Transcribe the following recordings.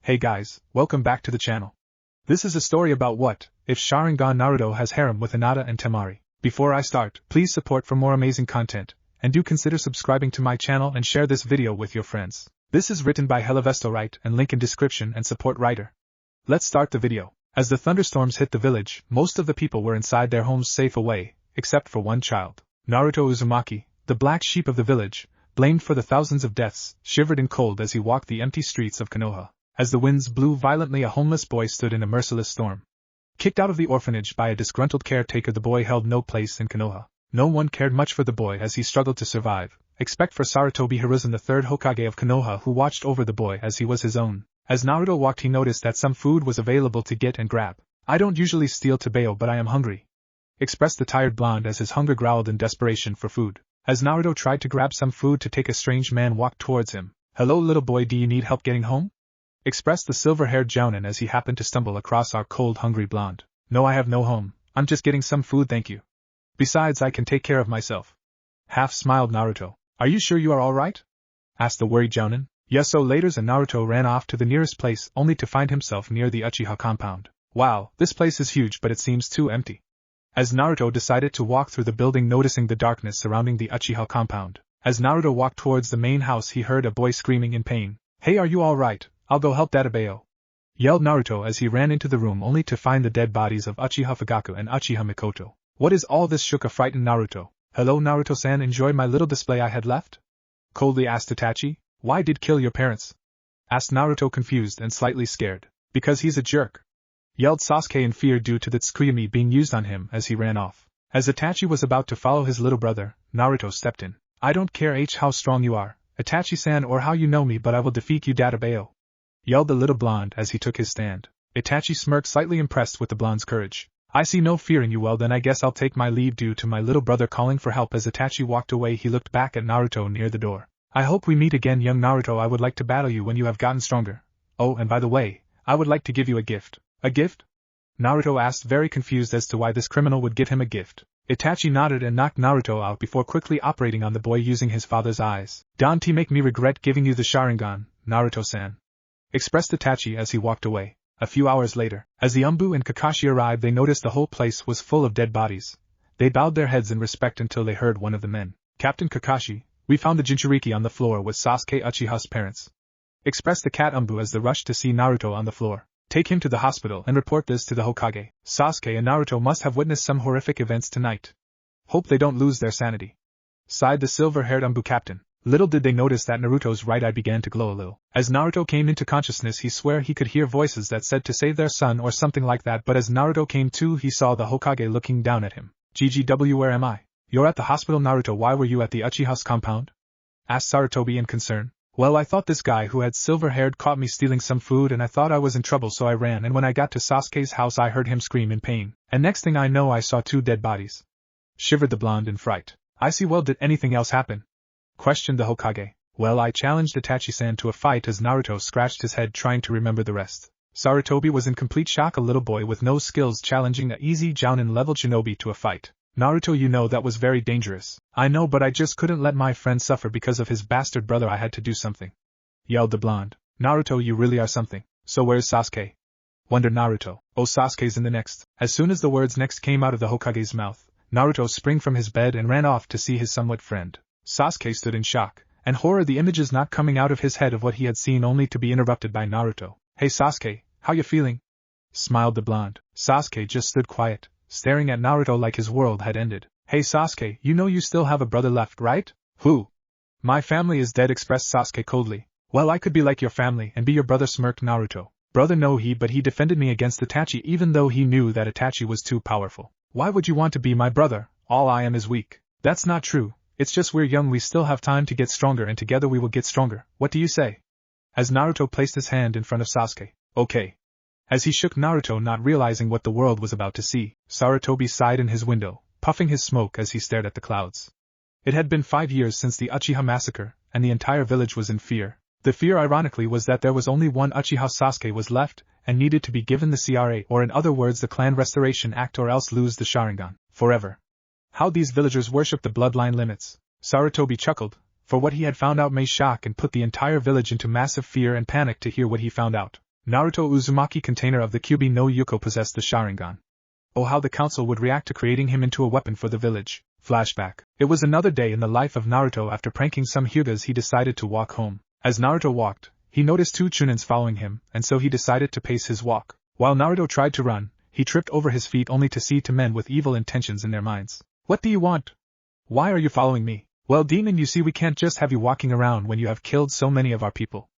Hey guys, welcome back to the channel. This is a story about what if Sharingan Naruto has harem with Hinata and Temari. Before I start, please support for more amazing content, and do consider subscribing to my channel and share this video with your friends. This is written by helovestowrite and link in description and support writer. Let's start the video. As the thunderstorms hit the village, most of the people were inside their homes safe away, except for one child. Naruto Uzumaki, the black sheep of the village, blamed for the thousands of deaths, shivered in cold as he walked the empty streets of Konoha. As the winds blew violently, a homeless boy stood in a merciless storm. Kicked out of the orphanage by a disgruntled caretaker, the boy held no place in Konoha. No one cared much for the boy as he struggled to survive, except for Sarutobi Hiruzen, the third Hokage of Konoha, who watched over the boy as he was his own. As Naruto walked, he noticed that some food was available to get and grab. "I don't usually steal Tobeo, but I am hungry," expressed the tired blonde as his hunger growled in desperation for food. As Naruto tried to grab some food to take, a strange man walked towards him. "Hello little boy, do you need help getting home?" expressed the silver-haired jounin as he happened to stumble across our cold, hungry blonde. "No, I have no home. I'm just getting some food, thank you. Besides, I can take care of myself." Half-smiled Naruto. "Are you sure you are alright?" asked the worried jounin. "Yes." So later, Naruto ran off to the nearest place, only to find himself near the Uchiha compound. Wow, this place is huge, but it seems too empty. As Naruto decided to walk through the building, noticing the darkness surrounding the Uchiha compound. As Naruto walked towards the main house, he heard a boy screaming in pain. "Hey, are you alright? I'll go help Databeo," yelled Naruto as he ran into the room, only to find the dead bodies of Uchiha Fugaku and Uchiha Mikoto. "What is all this?" shook a frightened Naruto. "Hello Naruto-san, enjoy my little display I had left?" coldly asked Itachi. "Why did kill your parents?" asked Naruto, confused and slightly scared. "Because he's a jerk," yelled Sasuke in fear due to the Tsukuyomi being used on him as he ran off. As Itachi was about to follow his little brother, Naruto stepped in. "I don't care how strong you are, Itachi-san, or how you know me, but I will defeat you, Databeo," yelled the little blonde as he took his stand. Itachi smirked, slightly impressed with the blonde's courage. "I see no fear in you. Well then, I guess I'll take my leave due to my little brother calling for help." As Itachi walked away, he looked back at Naruto near the door. "I hope we meet again, young Naruto. I would like to battle you when you have gotten stronger. Oh, and by the way, I would like to give you a gift." "A gift?" Naruto asked, very confused as to why this criminal would give him a gift. Itachi nodded and knocked Naruto out before quickly operating on the boy using his father's eyes. "Don't make me regret giving you the Sharingan, Naruto-san," expressed Itachi as he walked away. A few hours later, as the Umbu and Kakashi arrived, they noticed the whole place was full of dead bodies. They bowed their heads in respect until they heard one of the men. "Captain Kakashi, we found the Jinchuriki on the floor with Sasuke Uchiha's parents," expressed the cat Umbu as they rushed to see Naruto on the floor. "Take him to the hospital and report this to the Hokage. Sasuke and Naruto must have witnessed some horrific events tonight. Hope they don't lose their sanity," sighed the silver-haired Umbu captain. Little did they notice that Naruto's right eye began to glow a little. As Naruto came into consciousness, he swore he could hear voices that said to save their son or something like that, but as Naruto came to, he saw the Hokage looking down at him. "GGW, where am I?" "You're at the hospital, Naruto. Why were you at the Uchiha's compound?" asked Sarutobi in concern. "Well, I thought this guy who had silver-haired caught me stealing some food and I thought I was in trouble, so I ran, and when I got to Sasuke's house I heard him scream in pain, and next thing I know I saw 2 dead bodies," shivered the blonde in fright. "I see. Well, did anything else happen?" questioned the Hokage. "Well, I challenged Itachi-san to a fight," as Naruto scratched his head trying to remember the rest. Sarutobi was in complete shock. A little boy with no skills challenging a easy jounin-level shinobi to a fight. "Naruto, you know that was very dangerous." "I know, but I just couldn't let my friend suffer because of his bastard brother. I had to do something," yelled the blonde. "Naruto, you really are something. So where's Sasuke?" wondered Naruto. "Oh, Sasuke's in the next." As soon as the words next came out of the Hokage's mouth, Naruto sprang from his bed and ran off to see his somewhat friend. Sasuke stood in shock and horror, the images not coming out of his head of what he had seen, only to be interrupted by Naruto. "Hey Sasuke, how you feeling?" smiled the blonde. Sasuke just stood quiet, staring at Naruto like his world had ended. "Hey Sasuke, you know you still have a brother left, right?" "Who?" "My family is dead," expressed Sasuke coldly. "Well, I could be like your family and be your brother," smirked Naruto. "Brother, no, but he defended me against Itachi even though he knew that Itachi was too powerful." "Why would you want to be my brother? All I am is weak." "That's not true. It's just we're young, we still have time to get stronger, and together we will get stronger. What do you say?" As Naruto placed his hand in front of Sasuke. "Okay." As he shook Naruto, not realizing what the world was about to see, Sarutobi sighed in his window, puffing his smoke as he stared at the clouds. It had been 5 years since the Uchiha massacre, and the entire village was in fear. The fear, ironically, was that there was only one Uchiha. Sasuke was left, and needed to be given the CRA, or in other words the Clan Restoration Act, or else lose the Sharingan forever. How these villagers worshipped the bloodline limits. Sarutobi chuckled, for what he had found out may shock and put the entire village into massive fear and panic. To hear what he found out, Naruto Uzumaki, container of the Kyuubi no Yuko, possessed the Sharingan. Oh, how the council would react to creating him into a weapon for the village. Flashback. It was another day in the life of Naruto. After pranking some Hyugas, he decided to walk home. As Naruto walked, he noticed two Chunins following him, and so he decided to pace his walk. While Naruto tried to run, he tripped over his feet only to see two men with evil intentions in their minds. What do you want? Why are you following me? Well, demon, you see, we can't just have you walking around when you have killed so many of our people.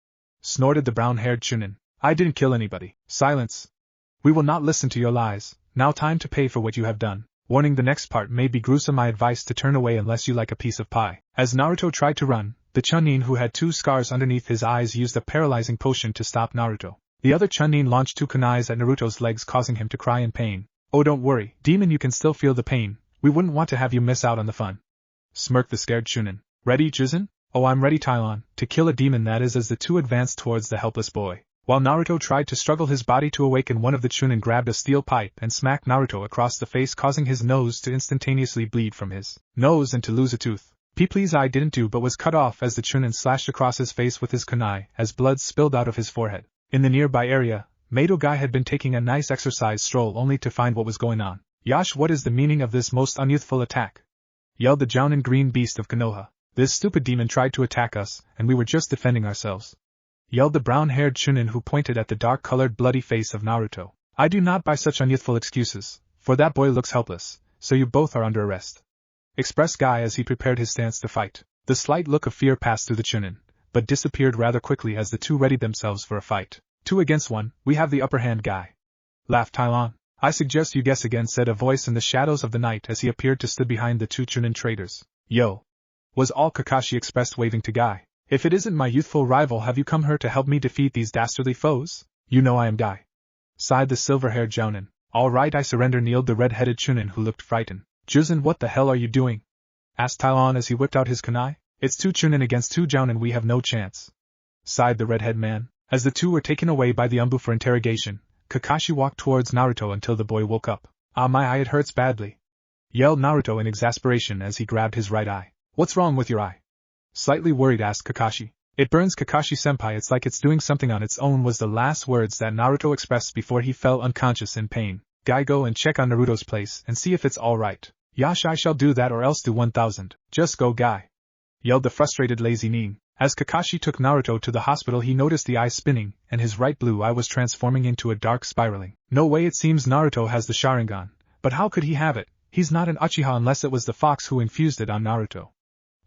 Snorted the brown-haired Chunin. I didn't kill anybody. Silence. We will not listen to your lies. Now time to pay for what you have done. Warning: the next part may be gruesome. My advice to turn away unless you like a piece of pie. As Naruto tried to run, the Chunin who had two scars underneath his eyes used a paralyzing potion to stop Naruto. The other Chunin launched two kunais at Naruto's legs, causing him to cry in pain. Oh, don't worry, demon, you can still feel the pain. We wouldn't want to have you miss out on the fun. Smirked the scared Chunin. Ready, Juzin? Oh, I'm ready, Tylon, to kill a demon, that is, as the two advanced towards the helpless boy. While Naruto tried to struggle his body to awaken, one of the Chunin grabbed a steel pipe and smacked Naruto across the face, causing his nose to instantaneously bleed from his nose and to lose a tooth. Please, I didn't do but was cut off as the Chunin slashed across his face with his kunai as blood spilled out of his forehead. In the nearby area, Mato Guy had been taking a nice exercise stroll only to find what was going on. Yash, what is the meaning of this most unyouthful attack? Yelled the Jounin green beast of Konoha. This stupid demon tried to attack us, and we were just defending ourselves. Yelled the brown-haired Chunin, who pointed at the dark-colored bloody face of Naruto. I do not buy such unyouthful excuses, for that boy looks helpless, so you both are under arrest. Expressed Guy as he prepared his stance to fight. The slight look of fear passed through the Chunin, but disappeared rather quickly as the two readied themselves for a fight. 2 against 1, we have the upper hand, Guy. Laughed Tylon. I suggest you guess again, said a voice in the shadows of the night as he appeared to stood behind the two Chunin traitors. Yo! Was all Kakashi expressed, waving to Guy. If it isn't my youthful rival, have you come here to help me defeat these dastardly foes? You know I am Guy. Sighed the silver-haired Jounin. All right, I surrender, kneeled the red-headed Chunin, who looked frightened. Juzin, what the hell are you doing? Asked Tylon as he whipped out his kunai. It's 2 Chunin against 2 Jounin, we have no chance. Sighed the red-head man. As the two were taken away by the Umbu for interrogation, Kakashi walked towards Naruto until the boy woke up. Ah, my eye, it hurts badly. Yelled Naruto in exasperation as he grabbed his right eye. What's wrong with your eye? Slightly worried, asked Kakashi. It burns, Kakashi-senpai, it's like it's doing something on its own, was the last words that Naruto expressed before he fell unconscious in pain. Guy, go and check on Naruto's place and see if it's alright. Yash, I shall do that, or else do 1000. Just go, Guy. Yelled the frustrated lazy Nin. As Kakashi took Naruto to the hospital, he noticed the eye spinning, and his right blue eye was transforming into a dark spiraling. No way, it seems Naruto has the Sharingan. But how could he have it? He's not an Uchiha unless it was the fox who infused it on Naruto.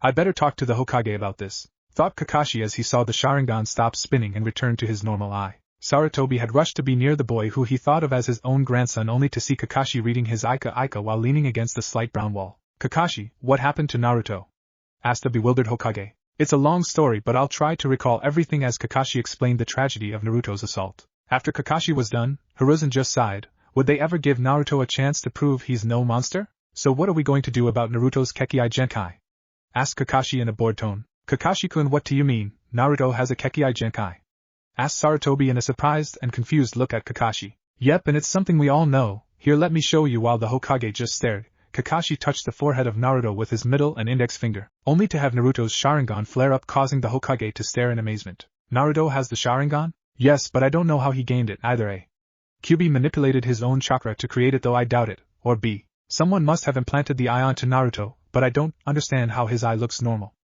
I better talk to the Hokage about this, thought Kakashi as he saw the Sharingan stop spinning and return to his normal eye. Sarutobi had rushed to be near the boy who he thought of as his own grandson, only to see Kakashi reading his Aika while leaning against the slight brown wall. Kakashi, what happened to Naruto? Asked the bewildered Hokage. It's a long story, but I'll try to recall everything as Kakashi explained the tragedy of Naruto's assault. After Kakashi was done, Hiruzen just sighed. Would they ever give Naruto a chance to prove he's no monster? So what are we going to do about Naruto's Kekii Genkai? Asked Kakashi in a bored tone. Kakashi-kun, what do you mean, Naruto has a Kekii Genkai? Asked Sarutobi in a surprised and confused look at Kakashi. Yep, and it's something we all know. Here, let me show you. While the Hokage just stared, Kakashi touched the forehead of Naruto with his middle and index finger, only to have Naruto's Sharingan flare up, causing the Hokage to stare in amazement. Naruto has the Sharingan? Yes, but I don't know how he gained it either. A. Kyuubi manipulated his own chakra to create it, though I doubt it, or B. Someone must have implanted the eye onto Naruto, but I don't understand how his eye looks normal.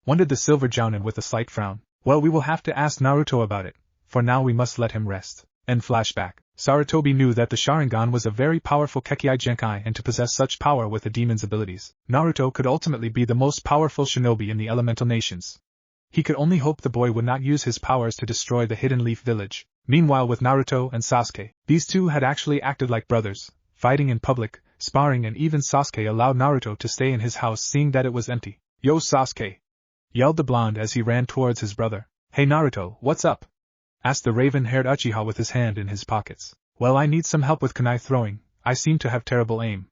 Wondered the silver Jounin with a slight frown. Well, we will have to ask Naruto about it. For now we must let him rest. End flashback. Sarutobi knew that the Sharingan was a very powerful Kekii Genkai, and to possess such power with a demon's abilities, Naruto could ultimately be the most powerful shinobi in the elemental nations. He could only hope the boy would not use his powers to destroy the Hidden Leaf Village. Meanwhile, with Naruto and Sasuke, these two had actually acted like brothers, fighting in public, sparring, and even Sasuke allowed Naruto to stay in his house, seeing that it was empty. Yo, Sasuke! Yelled the blonde as he ran towards his brother. Hey Naruto, what's up? Asked the raven-haired Uchiha with his hand in his pockets. Well, I need some help with kunai throwing. I seem to have terrible aim.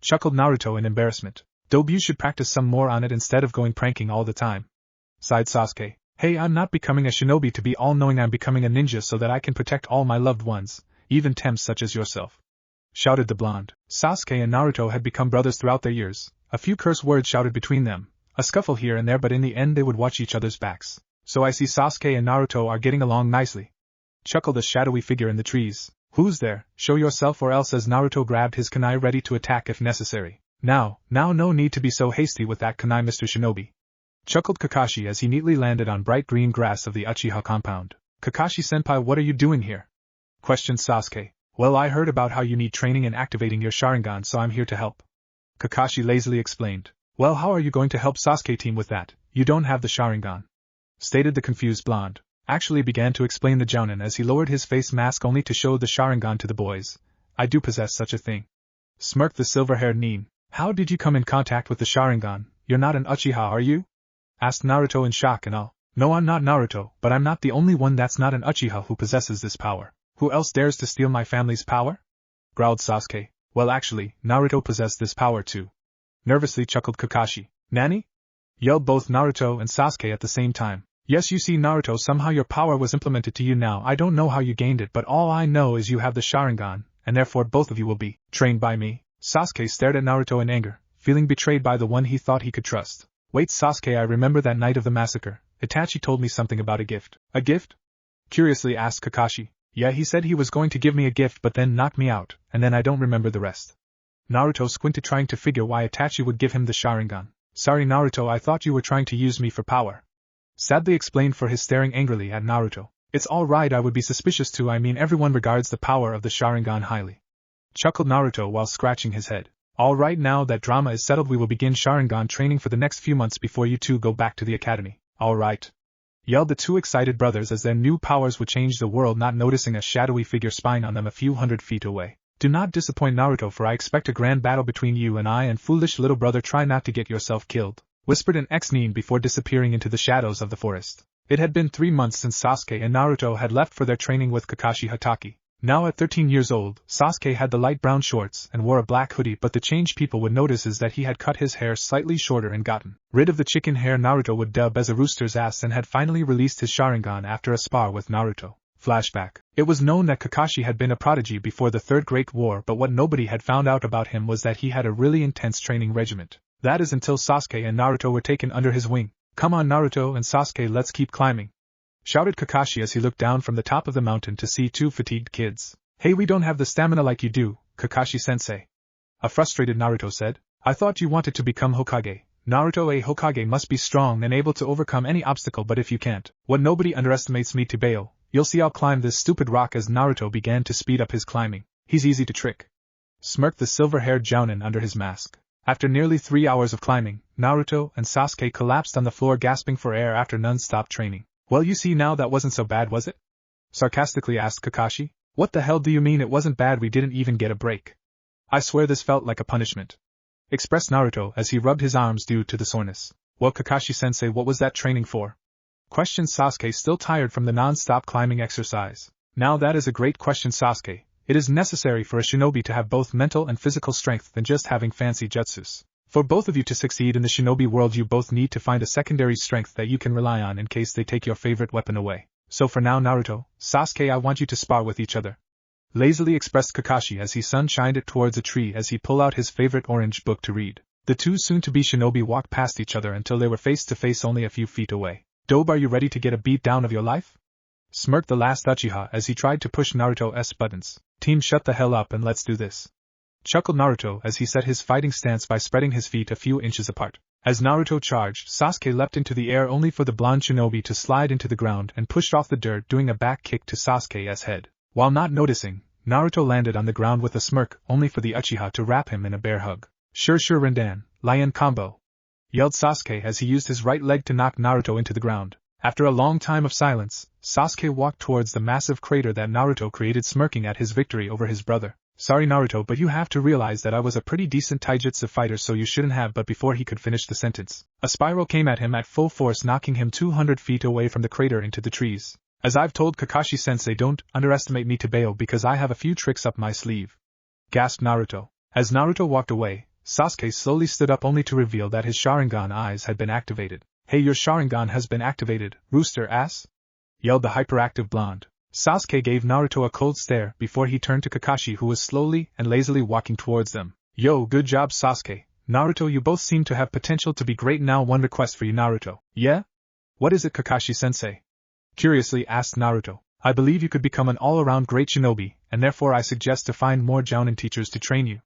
Chuckled Naruto in embarrassment. Dope, you should practice some more on it instead of going pranking all the time. Sighed Sasuke. Hey, I'm not becoming a shinobi to be all-knowing, I'm becoming a ninja so that I can protect all my loved ones, even temps such as yourself. Shouted the blonde. Sasuke and Naruto had become brothers throughout their years. A few curse words shouted between them, a scuffle here and there, but in the end they would watch each other's backs. So I see Sasuke and Naruto are getting along nicely. chuckled a shadowy figure in the trees. Who's there? Show yourself or else, as Naruto grabbed his kunai ready to attack if necessary. Now, no need to be so hasty with that kunai, Mr. Shinobi. Chuckled Kakashi as he neatly landed on bright green grass of the Uchiha compound. Kakashi-senpai, what are you doing here? Questioned Sasuke. Well, I heard about how you need training in activating your Sharingan, so I'm here to help. Kakashi lazily explained. Well, how are you going to help Sasuke team with that? You don't have the Sharingan. Stated the confused blonde. Actually began to explain the Jounin as he lowered his face mask only to show the Sharingan to the boys. I do possess such a thing. Smirked the silver-haired Nin. How did you come in contact with the Sharingan? You're not an Uchiha, are you? Asked Naruto in shock and all. No, I'm not Naruto, but I'm not the only one that's not an Uchiha who possesses this power. Who else dares to steal my family's power? Growled Sasuke. Well, actually, Naruto possessed this power too. Nervously chuckled Kakashi. Nani? Yelled both Naruto and Sasuke at the same time. Yes, you see, Naruto, somehow your power was implemented to you now. I don't know how you gained it, but all I know is you have the Sharingan, and therefore both of you will be trained by me. Sasuke stared at Naruto in anger, feeling betrayed by the one he thought he could trust. Wait, Sasuke, I remember that night of the massacre. Itachi told me something about a gift. A gift? Curiously asked Kakashi. Yeah, he said he was going to give me a gift but then knocked me out, and then I don't remember the rest. Naruto squinted, trying to figure why Itachi would give him the Sharingan. Sorry, Naruto, I thought you were trying to use me for power. Sadly explained for his staring angrily at Naruto. It's alright, I would be suspicious too, I mean everyone regards the power of the Sharingan highly. Chuckled Naruto while scratching his head. Alright, now that drama is settled, we will begin Sharingan training for the next few months before you two go back to the academy. Alright. Yelled the two excited brothers as their new powers would change the world, not noticing a shadowy figure spying on them a few hundred feet away. Do not disappoint, Naruto, for I expect a grand battle between you and I, and foolish little brother, try not to get yourself killed, whispered an ex-nin before disappearing into the shadows of the forest. It had been 3 months since Sasuke and Naruto had left for their training with Kakashi Hatake. Now at 13 years old, Sasuke had the light brown shorts and wore a black hoodie, but the change people would notice is that he had cut his hair slightly shorter and gotten rid of the chicken hair Naruto would dub as a rooster's ass, and had finally released his Sharingan after a spar with Naruto. Flashback. It was known that Kakashi had been a prodigy before the Third Great War, but what nobody had found out about him was that he had a really intense training regiment. That is until Sasuke and Naruto were taken under his wing. Come on, Naruto and Sasuke, let's keep climbing, shouted Kakashi as he looked down from the top of the mountain to see two fatigued kids. Hey, we don't have the stamina like you do, Kakashi-sensei. A frustrated Naruto said. I thought you wanted to become Hokage. Naruto, a Hokage must be strong and able to overcome any obstacle, but if you can't, what, nobody underestimates me, Tibeo. You'll see I'll climb this stupid rock. As Naruto began to speed up his climbing. He's easy to trick, smirked the silver-haired Jounin under his mask. After nearly 3 hours of climbing, Naruto and Sasuke collapsed on the floor gasping for air after non-stop training. Well, you see, now that wasn't so bad, was it? Sarcastically asked Kakashi. What the hell do you mean it wasn't bad? We didn't even get a break. I swear this felt like a punishment, expressed Naruto as he rubbed his arms due to the soreness. Well, Kakashi-sensei, what was that training for? Questioned Sasuke, still tired from the non-stop climbing exercise. Now that is a great question, Sasuke. It is necessary for a shinobi to have both mental and physical strength than just having fancy jutsus. For both of you to succeed in the shinobi world, you both need to find a secondary strength that you can rely on in case they take your favorite weapon away. So for now, Naruto, Sasuke, I want you to spar with each other, lazily expressed Kakashi as he sunshined it towards a tree as he pulled out his favorite orange book to read. The two soon-to-be shinobi walked past each other until they were face to face only a few feet away. Dobe, are you ready to get a beat down of your life? Smirked the last Uchiha as he tried to push Naruto's buttons. Team, shut the hell up and let's do this, chuckled Naruto as he set his fighting stance by spreading his feet a few inches apart. As Naruto charged, Sasuke leapt into the air only for the blonde shinobi to slide into the ground and pushed off the dirt, doing a back kick to Sasuke's head. While not noticing, Naruto landed on the ground with a smirk, only for the Uchiha to wrap him in a bear hug. Sure, Rindan, lion combo, yelled Sasuke as he used his right leg to knock Naruto into the ground. After a long time of silence, Sasuke walked towards the massive crater that Naruto created, smirking at his victory over his brother. Sorry, Naruto, but you have to realize that I was a pretty decent taijutsu fighter, so you shouldn't have. But before he could finish the sentence, a spiral came at him at full force, knocking him 200 feet away from the crater into the trees. As I've told Kakashi-sensei, don't underestimate me, Tibeo, because I have a few tricks up my sleeve, gasped Naruto. As Naruto walked away, Sasuke slowly stood up only to reveal that his Sharingan eyes had been activated. Hey, your Sharingan has been activated, rooster ass, yelled the hyperactive blonde. Sasuke gave Naruto a cold stare before he turned to Kakashi, who was slowly and lazily walking towards them. Yo, good job, Sasuke. Naruto, you both seem to have potential to be great. Now one request for you, Naruto. Yeah? What is it, Kakashi-sensei? Curiously asked Naruto. I believe you could become an all-around great shinobi, and therefore I suggest to find more jounin teachers to train you.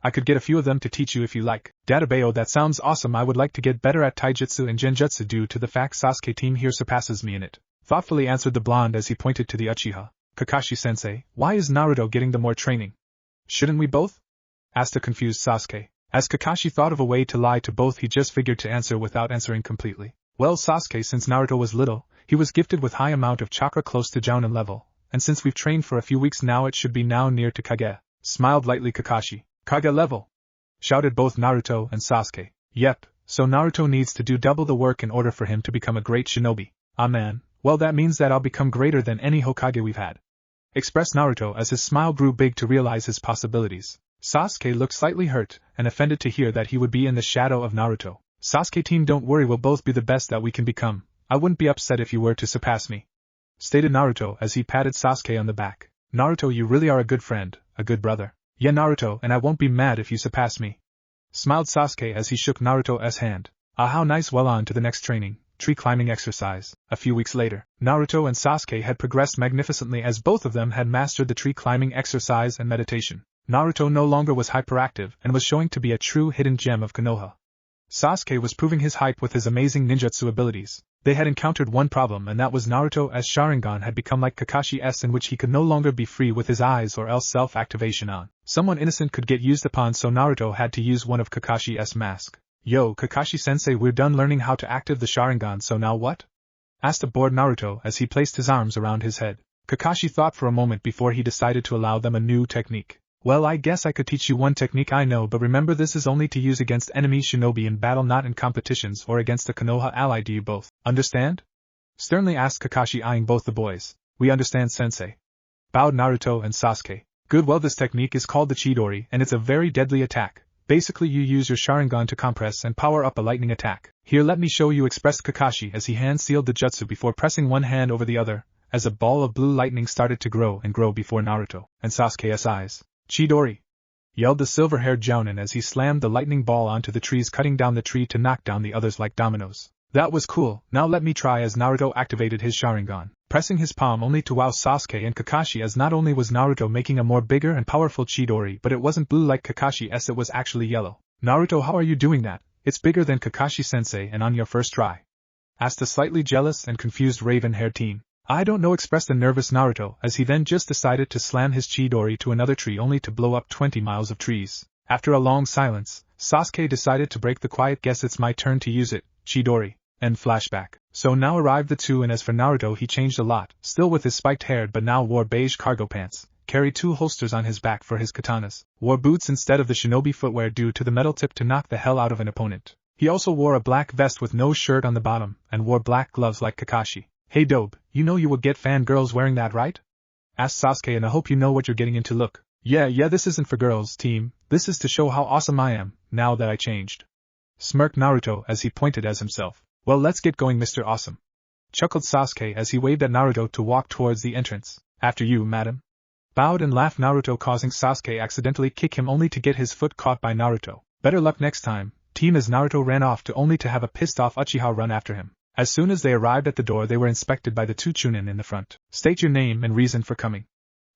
I could get a few of them to teach you if you like. Databeo, that sounds awesome. I would like to get better at taijutsu and genjutsu due to the fact Sasuke team here surpasses me in it. Thoughtfully answered the blonde as he pointed to the Uchiha. Kakashi-sensei, why is Naruto getting the more training? Shouldn't we both? Asked a confused Sasuke. As Kakashi thought of a way to lie to both, he just figured to answer without answering completely. Well, Sasuke, since Naruto was little, he was gifted with high amount of chakra close to jounin level, and since we've trained for a few weeks now it should be now near to Kage. Smiled lightly Kakashi. Kage level! Shouted both Naruto and Sasuke. Yep, so Naruto needs to do double the work in order for him to become a great shinobi. Ah man, well that means that I'll become greater than any Hokage we've had. Expressed Naruto as his smile grew big to realize his possibilities. Sasuke looked slightly hurt and offended to hear that he would be in the shadow of Naruto. Sasuke team, don't worry, we'll both be the best that we can become. I wouldn't be upset if you were to surpass me. Stated Naruto as he patted Sasuke on the back. Naruto, you really are a good friend, a good brother. Yeah Naruto, and I won't be mad if you surpass me. Smiled Sasuke as he shook Naruto's hand. Ah, how nice. Well, on to the next training, tree climbing exercise. A few weeks later, Naruto and Sasuke had progressed magnificently as both of them had mastered the tree climbing exercise and meditation. Naruto no longer was hyperactive and was showing to be a true hidden gem of Konoha. Sasuke was proving his hype with his amazing ninjutsu abilities. They had encountered one problem, and that was Naruto's Sharingan had become like Kakashi's, in which he could no longer be free with his eyes or else self-activation on. Someone innocent could get used upon, so Naruto had to use one of Kakashi's mask. Yo, Kakashi-sensei, we're done learning how to active the Sharingan, so now what? Asked a bored Naruto as he placed his arms around his head. Kakashi thought for a moment before he decided to allow them a new technique. Well, I guess I could teach you one technique I know, but remember this is only to use against enemy shinobi in battle, not in competitions or against a Konoha ally. Do you both understand? Sternly asked Kakashi, eyeing both the boys. We understand, sensei. Bowed Naruto and Sasuke. Good, well this technique is called the Chidori and it's a very deadly attack. Basically you use your Sharingan to compress and power up a lightning attack. Here, let me show you, expressed Kakashi as he hand-sealed the jutsu before pressing one hand over the other, as a ball of blue lightning started to grow and grow before Naruto and Sasuke's eyes. Chidori! Yelled the silver-haired jounin as he slammed the lightning ball onto the trees, cutting down the tree to knock down the others like dominoes. That was cool. Now let me try, as Naruto activated his Sharingan, pressing his palm only to wow Sasuke and Kakashi, as not only was Naruto making a more bigger and powerful Chidori, but it wasn't blue like Kakashi's, it was actually yellow. Naruto, how are you doing that? It's bigger than Kakashi-sensei and on your first try. Asked the slightly jealous and confused raven-haired teen. I don't know, expressed the nervous Naruto as he then just decided to slam his Chidori to another tree only to blow up 20 miles of trees. After a long silence, Sasuke decided to break the quiet. Guess it's my turn to use it, Chidori. End flashback. So now arrived the two, and as for Naruto, he changed a lot, still with his spiked hair, but now wore beige cargo pants, carried 2 holsters on his back for his katanas, wore boots instead of the shinobi footwear due to the metal tip to knock the hell out of an opponent. He also wore a black vest with no shirt on the bottom, and wore black gloves like Kakashi. Hey Dobe, you know you would get fangirls wearing that, right? Asked Sasuke, and I hope you know what you're getting into. Look. Yeah, this isn't for girls, team, this is to show how awesome I am, now that I changed. Smirked Naruto as he pointed as himself. Well, let's get going, Mr. Awesome. Chuckled Sasuke as he waved at Naruto to walk towards the entrance. After you, madam. Bowed and laughed Naruto, causing Sasuke accidentally kick him only to get his foot caught by Naruto. Better luck next time, team, as Naruto ran off to only to have a pissed off Uchiha run after him. As soon as they arrived at the door, they were inspected by the 2 Chunin in the front. State your name and reason for coming,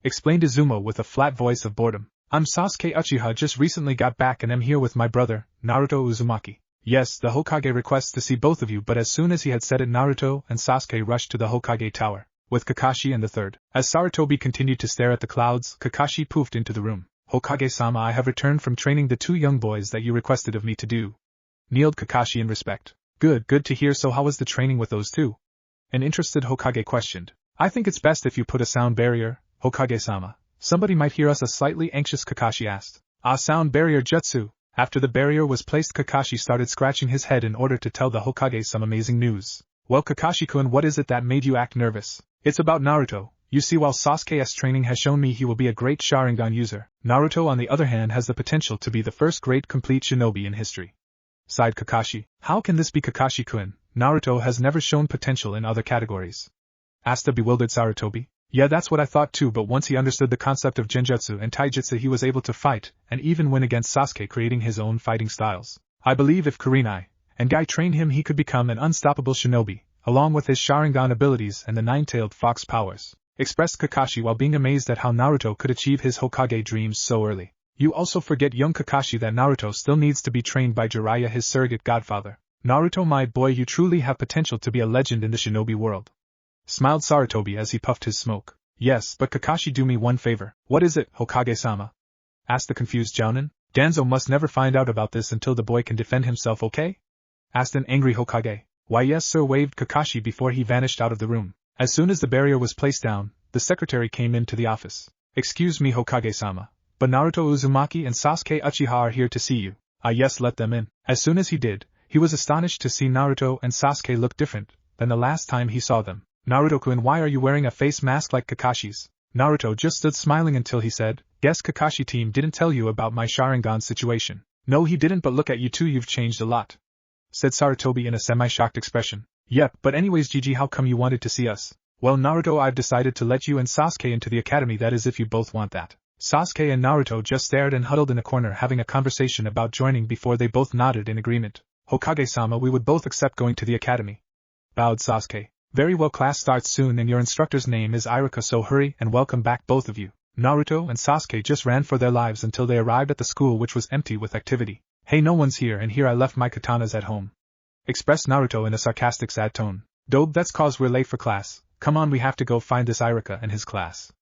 explained Izumo with a flat voice of boredom. I'm Sasuke Uchiha, just recently got back and am here with my brother, Naruto Uzumaki. Yes, the Hokage requests to see both of you. But as soon as he had said it, Naruto and Sasuke rushed to the Hokage tower, with Kakashi and the third. As Sarutobi continued to stare at the clouds, Kakashi poofed into the room. Hokage-sama, I have returned from training the 2 young boys that you requested of me to do. Kneeled Kakashi in respect. Good to hear. So how was the training with those 2? An interested Hokage questioned. I think it's best if you put a sound barrier, Hokage-sama. Somebody might hear us. A slightly anxious Kakashi asked. Sound barrier jutsu. After the barrier was placed, Kakashi started scratching his head in order to tell the Hokage some amazing news. Well, Kakashi-kun, what is it that made you act nervous? It's about Naruto. You see, while Sasuke's training has shown me he will be a great Sharingan user, Naruto on the other hand has the potential to be the first great complete shinobi in history. Sighed Kakashi. How can this be, Kakashi-kun? Naruto has never shown potential in other categories. Asked the bewildered Sarutobi. Yeah, that's what I thought too, but once he understood the concept of Genjutsu and Taijutsu, he was able to fight, and even win against Sasuke, creating his own fighting styles. I believe if Kurenai and Guy trained him, he could become an unstoppable shinobi, along with his Sharingan abilities and the 9-tailed fox powers. expressed Kakashi while being amazed at how Naruto could achieve his Hokage dreams so early. You also forget young Kakashi that Naruto still needs to be trained by Jiraiya, his surrogate godfather. Naruto, my boy, you truly have potential to be a legend in the shinobi world. Smiled Sarutobi as he puffed his smoke. Yes, but Kakashi, do me one favor. What is it, Hokage-sama? Asked the confused Jounin. Danzo must never find out about this until the boy can defend himself, okay? Asked an angry Hokage. Why yes sir, waved Kakashi before he vanished out of the room. As soon as the barrier was placed down, the secretary came into the office. Excuse me, Hokage-sama, but Naruto Uzumaki and Sasuke Uchiha are here to see you. Ah yes, let them in. As soon as he did, he was astonished to see Naruto and Sasuke look different than the last time he saw them. Naruto-kun, why are you wearing a face mask like Kakashi's? Naruto just stood smiling until he said, Guess Kakashi team didn't tell you about my Sharingan situation. No he didn't, but look at you two, you've changed a lot, said Sarutobi in a semi-shocked expression. Yep, but anyways Gigi, how come you wanted to see us? Well Naruto, I've decided to let you and Sasuke into the academy, that is if you both want that. Sasuke and Naruto just stared and huddled in a corner having a conversation about joining before they both nodded in agreement. Hokage-sama, we would both accept going to the academy, bowed Sasuke. Very well, class starts soon and your instructor's name is Iruka, so hurry and welcome back both of you. Naruto and Sasuke just ran for their lives until they arrived at the school, which was empty with activity. Hey, no one's here, and here I left my katanas at home, expressed Naruto in a sarcastic sad tone. Dope, that's cause we're late for class. Come on, we have to go find this Iruka and his class,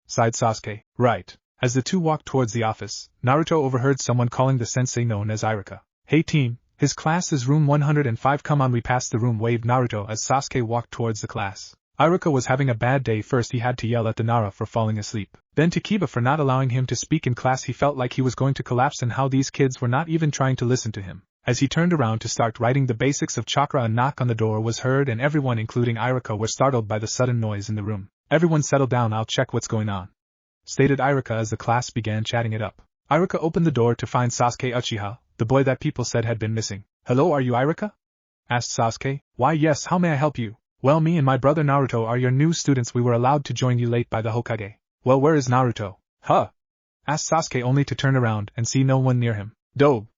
sighed Sasuke. Right. As the two walked towards the office, Naruto overheard someone calling the sensei known as Iruka. Hey team, his class is room 105, come on, we passed the room, waved Naruto as Sasuke walked towards the class. Iruka was having a bad day. First he had to yell at the Nara for falling asleep, then to Kiba for not allowing him to speak in class. He felt like he was going to collapse and how these kids were not even trying to listen to him. As he turned around to start writing the basics of chakra, a knock on the door was heard and everyone including Iruka were startled by the sudden noise in the room. Everyone settle down, I'll check what's going on, stated Iruka as the class began chatting it up. Iruka opened the door to find Sasuke Uchiha, the boy that people said had been missing. Hello, are you Iruka? Asked Sasuke. Why yes, how may I help you? Well, me and my brother Naruto are your new students. We were allowed to join you late by the Hokage. Well, where is Naruto? Huh? Asked Sasuke only to turn around and see no one near him. Dobe,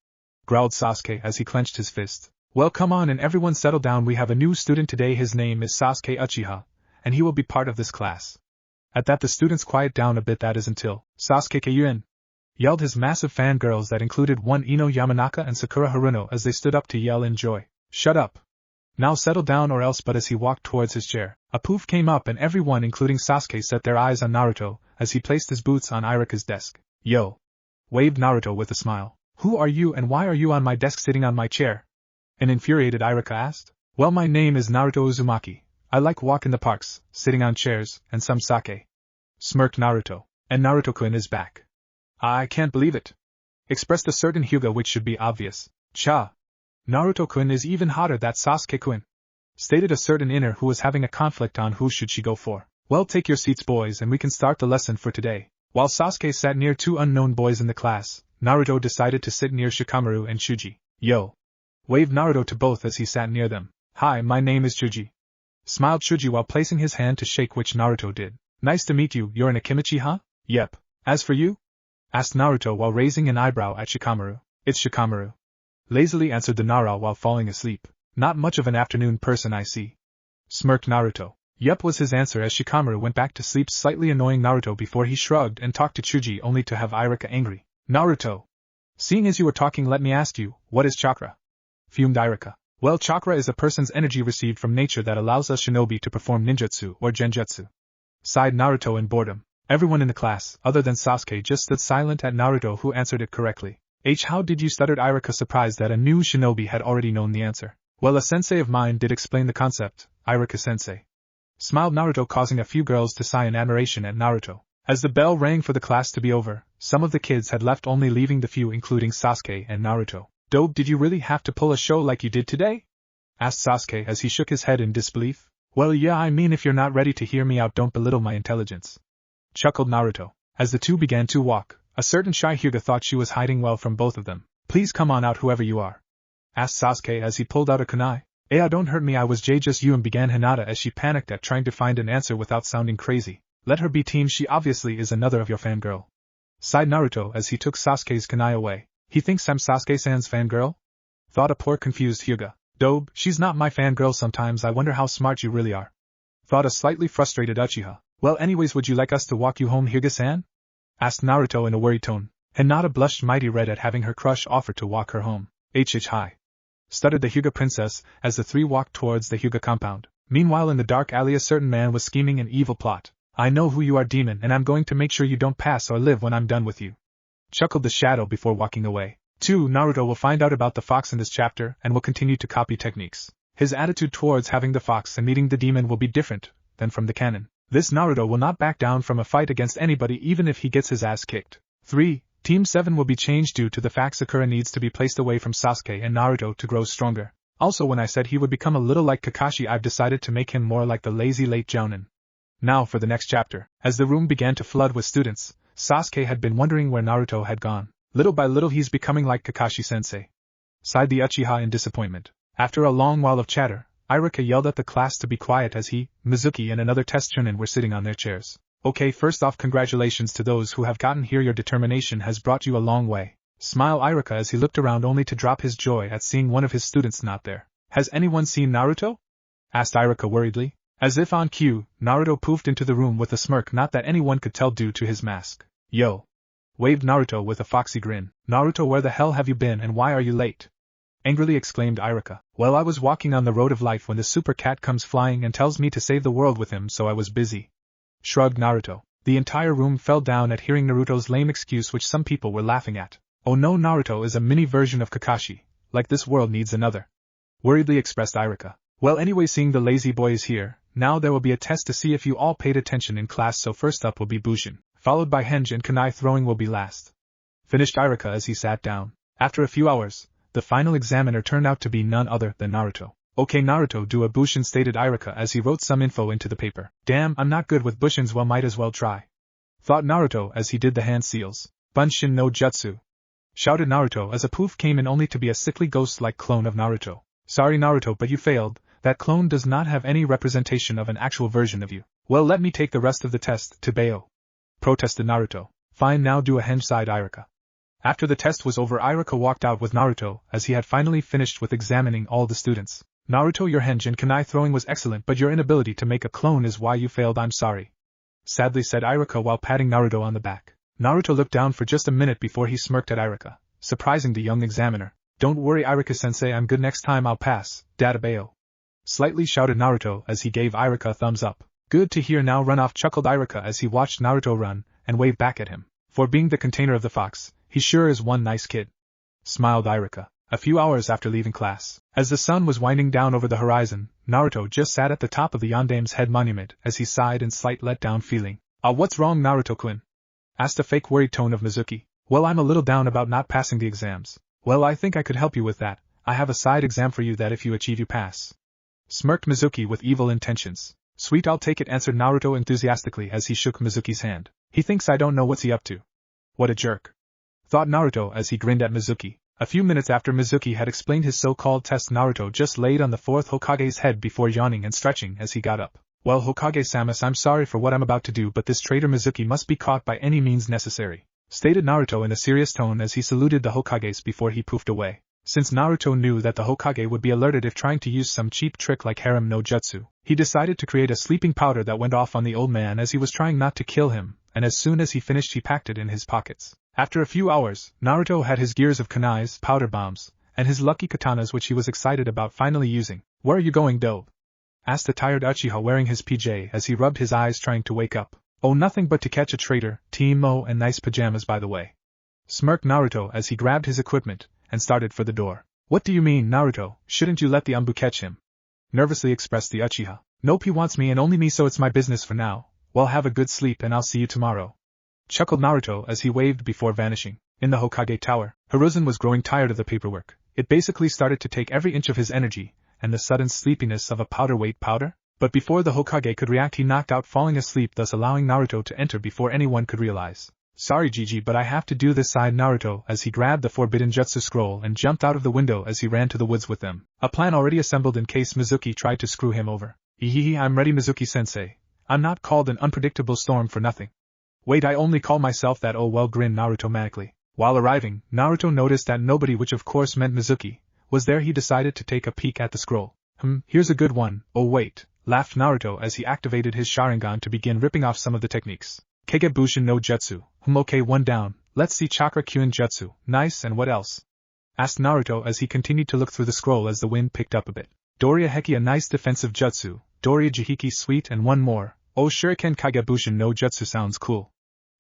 growled Sasuke as he clenched his fist. Well, come on and everyone settle down, we have a new student today. His name is Sasuke Uchiha, and he will be part of this class. At that the students quiet down a bit, that is until Sasuke Kyuin yelled his massive fangirls that included one Ino Yamanaka and Sakura Haruno as they stood up to yell in joy. Shut up. Now settle down or else. But as he walked towards his chair, a poof came up and everyone including Sasuke set their eyes on Naruto as he placed his boots on Iruka's desk. Yo, waved Naruto with a smile. Who are you and why are you on my desk sitting on my chair? An infuriated Iruka asked. Well, my name is Naruto Uzumaki. I like walk in the parks, sitting on chairs, and some sake, smirked Naruto. And Naruto-kun is back. I can't believe it, expressed a certain Hyuga, which should be obvious. Cha. Naruto-kun is even hotter, that Sasuke-kun, stated a certain inner who was having a conflict on who should she go for. Well, take your seats boys and we can start the lesson for today. While Sasuke sat near two unknown boys in the class, Naruto decided to sit near Shikamaru and Shuji. Yo, waved Naruto to both as he sat near them. Hi, my name is Shuji, smiled Shuji while placing his hand to shake, which Naruto did. Nice to meet you, you're an Akimichi, huh? Yep. As for you? Asked Naruto while raising an eyebrow at Shikamaru. It's Shikamaru, lazily answered the Nara while falling asleep. Not much of an afternoon person, I see, smirked Naruto. Yep, was his answer as Shikamaru went back to sleep, slightly annoying Naruto before he shrugged and talked to Chuji only to have Iruka angry. Naruto, seeing as you were talking, let me ask you, what is chakra? Fumed Iruka. Well, chakra is a person's energy received from nature that allows us shinobi to perform ninjutsu or genjutsu, sighed Naruto in boredom. Everyone in the class, other than Sasuke, just stood silent at Naruto, who answered it correctly. How did you, stuttered Iruka, surprised that a new shinobi had already known the answer. Well, a sensei of mine did explain the concept, Iruka-sensei, smiled Naruto, causing a few girls to sigh in admiration at Naruto. As the bell rang for the class to be over, some of the kids had left, only leaving the few including Sasuke and Naruto. Dope, did you really have to pull a show like you did today? Asked Sasuke as he shook his head in disbelief. Well, yeah, I mean, if you're not ready to hear me out, don't belittle my intelligence, chuckled Naruto. As the two began to walk, a certain shy Hyuga thought she was hiding well from both of them. Please come on out, whoever you are, asked Sasuke as he pulled out a kunai. Don't hurt me, I was just you, and began Hinata as she panicked at trying to find an answer without sounding crazy. Let her be team, she obviously is another of your fangirl, sighed Naruto as he took Sasuke's kunai away. He thinks I'm Sasuke-san's fangirl? Thought a poor confused Hyuga. Dobe, she's not my fangirl. Sometimes I wonder how smart you really are, thought a slightly frustrated Uchiha. Well, anyways, would you like us to walk you home, Hyuga-san? Asked Naruto in a worried tone. Hinata blushed mighty red at having her crush offer to walk her home. Hi! Stuttered the Hyuga princess as the three walked towards the Hyuga compound. Meanwhile in the dark alley a certain man was scheming an evil plot. I know who you are, demon, and I'm going to make sure you don't pass or live when I'm done with you. Chuckled the shadow before walking away. 2. Naruto will find out about the fox in this chapter and will continue to copy techniques. His attitude towards having the fox and meeting the demon will be different than from the canon. This Naruto will not back down from a fight against anybody even if he gets his ass kicked. 3. Team 7 will be changed due to the fact Sakura needs to be placed away from Sasuke and Naruto to grow stronger. Also, when I said he would become a little like Kakashi, I've decided to make him more like the lazy late Jounin. Now for the next chapter. As the room began to flood with students, Sasuke had been wondering where Naruto had gone. Little by little he's becoming like Kakashi-sensei. Sighed the Uchiha in disappointment. After a long while of chatter, Iruka yelled at the class to be quiet as he, Mizuki and another test Chunin were sitting on their chairs. Okay, first off, congratulations to those who have gotten here. Your determination has brought you a long way. Smiled Iruka as he looked around only to drop his joy at seeing one of his students not there. Has anyone seen Naruto? Asked Iruka worriedly. As if on cue, Naruto poofed into the room with a smirk not that anyone could tell due to his mask. Yo! Waved Naruto with a foxy grin. Naruto, where the hell have you been and why are you late? Angrily exclaimed Iruka. Well, I was walking on the road of life when the super cat comes flying and tells me to save the world with him, so I was busy. Shrugged Naruto. The entire room fell down at hearing Naruto's lame excuse, which some people were laughing at. Oh no, Naruto is a mini version of Kakashi, like this world needs another. Worriedly expressed Iruka. Well, anyway, seeing the lazy boy is here, now there will be a test to see if you all paid attention in class, so first up will be Bushin, followed by Henge, and kunai throwing will be last. Finished Iruka as he sat down. After a few hours, the final examiner turned out to be none other than Naruto. Okay, Naruto, do a Bushin, stated Iruka as he wrote some info into the paper. Damn, I'm not good with Bushins, well, might as well try. Thought Naruto as he did the hand seals. Bunshin no Jutsu. Shouted Naruto as a poof came in only to be a sickly ghost-like clone of Naruto. Sorry Naruto, but you failed. That clone does not have any representation of an actual version of you. Well, let me take the rest of the test, Tebeo. Protested Naruto. Fine, now do a Henge, sighed Iruka. After the test was over, Iruka walked out with Naruto as he had finally finished with examining all the students. Naruto, your Henge and kunai throwing was excellent, but your inability to make a clone is why you failed. I'm sorry. Sadly said Iruka while patting Naruto on the back. Naruto looked down for just a minute before he smirked at Iruka, surprising the young examiner. Don't worry Iruka-sensei, I'm good, next time I'll pass, Databeo. Slightly shouted Naruto as he gave Iruka a thumbs up. Good to hear, now run off, chuckled Iruka as he watched Naruto run and wave back at him. For being the container of the fox, he sure is one nice kid. Smiled Iruka. A few hours after leaving class, as the sun was winding down over the horizon, Naruto just sat at the top of the Yondame's head monument as he sighed in slight let-down feeling. What's wrong, Naruto-kun? Asked a fake worried tone of Mizuki. Well, I'm a little down about not passing the exams. Well, I think I could help you with that. I have a side exam for you that if you achieve you pass. Smirked Mizuki with evil intentions. Sweet, I'll take it, answered Naruto enthusiastically as he shook Mizuki's hand. He thinks I don't know what's he up to. What a jerk. Thought Naruto as he grinned at Mizuki. A few minutes after Mizuki had explained his so-called test, Naruto just laid on the fourth Hokage's head before yawning and stretching as he got up. Well, Hokage-sama, I'm sorry for what I'm about to do, but this traitor Mizuki must be caught by any means necessary, stated Naruto in a serious tone as he saluted the Hokages before he poofed away. Since Naruto knew that the Hokage would be alerted if trying to use some cheap trick like harem no jutsu, he decided to create a sleeping powder that went off on the old man as he was trying not to kill him, and as soon as he finished he packed it in his pockets. After a few hours, Naruto had his gears of kunais, powder bombs, and his lucky katanas which he was excited about finally using. Where are you going, Dobe? Asked the tired Uchiha wearing his PJ as he rubbed his eyes trying to wake up. Oh, nothing but to catch a traitor, Teemo, and nice pajamas by the way. Smirked Naruto as he grabbed his equipment and started for the door. What do you mean, Naruto? Shouldn't you let the Umbu catch him? Nervously expressed the Uchiha. Nope, he wants me and only me, so it's my business for now. Well, have a good sleep and I'll see you tomorrow. Chuckled Naruto as he waved before vanishing. In the Hokage Tower, Hiruzen was growing tired of the paperwork. It basically started to take every inch of his energy, and the sudden sleepiness of a powder-weight powder? But before the Hokage could react, he knocked out, falling asleep, thus allowing Naruto to enter before anyone could realize. Sorry Gigi, but I have to do this, sighed Naruto as he grabbed the forbidden jutsu scroll and jumped out of the window as he ran to the woods with them. A plan already assembled in case Mizuki tried to screw him over. Hehehe, I'm ready, Mizuki-sensei. I'm not called an unpredictable storm for nothing. Wait, I only call myself that, oh well, grinned Naruto manically. While arriving, Naruto noticed that nobody, which of course meant Mizuki, was there. He decided to take a peek at the scroll. Here's a good one. Oh wait, laughed Naruto as he activated his Sharingan to begin ripping off some of the techniques. Kagebushin no Jutsu, okay, one down, let's see Chakra Kyuin Jutsu, nice, and what else? Asked Naruto as he continued to look through the scroll as the wind picked up a bit. Doria Heki, a nice defensive jutsu, Doria Jihiki sweet, and one more, oh Shuriken Kagebushin no Jutsu sounds cool.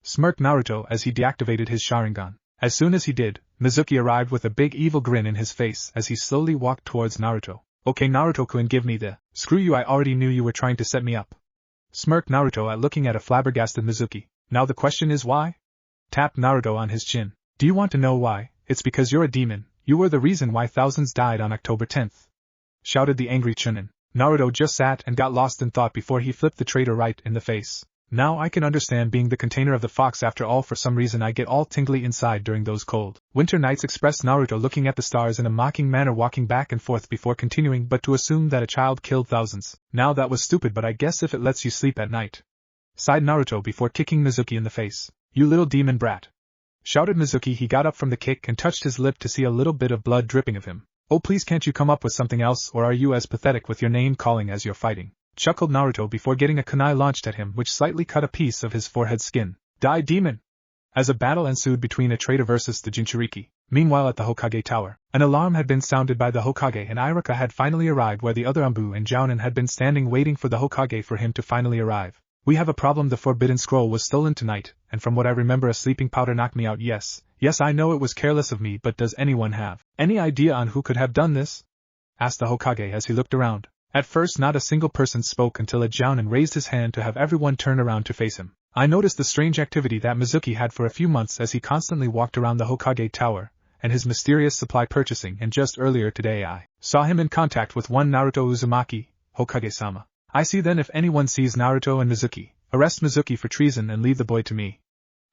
Smirked Naruto as he deactivated his Sharingan. As soon as he did, Mizuki arrived with a big evil grin in his face as he slowly walked towards Naruto. Okay Naruto-kun, give me the, screw you, I already knew you were trying to set me up. Smirked Naruto at looking at a flabbergasted Mizuki. Now the question is why? Tapped Naruto on his chin. Do you want to know why? It's because you're a demon, you were the reason why thousands died on October 10th. Shouted the angry Chunin. Naruto just sat and got lost in thought before he flipped the traitor right in the face. Now I can understand being the container of the fox. After all, for some reason I get all tingly inside during those cold winter nights, expressed Naruto, looking at the stars in a mocking manner, walking back and forth before continuing. But to assume that a child killed thousands, now that was stupid, but I guess if it lets you sleep at night. Sighed Naruto before kicking Mizuki in the face. You little demon brat. Shouted Mizuki. He got up from the kick and touched his lip to see a little bit of blood dripping of him. Oh please, can't you come up with something else, or are you as pathetic with your name calling as you're fighting? Chuckled Naruto before getting a kunai launched at him, which slightly cut a piece of his forehead skin. Die demon! As a battle ensued between a traitor versus the Jinchuriki. Meanwhile at the Hokage Tower, an alarm had been sounded by the Hokage, and Iruka had finally arrived where the other Anbu and Jounin had been standing waiting for the Hokage for him to finally arrive. We have a problem. The Forbidden Scroll was stolen tonight, and from what I remember a sleeping powder knocked me out. Yes, I know it was careless of me, but does anyone have any idea on who could have done this? Asked the Hokage as he looked around. At first not a single person spoke until a Jounin raised his hand to have everyone turn around to face him. I noticed the strange activity that Mizuki had for a few months as he constantly walked around the Hokage Tower, and his mysterious supply purchasing, and just earlier today I saw him in contact with one Naruto Uzumaki, Hokage-sama. I see then, if anyone sees Naruto and Mizuki, arrest Mizuki for treason and leave the boy to me.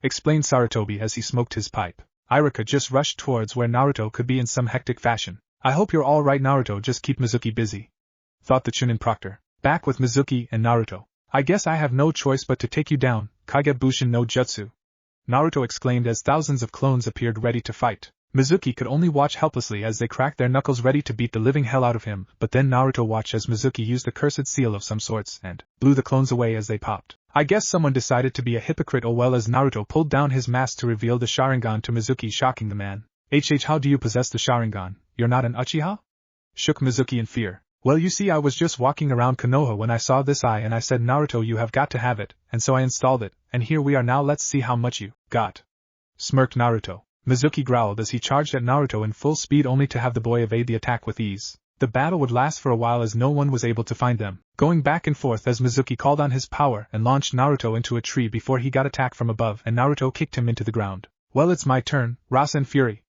Explained Sarutobi as he smoked his pipe. Iruka just rushed towards where Naruto could be in some hectic fashion. I hope you're all right, Naruto, just keep Mizuki busy. Thought the Chunin proctor. Back with Mizuki and Naruto. I guess I have no choice but to take you down, Kagebushin no Jutsu. Naruto exclaimed as thousands of clones appeared ready to fight. Mizuki could only watch helplessly as they cracked their knuckles ready to beat the living hell out of him, but then Naruto watched as Mizuki used a cursed seal of some sorts and blew the clones away as they popped. I guess someone decided to be a hypocrite. Oh well, as Naruto pulled down his mask to reveal the Sharingan to Mizuki, shocking the man. How do you possess the Sharingan? You're not an Uchiha? Shook Mizuki in fear. Well, you see, I was just walking around Konoha when I saw this eye and I said, Naruto, you have got to have it, and so I installed it, and here we are now. Let's see how much you got. Smirked Naruto. Mizuki growled as he charged at Naruto in full speed, only to have the boy evade the attack with ease. The battle would last for a while as no one was able to find them, going back and forth as Mizuki called on his power and launched Naruto into a tree before he got attacked from above and Naruto kicked him into the ground. Well, it's my turn, Rasen Fury.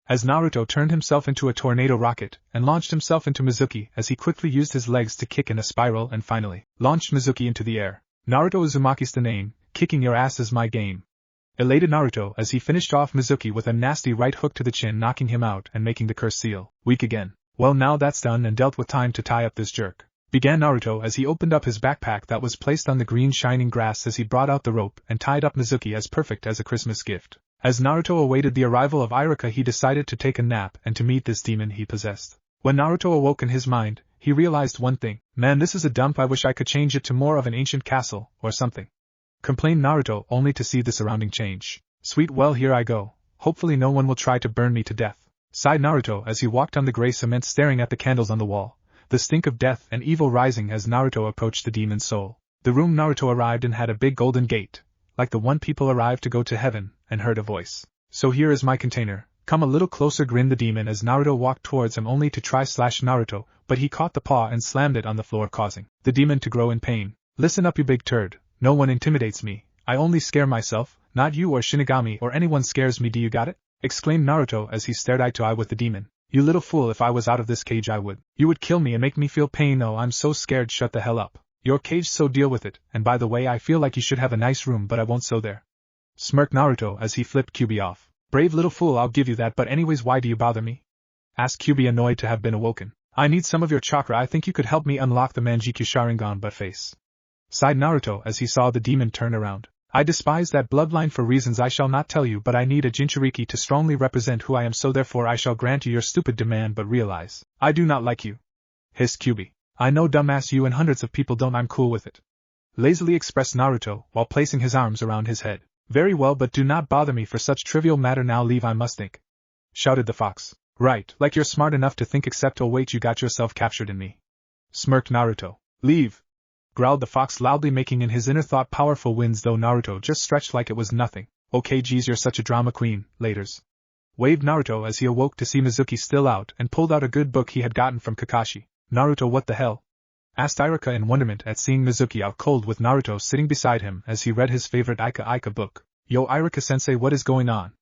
As Naruto turned himself into a tornado rocket and launched himself into Mizuki as he quickly used his legs to kick in a spiral and finally launched Mizuki into the air. Naruto Uzumaki's the name, kicking your ass is my game. Elated Naruto as he finished off Mizuki with a nasty right hook to the chin, knocking him out and making the curse seal weak again. Well, now that's done and dealt with, time to tie up this jerk. Began Naruto as he opened up his backpack that was placed on the green shining grass as he brought out the rope and tied up Mizuki as perfect as a Christmas gift. As Naruto awaited the arrival of Iruka, he decided to take a nap and to meet this demon he possessed. When Naruto awoke in his mind, he realized one thing. Man, this is a dump. I wish I could change it to more of an ancient castle, or something. Complained Naruto, only to see the surrounding change. Sweet, well, here I go. Hopefully no one will try to burn me to death. Sighed Naruto as he walked on the gray cement, staring at the candles on the wall, the stink of death and evil rising as Naruto approached the demon's soul. The room Naruto arrived in had a big golden gate, like the one people arrive to go to heaven, and heard a voice. So here is my container, come a little closer, grinned the demon as Naruto walked towards him, only to try slash Naruto, but he caught the paw and slammed it on the floor, causing the demon to grow in pain. Listen up, you big turd, no one intimidates me, I only scare myself, not you or Shinigami or anyone scares me, do you got it? Exclaimed Naruto as he stared eye to eye with the demon. You little fool, if I was out of this cage you would kill me and make me feel pain. Oh, I'm so scared, shut the hell up. Your cage, so deal with it, and by the way, I feel like you should have a nice room, but I won't, so there. Smirked Naruto as he flipped Kyuubi off. Brave little fool, I'll give you that, but anyways, why do you bother me? Asked Kyuubi, annoyed to have been awoken. I need some of your chakra, I think you could help me unlock the Manjikyu Sharingan, but face. Sighed Naruto as he saw the demon turn around. I despise that bloodline for reasons I shall not tell you, but I need a Jinchuriki to strongly represent who I am, so therefore I shall grant you your stupid demand, but realize, I do not like you. Hissed Kyuubi. I know dumbass you and hundreds of people don't. I'm cool with it. Lazily expressed Naruto, while placing his arms around his head. Very well, but do not bother me for such trivial matter. Now leave, I must think. Shouted the fox. Right, like you're smart enough to think, except oh wait, you got yourself captured in me. Smirked Naruto. Leave. Growled the fox loudly, making in his inner thought powerful winds, though Naruto just stretched like it was nothing. Okay geez, you're such a drama queen, laters. Waved Naruto as he awoke to see Mizuki still out and pulled out a good book he had gotten from Kakashi. Naruto, what the hell? Asked Irika in wonderment at seeing Mizuki out cold with Naruto sitting beside him as he read his favorite Ika book. Yo Irika-sensei, what is going on?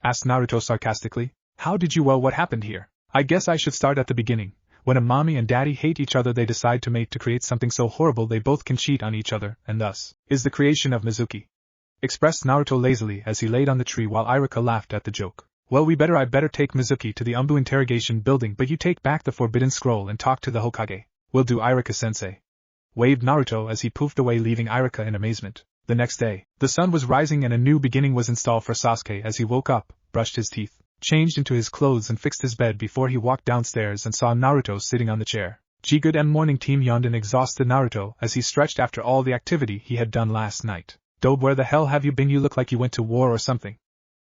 Asked Naruto sarcastically. How did you? Well, what happened here? I guess I should start at the beginning. When a mommy and daddy hate each other, they decide to mate to create something so horrible they both can cheat on each other, and thus is the creation of Mizuki. Expressed Naruto lazily as he laid on the tree while Irika laughed at the joke. Well, I better take Mizuki to the Umbu interrogation building, but you take back the forbidden scroll and talk to the Hokage. Will do, Irika-sensei. Waved Naruto as he poofed away, leaving Irika in amazement. The next day, the sun was rising and a new beginning was installed for Sasuke as he woke up, brushed his teeth, changed into his clothes and fixed his bed before he walked downstairs and saw Naruto sitting on the chair. Good morning team, yawned an exhausted Naruto as he stretched after all the activity he had done last night. Dobe, where the hell have you been? You look like you went to war or something.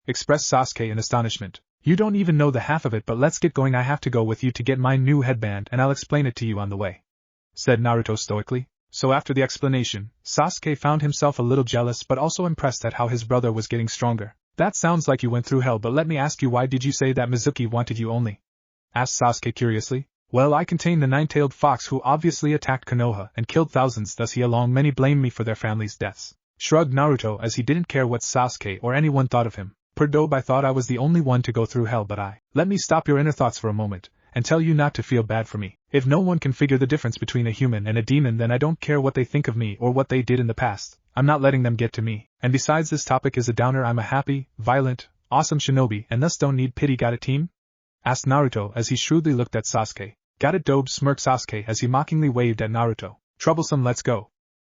Expressed Sasuke in astonishment. You don't even know the half of it, but let's get going. I have to go with you to get my new headband and I'll explain it to you on the way. Said Naruto stoically. So after the explanation, Sasuke found himself a little jealous but also impressed at how his brother was getting stronger. That sounds like you went through hell, but let me ask you, why did you say that Mizuki wanted you only? Asked Sasuke curiously. Well, I contain the nine-tailed fox who obviously attacked Konoha and killed thousands, thus he along many blame me for their families' deaths. Shrugged Naruto as he didn't care what Sasuke or anyone thought of him. Per Dobe, I thought I was the only one to go through hell, but let me stop your inner thoughts for a moment, and tell you not to feel bad for me. If no one can figure the difference between a human and a demon, then I don't care what they think of me or what they did in the past. I'm not letting them get to me, and besides, this topic is a downer. I'm a happy, violent, awesome shinobi and thus don't need pity. Got it, team? Asked Naruto as he shrewdly looked at Sasuke. Got it, Dobe, smirked Sasuke as he mockingly waved at Naruto. Troublesome, let's go.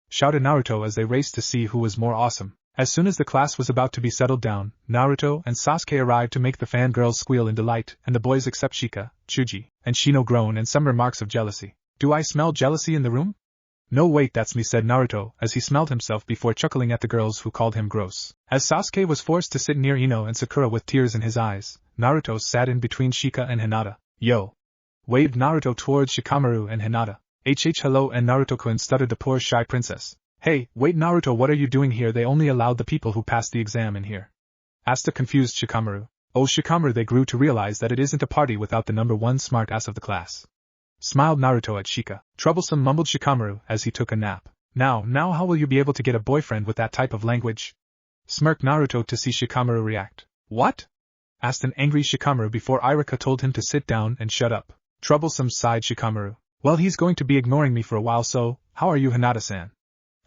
Shouted Naruto as they raced to see who was more awesome. As soon as the class was about to be settled down, Naruto and Sasuke arrived to make the fangirls squeal in delight, and the boys except Shika, Chuji, and Shino groan and some remarks of jealousy. Do I smell jealousy in the room? No wait, that's me, said Naruto as he smelled himself before chuckling at the girls who called him gross. As Sasuke was forced to sit near Ino and Sakura with tears in his eyes, Naruto sat in between Shika and Hinata. Yo! Waved Naruto towards Shikamaru and Hinata. Hello, and Naruto-kun, stuttered the poor shy princess. Hey, wait Naruto, what are you doing here? They only allowed the people who passed the exam in here. Asked a confused Shikamaru. Oh Shikamaru, they grew to realize that it isn't a party without the number one smart ass of the class. Smiled Naruto at Shika. Troublesome, mumbled Shikamaru as he took a nap. Now how will you be able to get a boyfriend with that type of language? Smirked Naruto to see Shikamaru react. What? Asked an angry Shikamaru before Irika told him to sit down and shut up. Troublesome, sighed Shikamaru. Well, he's going to be ignoring me for a while, so, how are you, Hinata-san?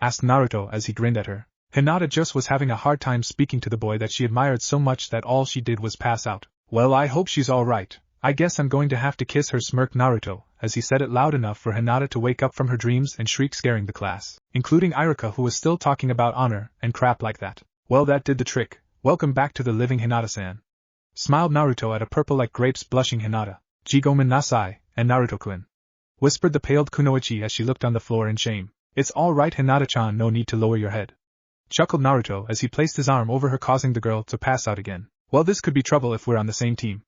Asked Naruto as he grinned at her. Hinata just was having a hard time speaking to the boy that she admired so much that all she did was pass out. Well, I hope she's alright. I guess I'm going to have to kiss her, smirked Naruto, as he said it loud enough for Hinata to wake up from her dreams and shriek, scaring the class, including Irika, who was still talking about honor and crap like that. Well, that did the trick. Welcome back to the living, Hinata-san. Smiled Naruto at a purple like grapes blushing Hinata. Jigomen nasai, and Naruto-kun. Whispered the paled Kunoichi as she looked on the floor in shame. It's all right, Hinata-chan, no need to lower your head. Chuckled Naruto as he placed his arm over her, causing the girl to pass out again. Well, this could be trouble if we're on the same team.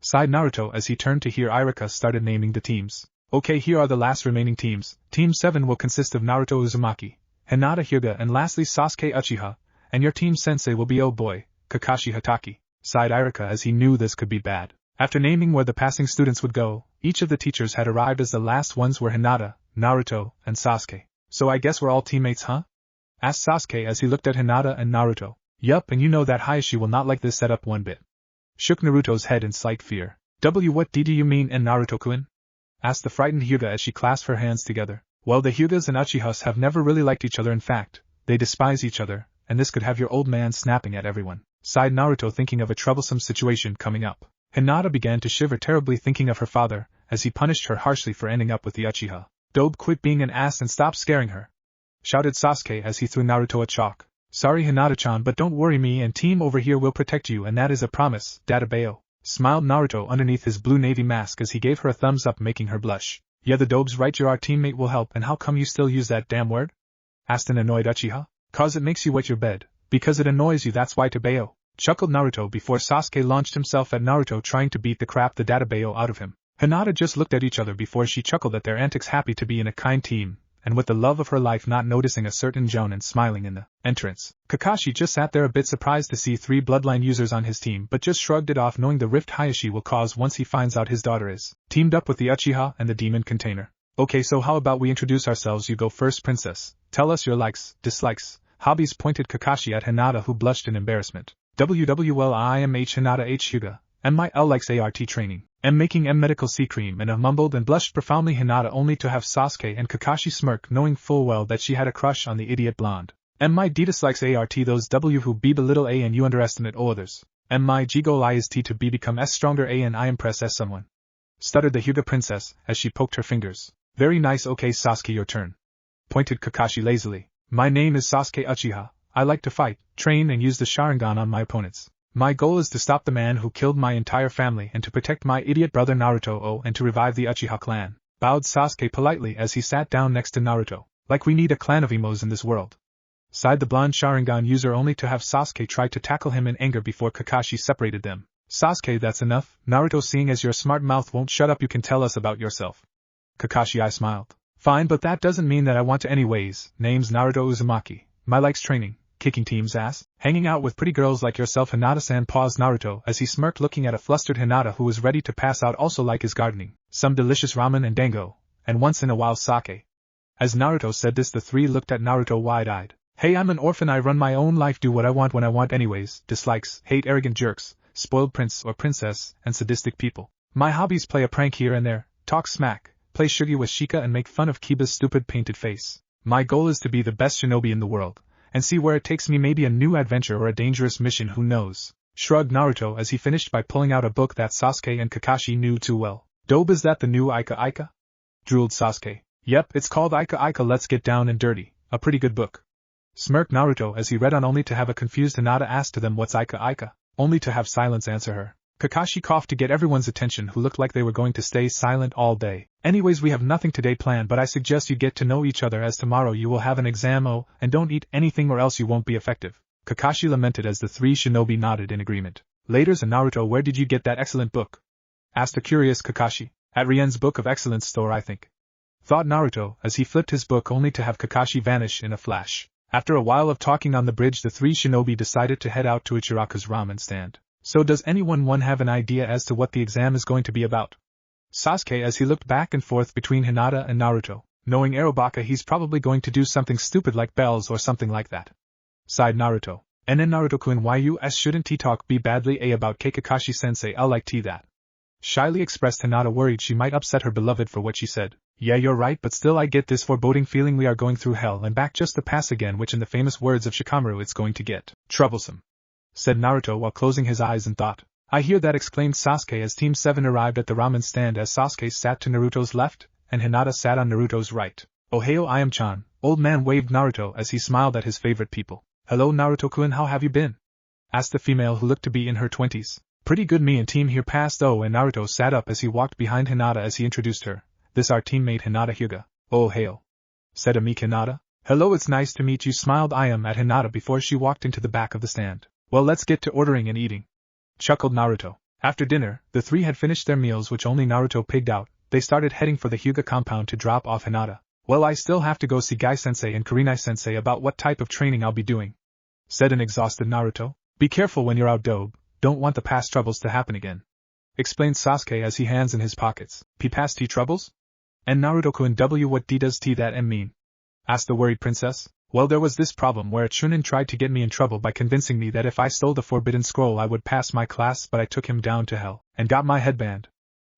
Sighed Naruto as he turned to hear Irika started naming the teams. Okay, here are the last remaining teams. Team 7 will consist of Naruto Uzumaki, Hinata Hyuga, and lastly Sasuke Uchiha, and your team sensei will be, oh boy, Kakashi Hatake. Sighed Irika as he knew this could be bad. After naming where the passing students would go, each of the teachers had arrived as the last ones were Hinata, Naruto, and Sasuke. So I guess we're all teammates, huh? Asked Sasuke as he looked at Hinata and Naruto. Yup, and you know that Hayashi will not like this setup one bit. Shook Naruto's head in slight fear. What do you mean, and Naruto-kun? Asked the frightened Hyuga as she clasped her hands together. Well, the Hyugas and Uchihas have never really liked each other. In fact, they despise each other, and this could have your old man snapping at everyone. Sighed Naruto, thinking of a troublesome situation coming up. Hinata began to shiver terribly, thinking of her father, as he punished her harshly for ending up with the Uchiha. Dobe, quit being an ass and stop scaring her. Shouted Sasuke as he threw Naruto a chalk. Sorry Hinata-chan, but don't worry, me and team over here will protect you, and that is a promise, Databeo. Smiled Naruto underneath his blue navy mask as he gave her a thumbs up, making her blush. Yeah, the dobe's right, your teammate will help, and how come you still use that damn word? Asked an annoyed Uchiha. Cause it makes you wet your bed. Because it annoys you, that's why Tabeo. Chuckled Naruto before Sasuke launched himself at Naruto, trying to beat the crap the databeo out of him. Hinata just looked at each other before she chuckled at their antics, happy to be in a kind team, and with the love of her life not noticing a certain Jonin smiling in the entrance. Kakashi just sat there a bit surprised to see 3 bloodline users on his team, but just shrugged it off, knowing the rift Hayashi will cause once he finds out his daughter is teamed up with the Uchiha and the demon container. Okay, so how about we introduce ourselves? You go first, princess. Tell us your likes, dislikes, hobbies, pointed Kakashi at Hinata, who blushed in embarrassment. WWL I am Hinata Hyuga, and my L likes ART training, and making medical sea cream, and mumbled and blushed profoundly Hinata, only to have Sasuke and Kakashi smirk, knowing full well that she had a crush on the idiot blonde. And my D dislikes ART those W who be belittle A and you underestimate others. And my G goal I is T to be become S stronger A and I impress S someone. Stuttered the Hyuga princess as she poked her fingers. Very nice, okay Sasuke, your turn. Pointed Kakashi lazily. My name is Sasuke Uchiha. I like to fight, train and use the Sharingan on my opponents. My goal is to stop the man who killed my entire family and to protect my idiot brother Naruto and to revive the Uchiha clan. Bowed Sasuke politely as he sat down next to Naruto. Like we need a clan of emos in this world. Sighed the blonde Sharingan user, only to have Sasuke try to tackle him in anger before Kakashi separated them. Sasuke, that's enough. Naruto, seeing as your smart mouth won't shut up, you can tell us about yourself. Kakashi, I smiled. Fine, but that doesn't mean that I want to anyways. Name's Naruto Uzumaki. My likes training, kicking team's ass, hanging out with pretty girls like yourself. Hinata-san paused Naruto as he smirked, looking at a flustered Hinata who was ready to pass out. Also like his gardening, some delicious ramen and dango, and once in a while sake. As Naruto said this, the 3 looked at Naruto wide-eyed. Hey, I'm an orphan, I run my own life, do what I want when I want anyways. Dislikes, hate arrogant jerks, spoiled prince or princess, and sadistic people. My hobbies: play a prank here and there, talk smack, play shugi with Shika and make fun of Kiba's stupid painted face. My goal is to be the best shinobi in the world, and see where it takes me, maybe a new adventure or a dangerous mission, who knows? Shrugged Naruto as he finished by pulling out a book that Sasuke and Kakashi knew too well. Dobe, is that the new Ika Ika? Drooled Sasuke. Yep, it's called Ika Ika, let's get down and dirty. A pretty good book. Smirked Naruto as he read on, only to have a confused Hinata ask to them what's Ika Ika, only to have silence answer her. Kakashi coughed to get everyone's attention, who looked like they were going to stay silent all day. Anyways, we have nothing today planned, but I suggest you get to know each other, as tomorrow you will have an exam. Oh, and don't eat anything or else you won't be effective. Kakashi lamented as the 3 shinobi nodded in agreement. Later's, and Naruto, where did you get that excellent book? Asked the curious Kakashi. At Rien's Book of Excellence store, I think. Thought Naruto as he flipped his book, only to have Kakashi vanish in a flash. After a while of talking on the bridge, the 3 shinobi decided to head out to Ichiraku's ramen stand. So does anyone have an idea as to what the exam is going to be about? Sasuke as he looked back and forth between Hinata and Naruto. Knowing Arobaka, he's probably going to do something stupid like bells or something like that. Sighed Naruto. And then Naruto-kun, why you shouldn't he talk be badly about Kakashi-sensei? I'll like tea that. Shyly expressed Hinata, worried she might upset her beloved for what she said. Yeah, you're right, but still I get this foreboding feeling we are going through hell and back just to pass again, which in the famous words of Shikamaru, it's going to get troublesome. Said Naruto while closing his eyes in thought. I hear that, exclaimed Sasuke as Team 7 arrived at the ramen stand, as Sasuke sat to Naruto's left, and Hinata sat on Naruto's right. Ohio, I am Chan. Old man waved Naruto as he smiled at his favorite people. Hello Naruto-kun, how have you been? Asked the female who looked to be in her 20s. Pretty good, me and team here passed. Oh, and Naruto sat up as he walked behind Hinata as he introduced her. This our teammate Hinata Hyuga. Oh hail. Said a meek Hinata. Hello, it's nice to meet you, smiled I am at Hinata before she walked into the back of the stand. Well, let's get to ordering and eating. Chuckled Naruto. After dinner, the 3 had finished their meals, which only Naruto pigged out. They started heading for the Hyuga compound to drop off Hinata. Well, I still have to go see Gai-sensei and Kurenai-sensei about what type of training I'll be doing. Said an exhausted Naruto. Be careful when you're out, Dobe. Don't want the past troubles to happen again. Explained Sasuke as he hands in his pockets. Past T troubles? And Naruto-kun, what D does T that M mean? Asked the worried princess. Well, there was this problem where a Chunin tried to get me in trouble by convincing me that if I stole the forbidden scroll I would pass my class, but I took him down to hell, and got my headband.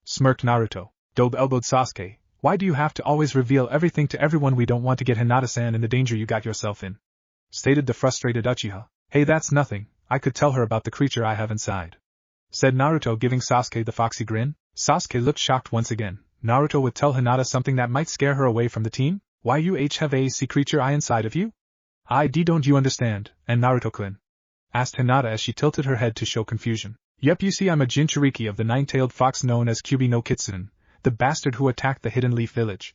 Smirked Naruto. Dobe elbowed Sasuke. Why do you have to always reveal everything to everyone? We don't want to get Hinata-san in the danger you got yourself in. Stated the frustrated Uchiha. Hey, that's nothing, I could tell her about the creature I have inside. Said Naruto, giving Sasuke the foxy grin. Sasuke looked shocked once again. Naruto would tell Hinata something that might scare her away from the team? Why you have a sea creature eye inside of you? Don't you understand, and Naruto-kun? Asked Hinata as she tilted her head to show confusion. Yep, you see I'm a Jinchuriki of the 9-tailed fox known as Kyubi no Kitsune, the bastard who attacked the Hidden Leaf Village.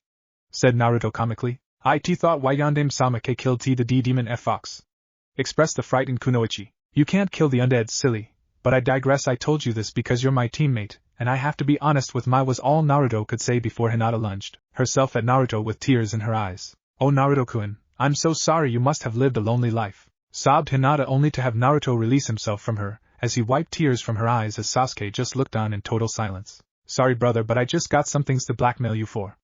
Said Naruto comically. It thought why yandame samake killed the demon fox. Expressed the frightened Kunoichi. You can't kill the undead, silly. But I digress. I told you this because you're my teammate, and I have to be honest with my was all Naruto could say before Hinata lunged herself at Naruto with tears in her eyes. Oh Naruto-kun, I'm so sorry, you must have lived a lonely life. Sobbed Hinata, only to have Naruto release himself from her, as he wiped tears from her eyes as Sasuke just looked on in total silence. Sorry brother, but I just got some things to blackmail you for.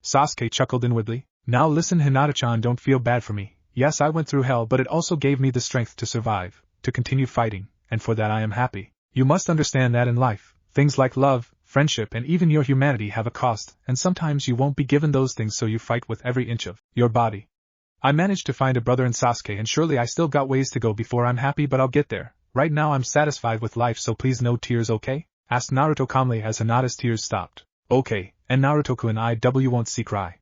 Sasuke chuckled inwardly. Now listen Hinata-chan, don't feel bad for me. Yes, I went through hell, but it also gave me the strength to survive, to continue fighting, and for that I am happy. You must understand that in life, things like love, friendship and even your humanity have a cost, and sometimes you won't be given those things, so you fight with every inch of your body. I managed to find a brother in Sasuke, and surely I still got ways to go before I'm happy, but I'll get there. Right now I'm satisfied with life, so please no tears, okay? Asked Naruto calmly as Hinata's tears stopped. Okay, and Naruto-kun I won't see cry.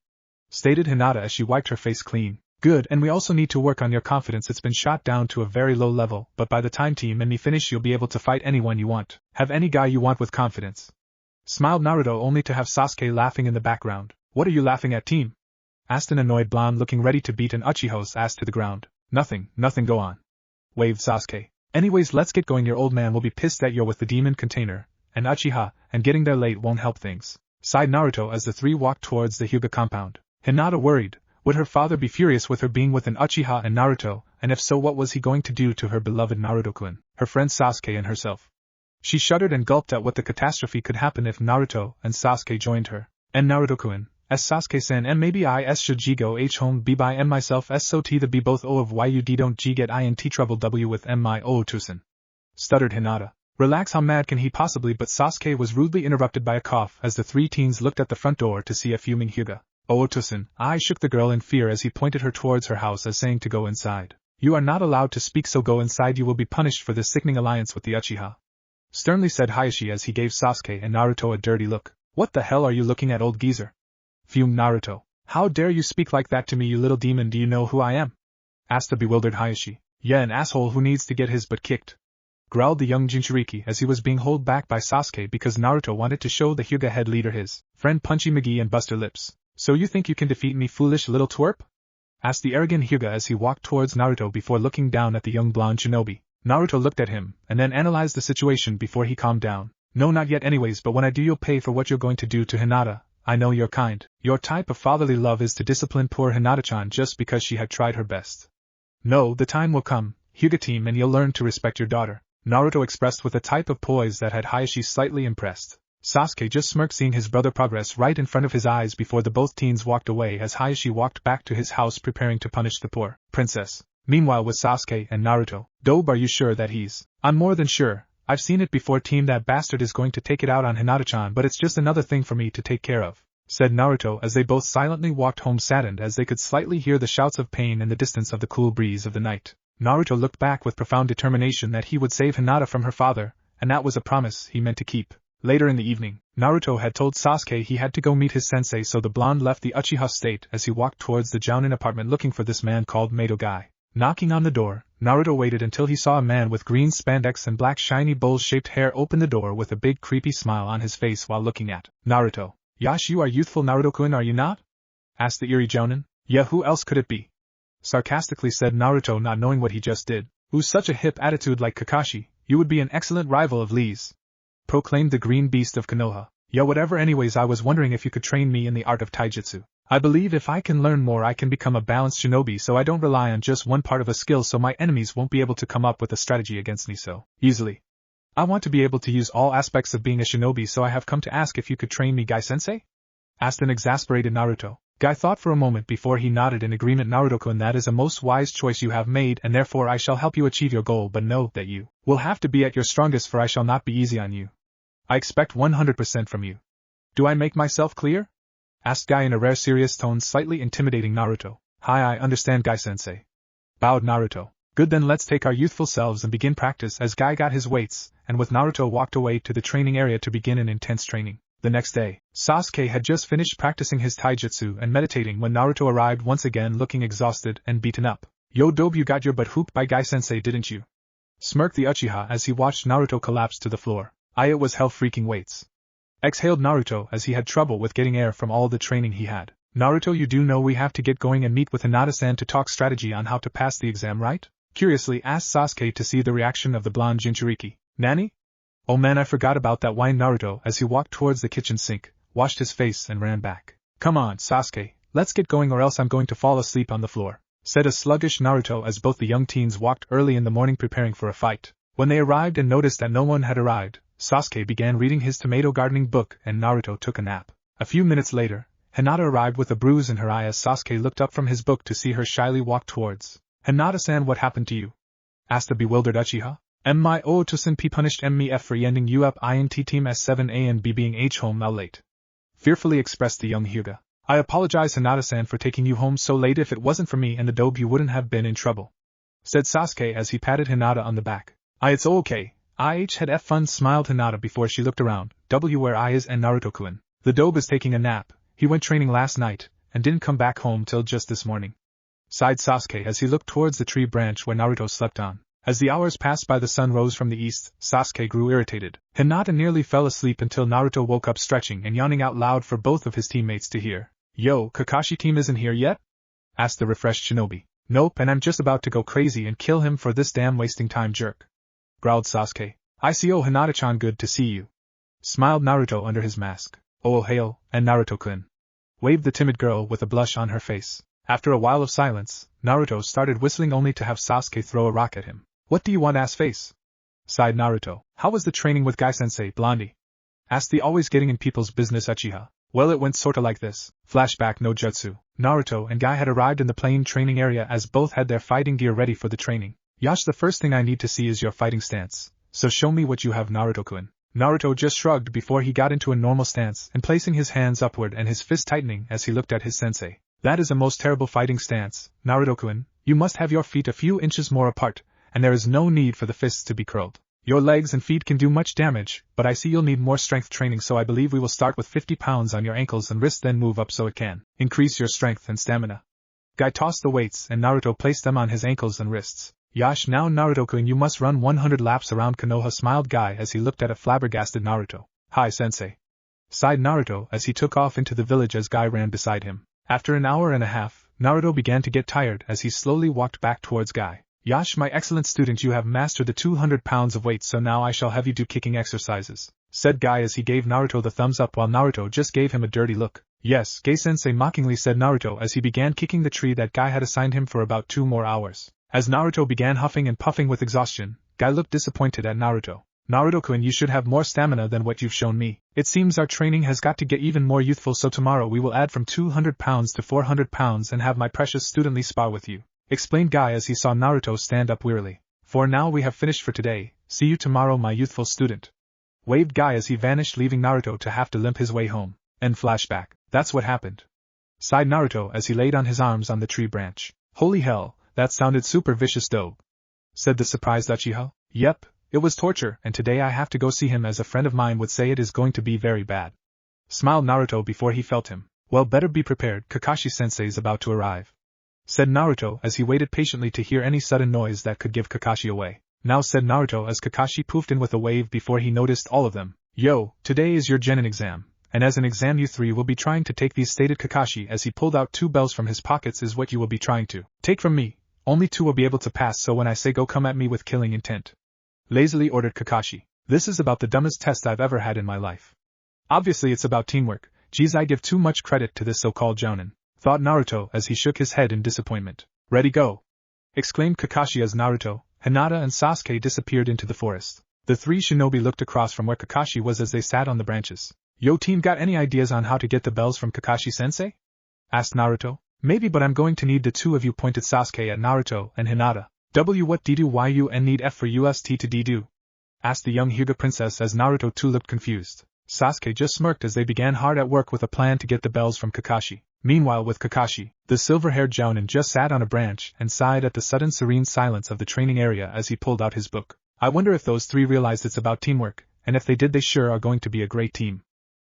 Stated Hinata as she wiped her face clean. Good, and we also need to work on your confidence. It's been shot down to a very low level, but by the time team and me finish you'll be able to fight anyone you want. Have any guy you want with confidence. Smiled Naruto, only to have Sasuke laughing in the background. What are you laughing at, team? Asked an annoyed blonde looking ready to beat an Uchiha's ass to the ground. Nothing, go on. Waved Sasuke. Anyways, let's get going, your old man will be pissed that you're with the demon container, and Uchiha, and getting there late won't help things. Sighed Naruto as the three walked towards the Hyuga compound. Hinata worried. Would her father be furious with her being with an Uchiha and Naruto, and if so what was he going to do to her beloved Naruto-kun, her friend Sasuke and herself? She shuddered and gulped at what the catastrophe could happen if Naruto and Sasuke joined her. And Naruto-kun, as Sasuke-san, and maybe I should go home be by and myself so t the be both o of yud don't g get int trouble w with my o tusen. Stuttered Hinata. Relax, how mad can he possibly, but Sasuke was rudely interrupted by a cough as the three teens looked at the front door to see a fuming Hyuga. Otosan, I shook the girl in fear as he pointed her towards her house as saying to go inside. You are not allowed to speak, so go inside, you will be punished for this sickening alliance with the Uchiha. Sternly said Hayashi as he gave Sasuke and Naruto a dirty look. What the hell are you looking at, old geezer? Fumed Naruto. How dare you speak like that to me, you little demon, do you know who I am? Asked the bewildered Hayashi. Yeah, an asshole who needs to get his butt kicked. Growled the young Jinchuriki as he was being held back by Sasuke because Naruto wanted to show the Hyuga head leader his friend Punchy McGee and Buster Lips. So you think you can defeat me, foolish little twerp? Asked the arrogant Hyuga as he walked towards Naruto before looking down at the young blonde shinobi. Naruto looked at him, and then analyzed the situation before he calmed down. No, not yet anyways, but when I do you'll pay for what you're going to do to Hinata. I know you're kind. Your type of fatherly love is to discipline poor Hinata-chan just because she had tried her best. No, the time will come, Hyuga team, and you'll learn to respect your daughter. Naruto expressed with a type of poise that had Hayashi slightly impressed. Sasuke just smirked seeing his brother progress right in front of his eyes before the both teens walked away as Hayashi walked back to his house preparing to punish the poor princess. Meanwhile with Sasuke and Naruto. Dobe, are you sure that he's? I'm more than sure. I've seen it before, team, that bastard is going to take it out on Hinata-chan, but it's just another thing for me to take care of, said Naruto as they both silently walked home, saddened as they could slightly hear the shouts of pain in the distance of the cool breeze of the night. Naruto looked back with profound determination that he would save Hinata from her father, and that was a promise he meant to keep. Later in the evening, Naruto had told Sasuke he had to go meet his sensei, so the blonde left the Uchiha state as he walked towards the Jounin apartment looking for this man called Mato Guy. Knocking on the door, Naruto waited until he saw a man with green spandex and black shiny bowl-shaped hair open the door with a big creepy smile on his face while looking at Naruto. Yash, you are youthful Naruto-kun, are you not? Asked the eerie Jounin. Yeah, who else could it be? Sarcastically said Naruto, not knowing what he just did. Ooh, such a hip attitude like Kakashi, you would be an excellent rival of Lee's. Proclaimed the green beast of Konoha. Yeah, whatever, anyways, I was wondering if you could train me in the art of taijutsu. I believe if I can learn more I can become a balanced shinobi, so I don't rely on just one part of a skill, so my enemies won't be able to come up with a strategy against me so easily. I want to be able to use all aspects of being a shinobi, so I have come to ask if you could train me, Guy-sensei? Asked an exasperated Naruto. Guy thought for a moment before he nodded in agreement. Naruto-kun, that is a most wise choice you have made, and therefore I shall help you achieve your goal, but know that you will have to be at your strongest, for I shall not be easy on you. I expect 100% from you. Do I make myself clear? Asked Guy in a rare serious tone, slightly intimidating Naruto. Hi, I understand, Guy-sensei. Bowed Naruto. Good, then let's take our youthful selves and begin practice, as Guy got his weights, and with Naruto walked away to the training area to begin an intense training. The next day, Sasuke had just finished practicing his taijutsu and meditating when Naruto arrived, once again looking exhausted and beaten up. Yo Dobe, you got your butt hooped by Guy-sensei, didn't you? Smirked the Uchiha as he watched Naruto collapse to the floor. It was hell freaking weights. exhaled Naruto as he had trouble with getting air from all the training he had. Naruto, you do know we have to get going and meet with Hinata-san to talk strategy on how to pass the exam, right? Curiously asked Sasuke to see the reaction of the blonde Jinchuriki. Nani? Oh man, I forgot about that, whined Naruto as he walked towards the kitchen sink, washed his face and ran back. Come on, Sasuke, let's get going or else I'm going to fall asleep on the floor, said a sluggish Naruto as both the young teens walked early in the morning preparing for a fight. When they arrived and noticed that no one had arrived, Sasuke began reading his tomato gardening book and Naruto took a nap. A few minutes later, Hinata arrived with a bruise in her eye as Sasuke looked up from his book to see her shyly walk towards. Hinata-san, what happened to you? Asked the bewildered Uchiha. My Otosen P punished me F for ending you up int team S7A and B being H home now late. Fearfully expressed the young Hyuga. I apologize Hinata-san for taking you home so late. If it wasn't for me and the dobe you wouldn't have been in trouble, said Sasuke as he patted Hinata on the back. It's okay. Had F fun, smiled Hinata before she looked around. Where I is and Naruto-kun. The dobe is taking a nap. He went training last night, and didn't come back home till just this morning, sighed Sasuke as he looked towards the tree branch where Naruto slept on. As the hours passed by, the sun rose from the east. Sasuke grew irritated. Hinata nearly fell asleep until Naruto woke up stretching and yawning out loud for both of his teammates to hear. Yo, Kakashi team isn't here yet? Asked the refreshed shinobi. Nope, and I'm just about to go crazy and kill him for this damn wasting time jerk, growled Sasuke. I see. Oh, Hinata-chan, good to see you, smiled Naruto under his mask. Oh hail, and Naruto-kun, waved the timid girl with a blush on her face. After a while of silence, Naruto started whistling only to have Sasuke throw a rock at him. What do you want, ass face? Sighed Naruto. How was the training with Gai-sensei, Blondie? Asked the always getting in people's business Uchiha. Well, it went sorta like this. Flashback no jutsu. Naruto and Gai had arrived in the plain training area as both had their fighting gear ready for the training. Yash, the first thing I need to see is your fighting stance, so show me what you have, Naruto-kun. Naruto just shrugged before he got into a normal stance and placing his hands upward and his fist tightening as he looked at his sensei. That is a most terrible fighting stance, Naruto-kun. You must have your feet a few inches more apart, and there is no need for the fists to be curled. Your legs and feet can do much damage, but I see you'll need more strength training, so I believe we will start with 50 pounds on your ankles and wrists, then move up so it can increase your strength and stamina. Gai tossed the weights and Naruto placed them on his ankles and wrists. Yash, now Naruto-kun, you must run 100 laps around Konoha, smiled Gai as he looked at a flabbergasted Naruto. Hi, sensei, sighed Naruto as he took off into the village as Gai ran beside him. After an hour and a half, Naruto began to get tired as he slowly walked back towards Gai. Yash, my excellent student, you have mastered the 200 pounds of weight, so now I shall have you do kicking exercises, said Gai as he gave Naruto the thumbs up while Naruto just gave him a dirty look. Yes, Gai-sensei, mockingly said Naruto as he began kicking the tree that Gai had assigned him for about 2 more hours. As Naruto began huffing and puffing with exhaustion, Gai looked disappointed at Naruto. Naruto-kun, you should have more stamina than what you've shown me. It seems our training has got to get even more youthful, so tomorrow we will add from 200 pounds to 400 pounds and have my precious studently spar with you, explained Gai as he saw Naruto stand up wearily. For now we have finished for today, see you tomorrow, my youthful student, waved Gai as he vanished, leaving Naruto to have to limp his way home. End flashback. That's what happened, sighed Naruto as he laid on his arms on the tree branch. Holy hell, that sounded super vicious though, said the surprised Uchiha. Yep, it was torture, and today I have to go see him, as a friend of mine would say it is going to be very bad, smiled Naruto before he felt him. Well, better be prepared, Kakashi-sensei is about to arrive, said Naruto as he waited patiently to hear any sudden noise that could give Kakashi away. Now, said Naruto as Kakashi poofed in with a wave before he noticed all of them. Yo, today is your genin exam, and as an exam you 3 will be trying to take these, stated Kakashi as he pulled out 2 bells from his pockets. Is what you will be trying to take from me. Only 2 will be able to pass, so when I say go, come at me with killing intent, lazily ordered Kakashi. This is about the dumbest test I've ever had in my life. Obviously it's about teamwork. Geez, I give too much credit to this so-called jounin, thought Naruto as he shook his head in disappointment. Ready, go, exclaimed Kakashi as Naruto, Hinata and Sasuke disappeared into the forest. The 3 shinobi looked across from where Kakashi was as they sat on the branches. Yo team, got any ideas on how to get the bells from Kakashi-sensei? Asked Naruto. Maybe, but I'm going to need the 2 of you, pointed Sasuke at Naruto and Hinata. What do you need F for UST to do? Asked the young Hyuga princess as Naruto too looked confused. Sasuke just smirked as they began hard at work with a plan to get the bells from Kakashi. Meanwhile, with Kakashi, the silver-haired jounin just sat on a branch and sighed at the sudden serene silence of the training area as he pulled out his book. I wonder if those 3 realized it's about teamwork, and if they did, they sure are going to be a great team,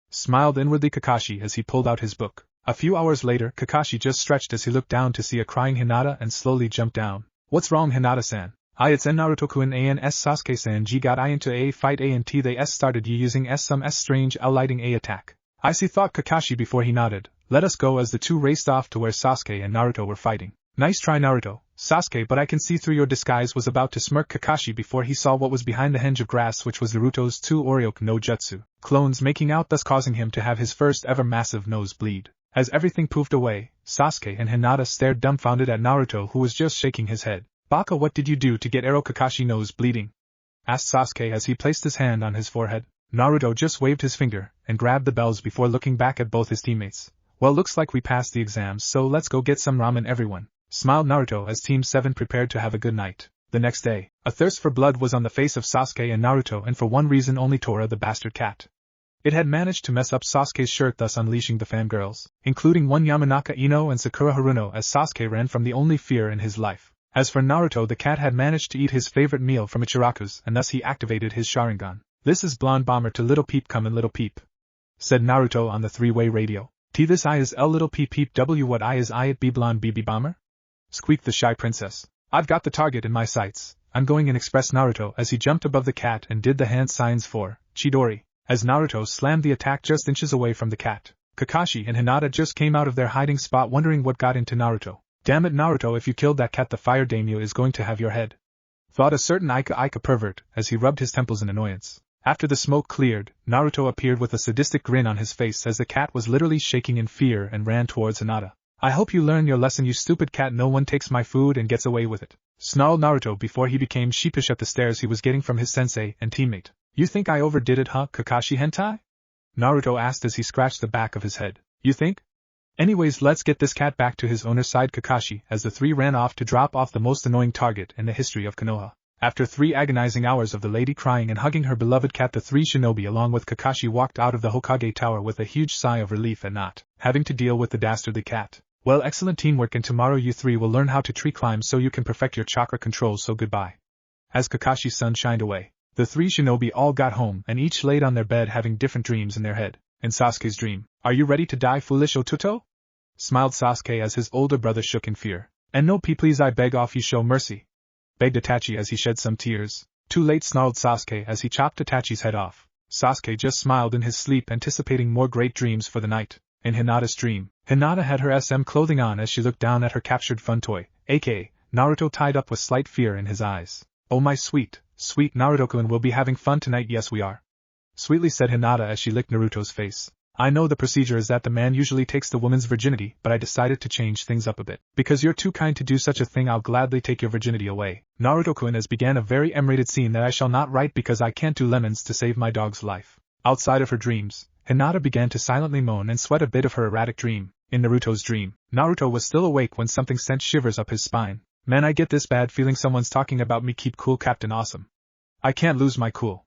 smiled inwardly Kakashi as he pulled out his book. A few hours later, Kakashi just stretched as he looked down to see a crying Hinata and slowly jumped down. What's wrong, Hinata-san? It's N Naruto-kun ANS Sasuke-san G got I into A fight A and T they S started you using S some S strange lighting A attack. I see thought Kakashi before he nodded. Let us go as the two raced off to where Sasuke and Naruto were fighting. Nice try Naruto, Sasuke, but I can see through your disguise was about to smirk Kakashi before he saw what was behind the henge of grass, which was Naruto's two Oryoku no Jutsu clones making out, thus causing him to have his first ever massive nose bleed. As everything poofed away, Sasuke and Hinata stared dumbfounded at Naruto, who was just shaking his head. Baka, what did you do to get Ero Kakashi nose bleeding? Asked Sasuke as he placed his hand on his forehead. Naruto just waved his finger and grabbed the bells before looking back at both his teammates. Well, looks like we passed the exams, so let's go get some ramen everyone. Smiled Naruto as Team 7 prepared to have a good night. The next day, a thirst for blood was on the face of Sasuke and Naruto, and for one reason only: Tora the bastard cat. It had managed to mess up Sasuke's shirt, thus unleashing the fangirls, including one Yamanaka Ino and Sakura Haruno, as Sasuke ran from the only fear in his life. As for Naruto, the cat had managed to eat his favorite meal from Ichiraku's, and thus he activated his Sharingan. This is Blonde Bomber to Little Peep, come in Little Peep, said Naruto on the three-way radio. T this I is L Little Peep Peep W, what I is I it B Blonde BB Bomber? Squeaked the shy princess. I've got the target in my sights. I'm going in, expressed Naruto as he jumped above the cat and did the hand signs for Chidori. As Naruto slammed the attack just inches away from the cat, Kakashi and Hinata just came out of their hiding spot wondering what got into Naruto. Damn it Naruto, if you killed that cat the fire daimyo is going to have your head, thought a certain Ika pervert as he rubbed his temples in annoyance. After the smoke cleared, Naruto appeared with a sadistic grin on his face as the cat was literally shaking in fear and ran towards Hinata. I hope you learn your lesson, you stupid cat, no one takes my food and gets away with it, snarled Naruto before he became sheepish at the stares he was getting from his sensei and teammate. You think I overdid it, huh, Kakashi hentai? Naruto asked as he scratched the back of his head. You think? Anyways, let's get this cat back to his owner, sighed Kakashi as the three ran off to drop off the most annoying target in the history of Konoha. After 3 agonizing hours of the lady crying and hugging her beloved cat, the 3 shinobi along with Kakashi walked out of the Hokage Tower with a huge sigh of relief at not having to deal with the dastardly cat. Well, excellent teamwork, and tomorrow you 3 will learn how to tree climb so you can perfect your chakra control, so goodbye. As Kakashi's sun shined away, the 3 shinobi all got home and each laid on their bed having different dreams in their head. In Sasuke's dream, are you ready to die, foolish Otuto? Smiled Sasuke as his older brother shook in fear. And no, please, I beg off you, show mercy, begged Itachi as he shed some tears. Too late, snarled Sasuke as he chopped Itachi's head off. Sasuke just smiled in his sleep, anticipating more great dreams for the night. In Hinata's dream, Hinata had her SM clothing on as she looked down at her captured fun toy, aka Naruto, tied up with slight fear in his eyes. Oh my sweet, sweet Naruto-kun, we'll be having fun tonight. Yes we are, sweetly said Hinata as she licked Naruto's face. I know the procedure is that the man usually takes the woman's virginity, but I decided to change things up a bit. Because you're too kind to do such a thing, I'll gladly take your virginity away. Naruto-kun, as began a very M-rated scene that I shall not write because I can't do lemons to save my dog's life. Outside of her dreams, Hinata began to silently moan and sweat a bit of her erratic dream. In Naruto's dream, Naruto was still awake when something sent shivers up his spine. Man, I get this bad feeling someone's talking about me. Keep cool, Captain Awesome. I can't lose my cool.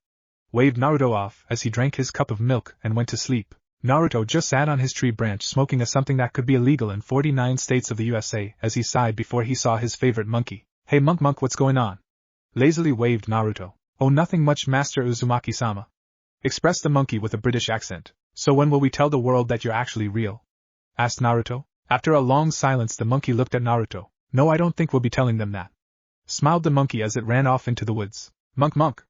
Waved Naruto off as he drank his cup of milk and went to sleep. Naruto just sat on his tree branch smoking a something that could be illegal in 49 states of the USA as he sighed before he saw his favorite monkey. Hey monk, what's going on? Lazily waved Naruto. Oh, nothing much, Master Uzumaki-sama, expressed the monkey with a British accent. So when will we tell the world that you're actually real? Asked Naruto. After a long silence, the monkey looked at Naruto. No, I don't think we'll be telling them that, smiled the monkey as it ran off into the woods. Monk,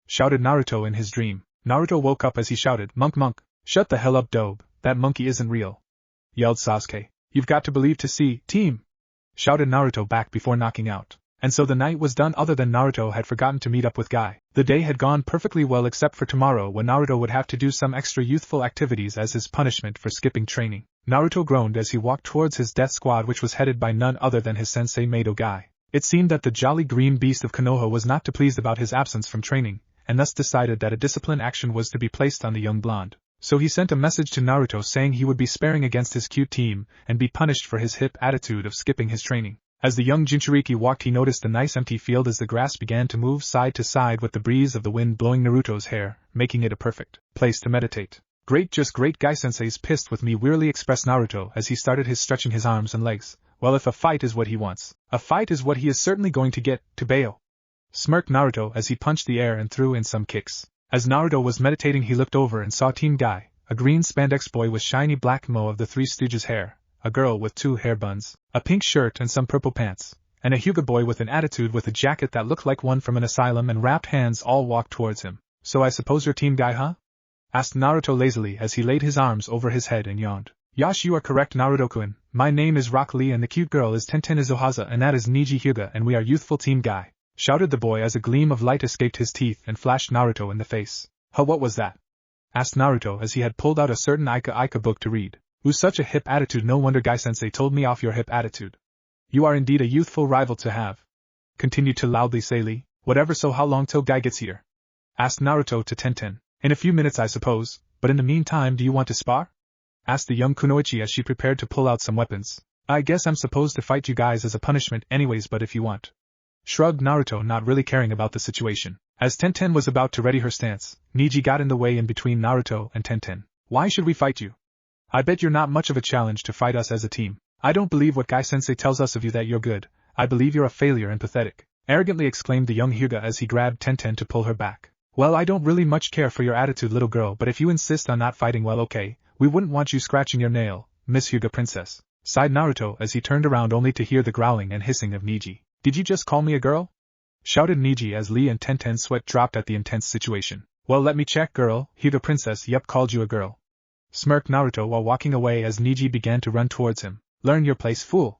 shouted Naruto in his dream. Naruto woke up as he shouted, Monk, shut the hell up, Dobe, that monkey isn't real, yelled Sasuke. You've got to believe to see, team, shouted Naruto back before knocking out. And so the night was done. Other than Naruto had forgotten to meet up with Guy, the day had gone perfectly well except for tomorrow when Naruto would have to do some extra youthful activities as his punishment for skipping training. Naruto groaned as he walked towards his death squad, which was headed by none other than his sensei Mado Guy. It seemed that the jolly green beast of Konoha was not too pleased about his absence from training, and thus decided that a discipline action was to be placed on the young blonde. So he sent a message to Naruto saying he would be sparing against his cute team and be punished for his hip attitude of skipping his training. As the young Jinchuriki walked, he noticed a nice empty field as the grass began to move side to side with the breeze of the wind blowing Naruto's hair, making it a perfect place to meditate. Great, just great. Guy-sensei's pissed with me, wearily expressed Naruto as he started his stretching his arms and legs. Well, if a fight is what he wants, a fight is what he is certainly going to get, to bail, smirked Naruto as he punched the air and threw in some kicks. As Naruto was meditating, he looked over and saw Team Guy, a green spandex boy with shiny black mow of the Three Stooges hair, a girl with 2 hair buns, a pink shirt and some purple pants, and a Hyuga boy with an attitude with a jacket that looked like one from an asylum and wrapped hands all walked towards him. So I suppose you're team guy, huh? Asked Naruto lazily as he laid his arms over his head and yawned. Yash, you are correct, Naruto-kun. My name is Rock Lee and the cute girl is Tenten Izuhaza and that is Niji Hyuga and we are youthful team guy, shouted the boy as a gleam of light escaped his teeth and flashed Naruto in the face. Huh, what was that? Asked Naruto as he had pulled out a certain Ika book to read. Ooh, such a hip attitude, no wonder Guy-sensei told me off your hip attitude. You are indeed a youthful rival to have. Continued to loudly say Lee. Whatever, so how long till Guy gets here? Asked Naruto to Tenten. In a few minutes I suppose, but in the meantime do you want to spar? Asked the young Kunoichi as she prepared to pull out some weapons. I guess I'm supposed to fight you guys as a punishment anyways, but if you want. Shrugged Naruto, not really caring about the situation. As Tenten was about to ready her stance, Niji got in the way in between Naruto and Tenten. Why should we fight you? I bet you're not much of a challenge to fight us as a team. I don't believe what Guy-sensei tells us of you that you're good. I believe you're a failure and pathetic. Arrogantly exclaimed the young Hyuga as he grabbed Tenten to pull her back. Well, I don't really much care for your attitude, little girl, but if you insist on not fighting, well, okay. We wouldn't want you scratching your nail, Miss Hyuga princess, sighed Naruto as he turned around only to hear the growling and hissing of Niji. Did you just call me a girl? Shouted Niji as Lee and Tenten's sweat dropped at the intense situation. Well, let me check, girl. Hyuga princess, yep, called you a girl. Smirked Naruto while walking away as Niji began to run towards him. Learn your place, fool,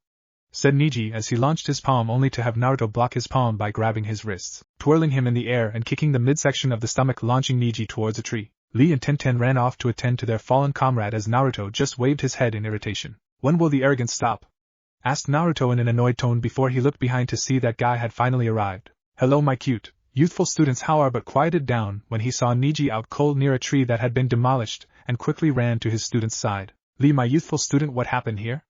said Niji as he launched his palm only to have Naruto block his palm by grabbing his wrists, twirling him in the air and kicking the midsection of the stomach, launching Niji towards a tree. Lee and Tenten ran off to attend to their fallen comrade as Naruto just waved his head in irritation. When will the arrogance stop? Asked Naruto in an annoyed tone before he looked behind to see that Guy had finally arrived. Hello, my cute, youthful students, how are, but quieted down when he saw Niji out cold near a tree that had been demolished and quickly ran to his student's side. Lee, my youthful student, what happened here?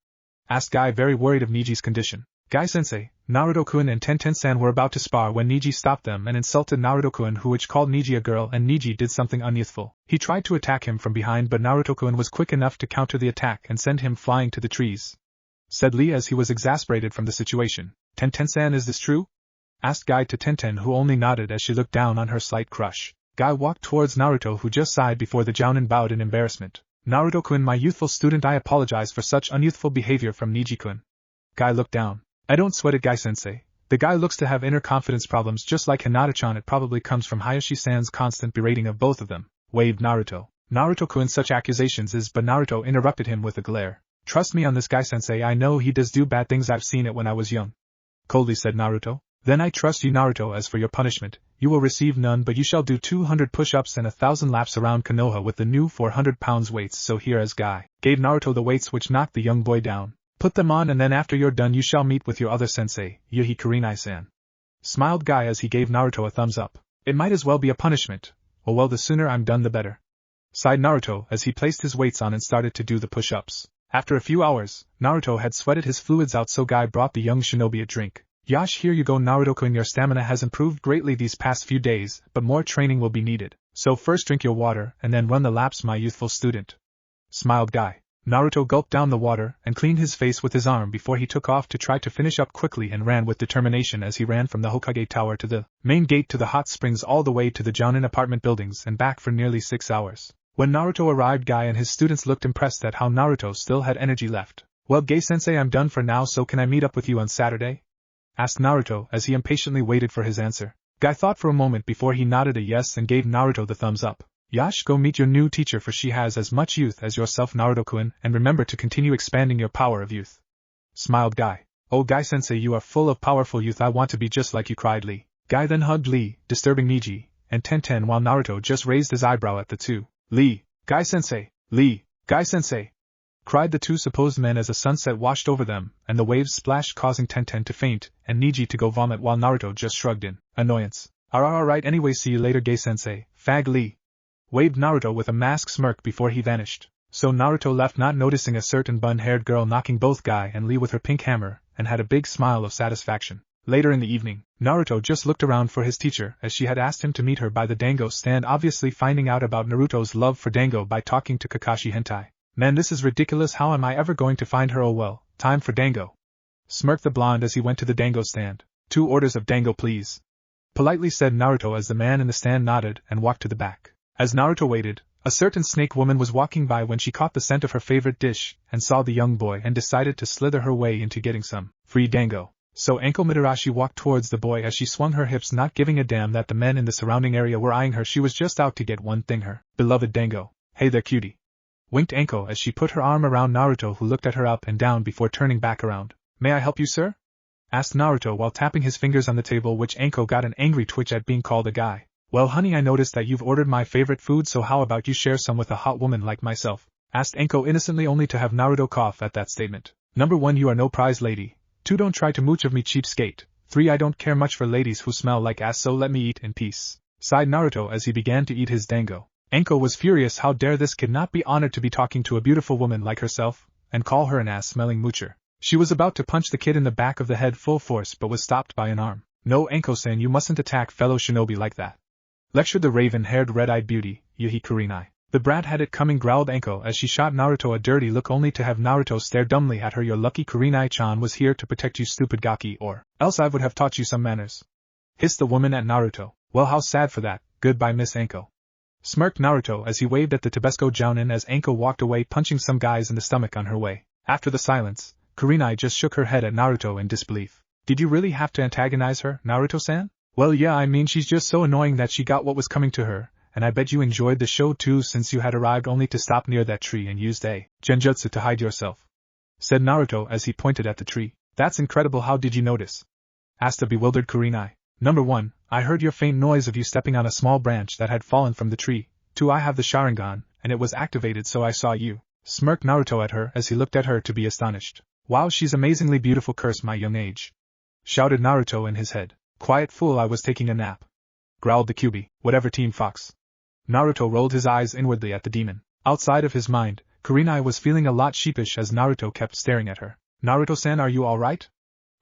Asked Guy, very worried of Niji's condition. Guy-sensei, Naruto-kun and Tenten-san were about to spar when Niji stopped them and insulted Naruto-kun, who called Niji a girl, and Niji did something unyouthful. He tried to attack him from behind, but Naruto-kun was quick enough to counter the attack and send him flying to the trees, said Lee as he was exasperated from the situation. Tenten-san, is this true? Asked Guy to Tenten, who only nodded as she looked down on her slight crush. Guy walked towards Naruto, who just sighed before the jounin bowed in embarrassment. Naruto-kun, my youthful student, I apologize for such unyouthful behavior from Niji-kun. Guy looked down. I don't sweat it, Guy-sensei. The guy looks to have inner confidence problems just like Hinata-chan. It probably comes from Hayashi-san's constant berating of both of them, waved Naruto. Naruto-kun, such accusations is, but Naruto interrupted him with a glare. Trust me on this, Guy-sensei, I know he does do bad things, I've seen it when I was young, coldly said Naruto. Then I trust you, Naruto. As for your punishment, you will receive none, but you shall do 200 push-ups and 1,000 laps around Konoha with the new 400 pounds weights. So here, as Guy gave Naruto the weights which knocked the young boy down. Put them on, and then after you're done you shall meet with your other sensei, Yuhi Kurenai-san. Smiled Guy as he gave Naruto a thumbs up. It might as well be a punishment. Oh well, the sooner I'm done the better, sighed Naruto as he placed his weights on and started to do the push-ups. After a few hours, Naruto had sweated his fluids out, so Guy brought the young shinobi a drink. Yash, here you go, Naruto-kun, your stamina has improved greatly these past few days, but more training will be needed. So first drink your water and then run the laps, my youthful student, smiled Guy. Naruto gulped down the water and cleaned his face with his arm before he took off to try to finish up quickly, and ran with determination as he ran from the Hokage Tower to the main gate to the hot springs, all the way to the jounin apartment buildings and back for nearly 6 hours. When Naruto arrived, Guy and his students looked impressed at how Naruto still had energy left. Well, Guy-sensei, I'm done for now, so can I meet up with you on Saturday? Asked Naruto as he impatiently waited for his answer. Guy thought for a moment before he nodded a yes and gave Naruto the thumbs up. Yash, go meet your new teacher, for she has as much youth as yourself, Naruto-kun, and remember to continue expanding your power of youth, smiled Guy. Oh, Guy-sensei, you are full of powerful youth, I want to be just like you, cried Lee. Guy then hugged Lee, disturbing Niji and Tenten, while Naruto just raised his eyebrow at the two. Lee, Guy-sensei, Lee, Guy-sensei, cried the two supposed men as a sunset washed over them, and the waves splashed, causing Tenten to faint and Niji to go vomit, while Naruto just shrugged in annoyance. Alright, anyway, see you later, Guy-sensei, fag Lee, waved Naruto with a masked smirk before he vanished. So Naruto left, not noticing a certain bun-haired girl knocking both Guy and Lee with her pink hammer, and had a big smile of satisfaction. Later in the evening, Naruto just looked around for his teacher, as she had asked him to meet her by the Dango stand, obviously finding out about Naruto's love for Dango by talking to Kakashi Hentai. Man, this is ridiculous, how am I ever going to find her? Oh well, time for Dango, smirked the blonde as he went to the Dango stand. 2 orders of Dango, please, politely said Naruto as the man in the stand nodded and walked to the back. As Naruto waited, a certain snake woman was walking by when she caught the scent of her favorite dish and saw the young boy and decided to slither her way into getting some free Dango. So Anko Mitarashi walked towards the boy as she swung her hips, not giving a damn that the men in the surrounding area were eyeing her. She was just out to get one thing, her beloved dango. Hey there, cutie. Winked Anko as she put her arm around Naruto, who looked at her up and down before turning back around. May I help you, sir? Asked Naruto while tapping his fingers on the table, which Anko got an angry twitch at being called a guy. Well honey, I noticed that you've ordered my favorite food, so how about you share some with a hot woman like myself? Asked Anko innocently, only to have Naruto cough at that statement. Number 1, you are no prize lady. 2, don't try to mooch of me, cheapskate. 3, I don't care much for ladies who smell like ass, so let me eat in peace. Sighed Naruto as he began to eat his dango. Anko was furious. How dare this kid not be honored to be talking to a beautiful woman like herself, and call her an ass-smelling moocher. She was about to punch the kid in the back of the head full force but was stopped by an arm. No, Anko-san, you mustn't attack fellow shinobi like that. Lectured the raven-haired red-eyed beauty, Yuhi Kurenai. The brat had it coming, growled Anko as she shot Naruto a dirty look, only to have Naruto stare dumbly at her. You're lucky Kurenai-chan was here to protect you, stupid gaki, or else I would have taught you some manners. Hissed the woman at Naruto. Well, how sad for that. Goodbye, Miss Anko. Smirked Naruto as he waved at the Tabasco Jounin as Anko walked away, punching some guys in the stomach on her way. After the silence, Kurenai just shook her head at Naruto in disbelief. Did you really have to antagonize her, Naruto-san? Well, yeah, I mean, she's just so annoying that she got what was coming to her, and I bet you enjoyed the show too, since you had arrived only to stop near that tree and used a genjutsu to hide yourself. Said Naruto as he pointed at the tree. That's incredible, how did you notice? Asked a bewildered Kurenai. Number 1, I heard your faint noise of you stepping on a small branch that had fallen from the tree. 2, I have the Sharingan, and it was activated, so I saw you. Smirked Naruto at her as he looked at her to be astonished. Wow, she's amazingly beautiful, curse my young age. Shouted Naruto in his head. Quiet fool, I was taking a nap. Growled the Kyuubi. Whatever, Team Fox. Naruto rolled his eyes inwardly at the demon. Outside of his mind, Kurenai was feeling a lot sheepish as Naruto kept staring at her. Naruto-san, are you alright?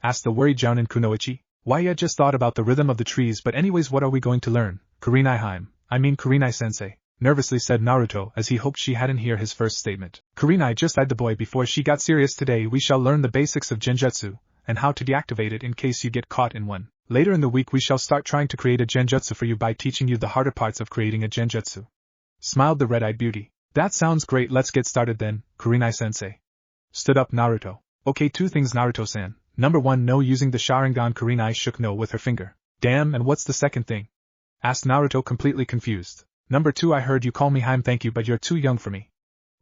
Asked the worried Jounin Kunoichi. Why, I just thought about the rhythm of the trees, but anyways, what are we going to learn? Kurenai-sensei. Nervously said Naruto as he hoped she hadn't heard his first statement. Kurenai just eyed the boy before she got serious. Today we shall learn the basics of Genjutsu, and how to deactivate it in case you get caught in one. Later in the week we shall start trying to create a Genjutsu for you by teaching you the harder parts of creating a Genjutsu. Smiled the red-eyed beauty. That sounds great, let's get started then, Kurenai-sensei. Stood up Naruto. Okay, 2 things, Naruto-san. Number 1, no using the Sharingan. Kurenai shook no with her finger. Damn, and what's the second thing? Asked Naruto, completely confused. Number 2, I heard you call me Haim, thank you, but you're too young for me.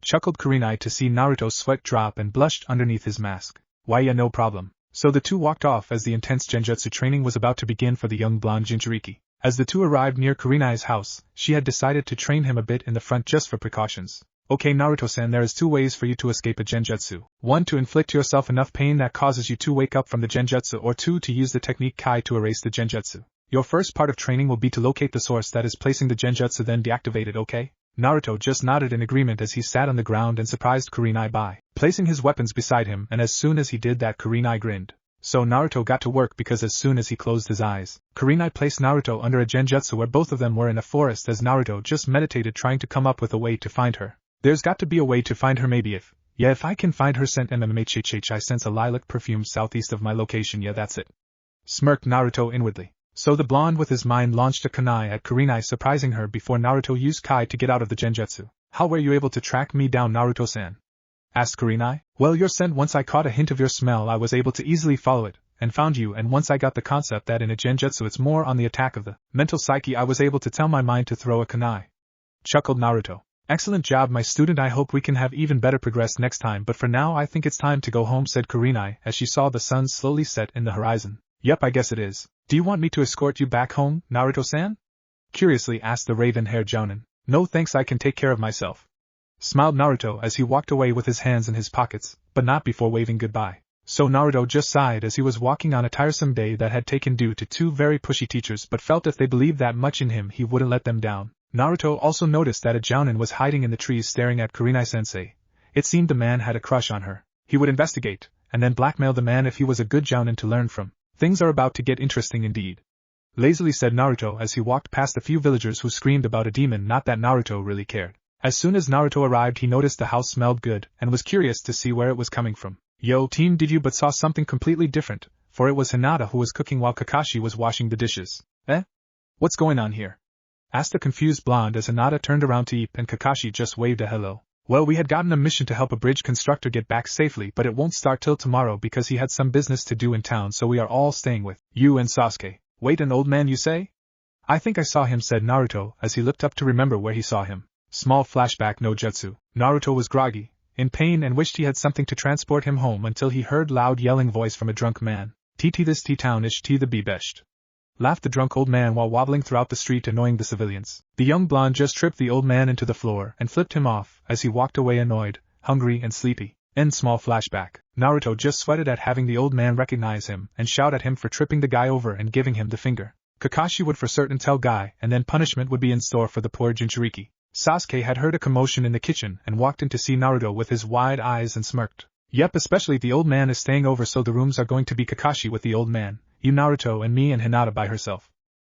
Chuckled Kurenai to see Naruto's sweat drop and blushed underneath his mask. Why, yeah, no problem. So the two walked off as the intense Genjutsu training was about to begin for the young blonde Jinchuriki. As the two arrived near Kurenai's house, she had decided to train him a bit in the front just for precautions. Okay, Naruto-san, there is 2 ways for you to escape a Genjutsu. 1, to inflict yourself enough pain that causes you to wake up from the Genjutsu, or 2, to use the technique Kai to erase the Genjutsu. Your first part of training will be to locate the source that is placing the Genjutsu, then deactivate it, okay? Naruto just nodded in agreement as he sat on the ground and surprised Kurenai by placing his weapons beside him, and as soon as he did that, Kurenai grinned. So Naruto got to work, because as soon as he closed his eyes, Kurenai placed Naruto under a Genjutsu where both of them were in a forest as Naruto just meditated, trying to come up with a way to find her. There's got to be a way to find her, maybe if I can find her scent MMHHH, I sense a lilac perfume southeast of my location, yeah, that's it. Smirked Naruto inwardly. So the blonde with his mind launched a kunai at Kurenai, surprising her before Naruto used Kai to get out of the Genjutsu. How were you able to track me down, Naruto-san? Asked Kurenai. Well, your scent, once I caught a hint of your smell I was able to easily follow it, and found you, and once I got the concept that in a Genjutsu it's more on the attack of the mental psyche, I was able to tell my mind to throw a kunai. Chuckled Naruto. Excellent job, my student, I hope we can have even better progress next time, but for now I think it's time to go home, said Kurenai as she saw the sun slowly set in the horizon. Yep, I guess it is. Do you want me to escort you back home, Naruto-san? Curiously asked the raven-haired Jounin. No thanks, I can take care of myself. Smiled Naruto as he walked away with his hands in his pockets, but not before waving goodbye. So Naruto just sighed as he was walking on a tiresome day that had taken due to 2 very pushy teachers, but felt if they believed that much in him he wouldn't let them down. Naruto also noticed that a Jounin was hiding in the trees staring at Kurenai-sensei. It seemed the man had a crush on her. He would investigate, and then blackmail the man if he was a good Jounin to learn from. Things are about to get interesting indeed. Lazily said Naruto as he walked past a few villagers who screamed about a demon, not that Naruto really cared. As soon as Naruto arrived he noticed the house smelled good, and was curious to see where it was coming from. Yo team, did you but saw something completely different, for it was Hinata who was cooking while Kakashi was washing the dishes. What's going on here? Asked the confused blonde as Hinata turned around to eat and Kakashi just waved a hello. Well, we had gotten a mission to help a bridge constructor get back safely, but it won't start till tomorrow because he had some business to do in town, so we are all staying with you and Sasuke. Wait, an old man you say? I think I saw him, said Naruto as he looked up to remember where he saw him. Small flashback no jutsu. Naruto was groggy, in pain, and wished he had something to transport him home until he heard loud yelling voice from a drunk man. "Tt this T-townish T the be best," laughed the drunk old man while wobbling throughout the street annoying the civilians. The young blonde just tripped the old man into the floor and flipped him off as he walked away annoyed, hungry and sleepy. End small flashback. Naruto just sweated at having the old man recognize him and shout at him for tripping the guy over and giving him the finger. Kakashi would for certain tell Guy, and then punishment would be in store for the poor Jinchuriki. Sasuke had heard a commotion in the kitchen and walked in to see Naruto with his wide eyes and smirked. Yep, especially the old man is staying over, so the rooms are going to be Kakashi with the old man, you Naruto and me and Hinata by herself,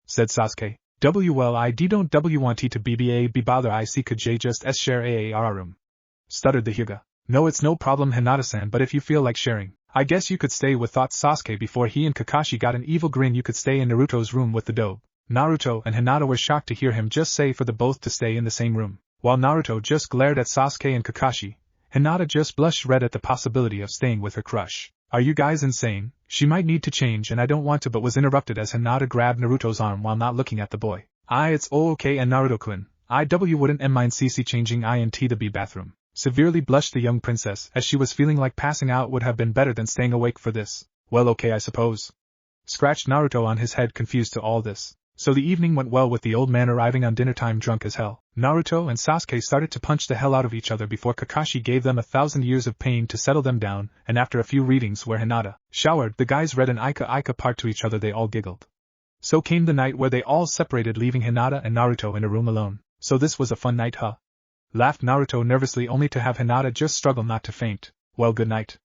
said Sasuke. Well, I don't want to be bother I see could J just share a room, stuttered the Hyuga. No, it's no problem Hinata-san, but if you feel like sharing, I guess you could stay with, thought Sasuke before he and Kakashi got an evil grin. You could stay in Naruto's room with the dope. Naruto and Hinata were shocked to hear him just say for the both to stay in the same room. While Naruto just glared at Sasuke and Kakashi, Hinata just blushed red at the possibility of staying with her crush. Are you guys insane? She might need to change and I don't want to, but was interrupted as Hinata grabbed Naruto's arm while not looking at the boy. It's all okay and Naruto-kun, wouldn't mind CC changing into the bathroom. Severely blushed the young princess as she was feeling like passing out would have been better than staying awake for this. Well, okay, I suppose. Scratched Naruto on his head, confused to all this. So the evening went well with the old man arriving on dinner time drunk as hell. Naruto and Sasuke started to punch the hell out of each other before Kakashi gave them 1,000 years of pain to settle them down, and after a few readings where Hinata showered, the guys read an Ika part to each other, they all giggled. So came the night where they all separated, leaving Hinata and Naruto in a room alone. So this was a fun night, huh? Laughed Naruto nervously, only to have Hinata just struggle not to faint. Well, good night,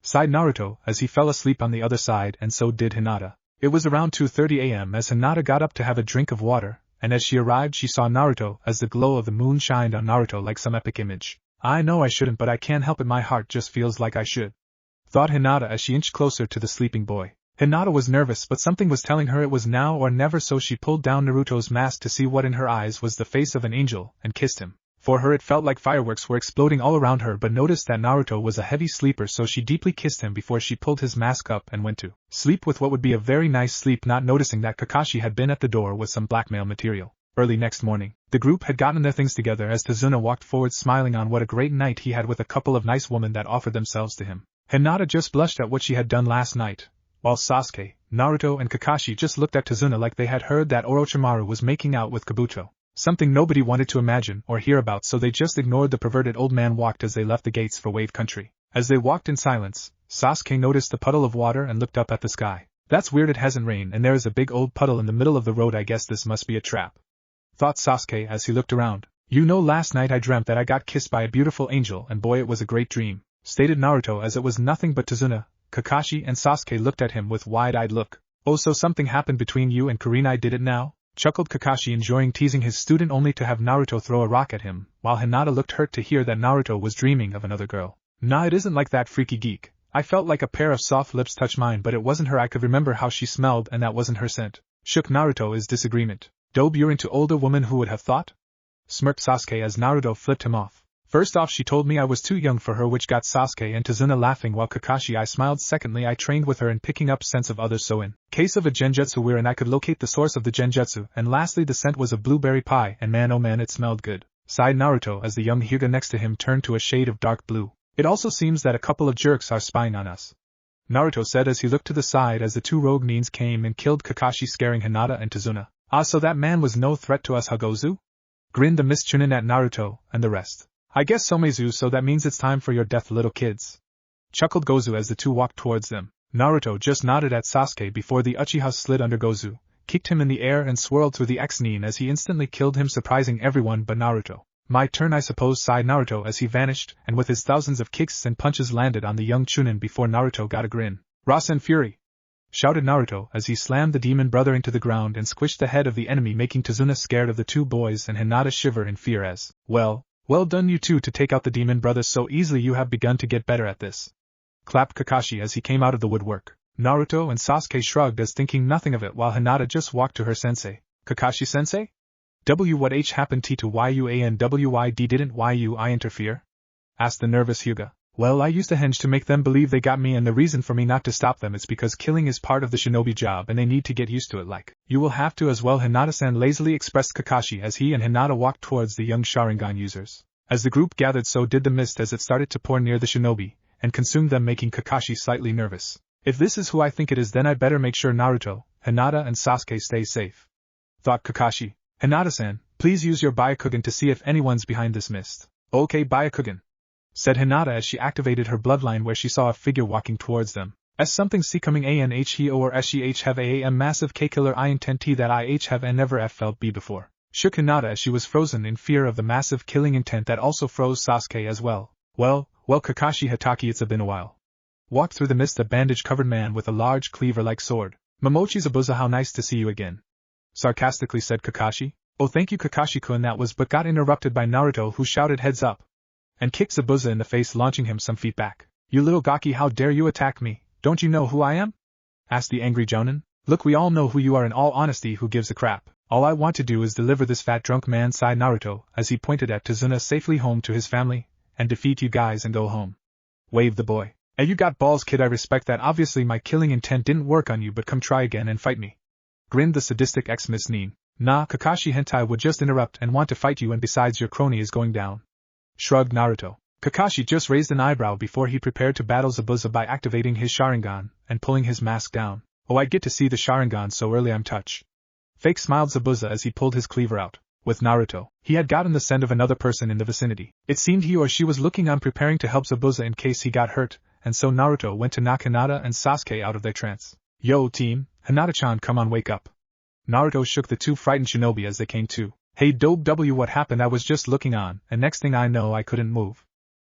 sighed Naruto as he fell asleep on the other side, and so did Hinata. It was around 2:30 a.m. as Hinata got up to have a drink of water, and as she arrived she saw Naruto as the glow of the moon shined on Naruto like some epic image. I know I shouldn't, but I can't help it, my heart just feels like I should, thought Hinata as she inched closer to the sleeping boy. Hinata was nervous, but something was telling her it was now or never, so she pulled down Naruto's mask to see what in her eyes was the face of an angel, and kissed him. For her it felt like fireworks were exploding all around her, but noticed that Naruto was a heavy sleeper, so she deeply kissed him before she pulled his mask up and went to sleep with what would be a very nice sleep, not noticing that Kakashi had been at the door with some blackmail material. Early next morning, the group had gotten their things together as Tazuna walked forward smiling on what a great night he had with a couple of nice women that offered themselves to him. Hinata just blushed at what she had done last night, while Sasuke, Naruto and Kakashi just looked at Tazuna like they had heard that Orochimaru was making out with Kabuto. Something nobody wanted to imagine or hear about, so they just ignored the perverted old man walked as they left the gates for Wave Country. As they walked in silence, Sasuke noticed the puddle of water and looked up at the sky. That's weird, it hasn't rained and there is a big old puddle in the middle of the road, I guess this must be a trap, thought Sasuke as he looked around. You know, last night I dreamt that I got kissed by a beautiful angel, and boy, it was a great dream, stated Naruto as it was nothing but Tazuna. Kakashi and Sasuke looked at him with wide-eyed look. Oh, so something happened between you and Kurenai, did it now? Chuckled Kakashi, enjoying teasing his student, only to have Naruto throw a rock at him, while Hinata looked hurt to hear that Naruto was dreaming of another girl. Nah, it isn't like that, freaky geek. I felt like a pair of soft lips touched mine, but it wasn't her. I could remember how she smelled and that wasn't her scent. Shook Naruto his disagreement. Dobe, you're into older women, who would have thought? Smirked Sasuke as Naruto flipped him off. First off, she told me I was too young for her, which got Sasuke and Tazuna laughing, while Kakashi I smiled. Secondly, I trained with her in picking up scents of others, so in case of a genjutsu wherein I could locate the source of the genjutsu. And lastly, the scent was a blueberry pie, and man oh man, it smelled good, sighed Naruto as the young Hyuga next to him turned to a shade of dark blue. It also seems that a couple of jerks are spying on us, Naruto said as he looked to the side as the two rogue nins came and killed Kakashi, scaring Hinata and Tazuna. Ah, so that man was no threat to us, huh, Gozu? Grinned the Miss Chunin at Naruto and the rest. I guess so, Meizu, so that means it's time for your death, little kids, chuckled Gozu as the two walked towards them. Naruto just nodded at Sasuke before the Uchiha slid under Gozu, kicked him in the air and swirled through the X-nin as he instantly killed him, surprising everyone but Naruto. My turn, I suppose, sighed Naruto as he vanished, and with his thousands of kicks and punches landed on the young Chunin before Naruto got a grin. Rasen fury! Shouted Naruto as he slammed the demon brother into the ground and squished the head of the enemy, making Tazuna scared of the two boys and Hinata shiver in fear as, well done you two to take out the demon brother so easily, you have begun to get better at this, clapped Kakashi as he came out of the woodwork. Naruto and Sasuke shrugged as thinking nothing of it, while Hinata just walked to her sensei. Kakashi-sensei? What happened to YUA and WYD, didn't YUI interfere? asked the nervous Hyuga. Well, I used a henge to make them believe they got me, and the reason for me not to stop them is because killing is part of the shinobi job and they need to get used to it. Like, you will have to as well, Hinata-san lazily expressed Kakashi as he and Hinata walked towards the young Sharingan users. As the group gathered, so did the mist as it started to pour near the shinobi, and consumed them, making Kakashi slightly nervous. If this is who I think it is, then I better make sure Naruto, Hinata and Sasuke stay safe, thought Kakashi. Hinata-san, please use your Byakugan to see if anyone's behind this mist. Okay, Byakugan, said Hinata as she activated her bloodline, where she saw a figure walking towards them. S something C coming ANHE or SEH have a massive K killer I intend T that IH have and never F felt B before. Shook Hinata as she was frozen in fear of the massive killing intent that also froze Sasuke as well. Well, Kakashi Hatake, it's been a while. Walked through the mist a bandage-covered man with a large cleaver-like sword. Momochi Zabuza, how nice to see you again, sarcastically said Kakashi. Oh, thank you, Kakashi-kun. That was but got interrupted by Naruto, who shouted heads up and kicked Zabuza in the face, launching him some feet back. You little gaki, how dare you attack me? Don't you know who I am? Asked the angry Jonin. Look, we all know who you are, in all honesty, who gives a crap? All I want to do is deliver this fat drunk man, sighed Naruto, as he pointed at Tazuna, safely home to his family, and defeat you guys and go home. Waved the boy. Hey, you got balls, kid, I respect that. Obviously my killing intent didn't work on you, but come try again and fight me. Grinned the sadistic ex-Miss Nin. Nah, Kakashi Hentai would just interrupt and want to fight you, and besides your crony is going down. Shrugged Naruto. Kakashi just raised an eyebrow before he prepared to battle Zabuza by activating his Sharingan and pulling his mask down. Oh, I get to see the Sharingan so early, I'm touched. Fake smiled Zabuza as he pulled his cleaver out. With Naruto, he had gotten the scent of another person in the vicinity. It seemed he or she was looking on, preparing to help Zabuza in case he got hurt, and so Naruto went to knock Hinata and Sasuke out of their trance. Yo, team, Hinata-chan, come on, wake up. Naruto shook the two frightened shinobi as they came to. Hey, dope W, what happened? I was just looking on, and next thing I know I couldn't move,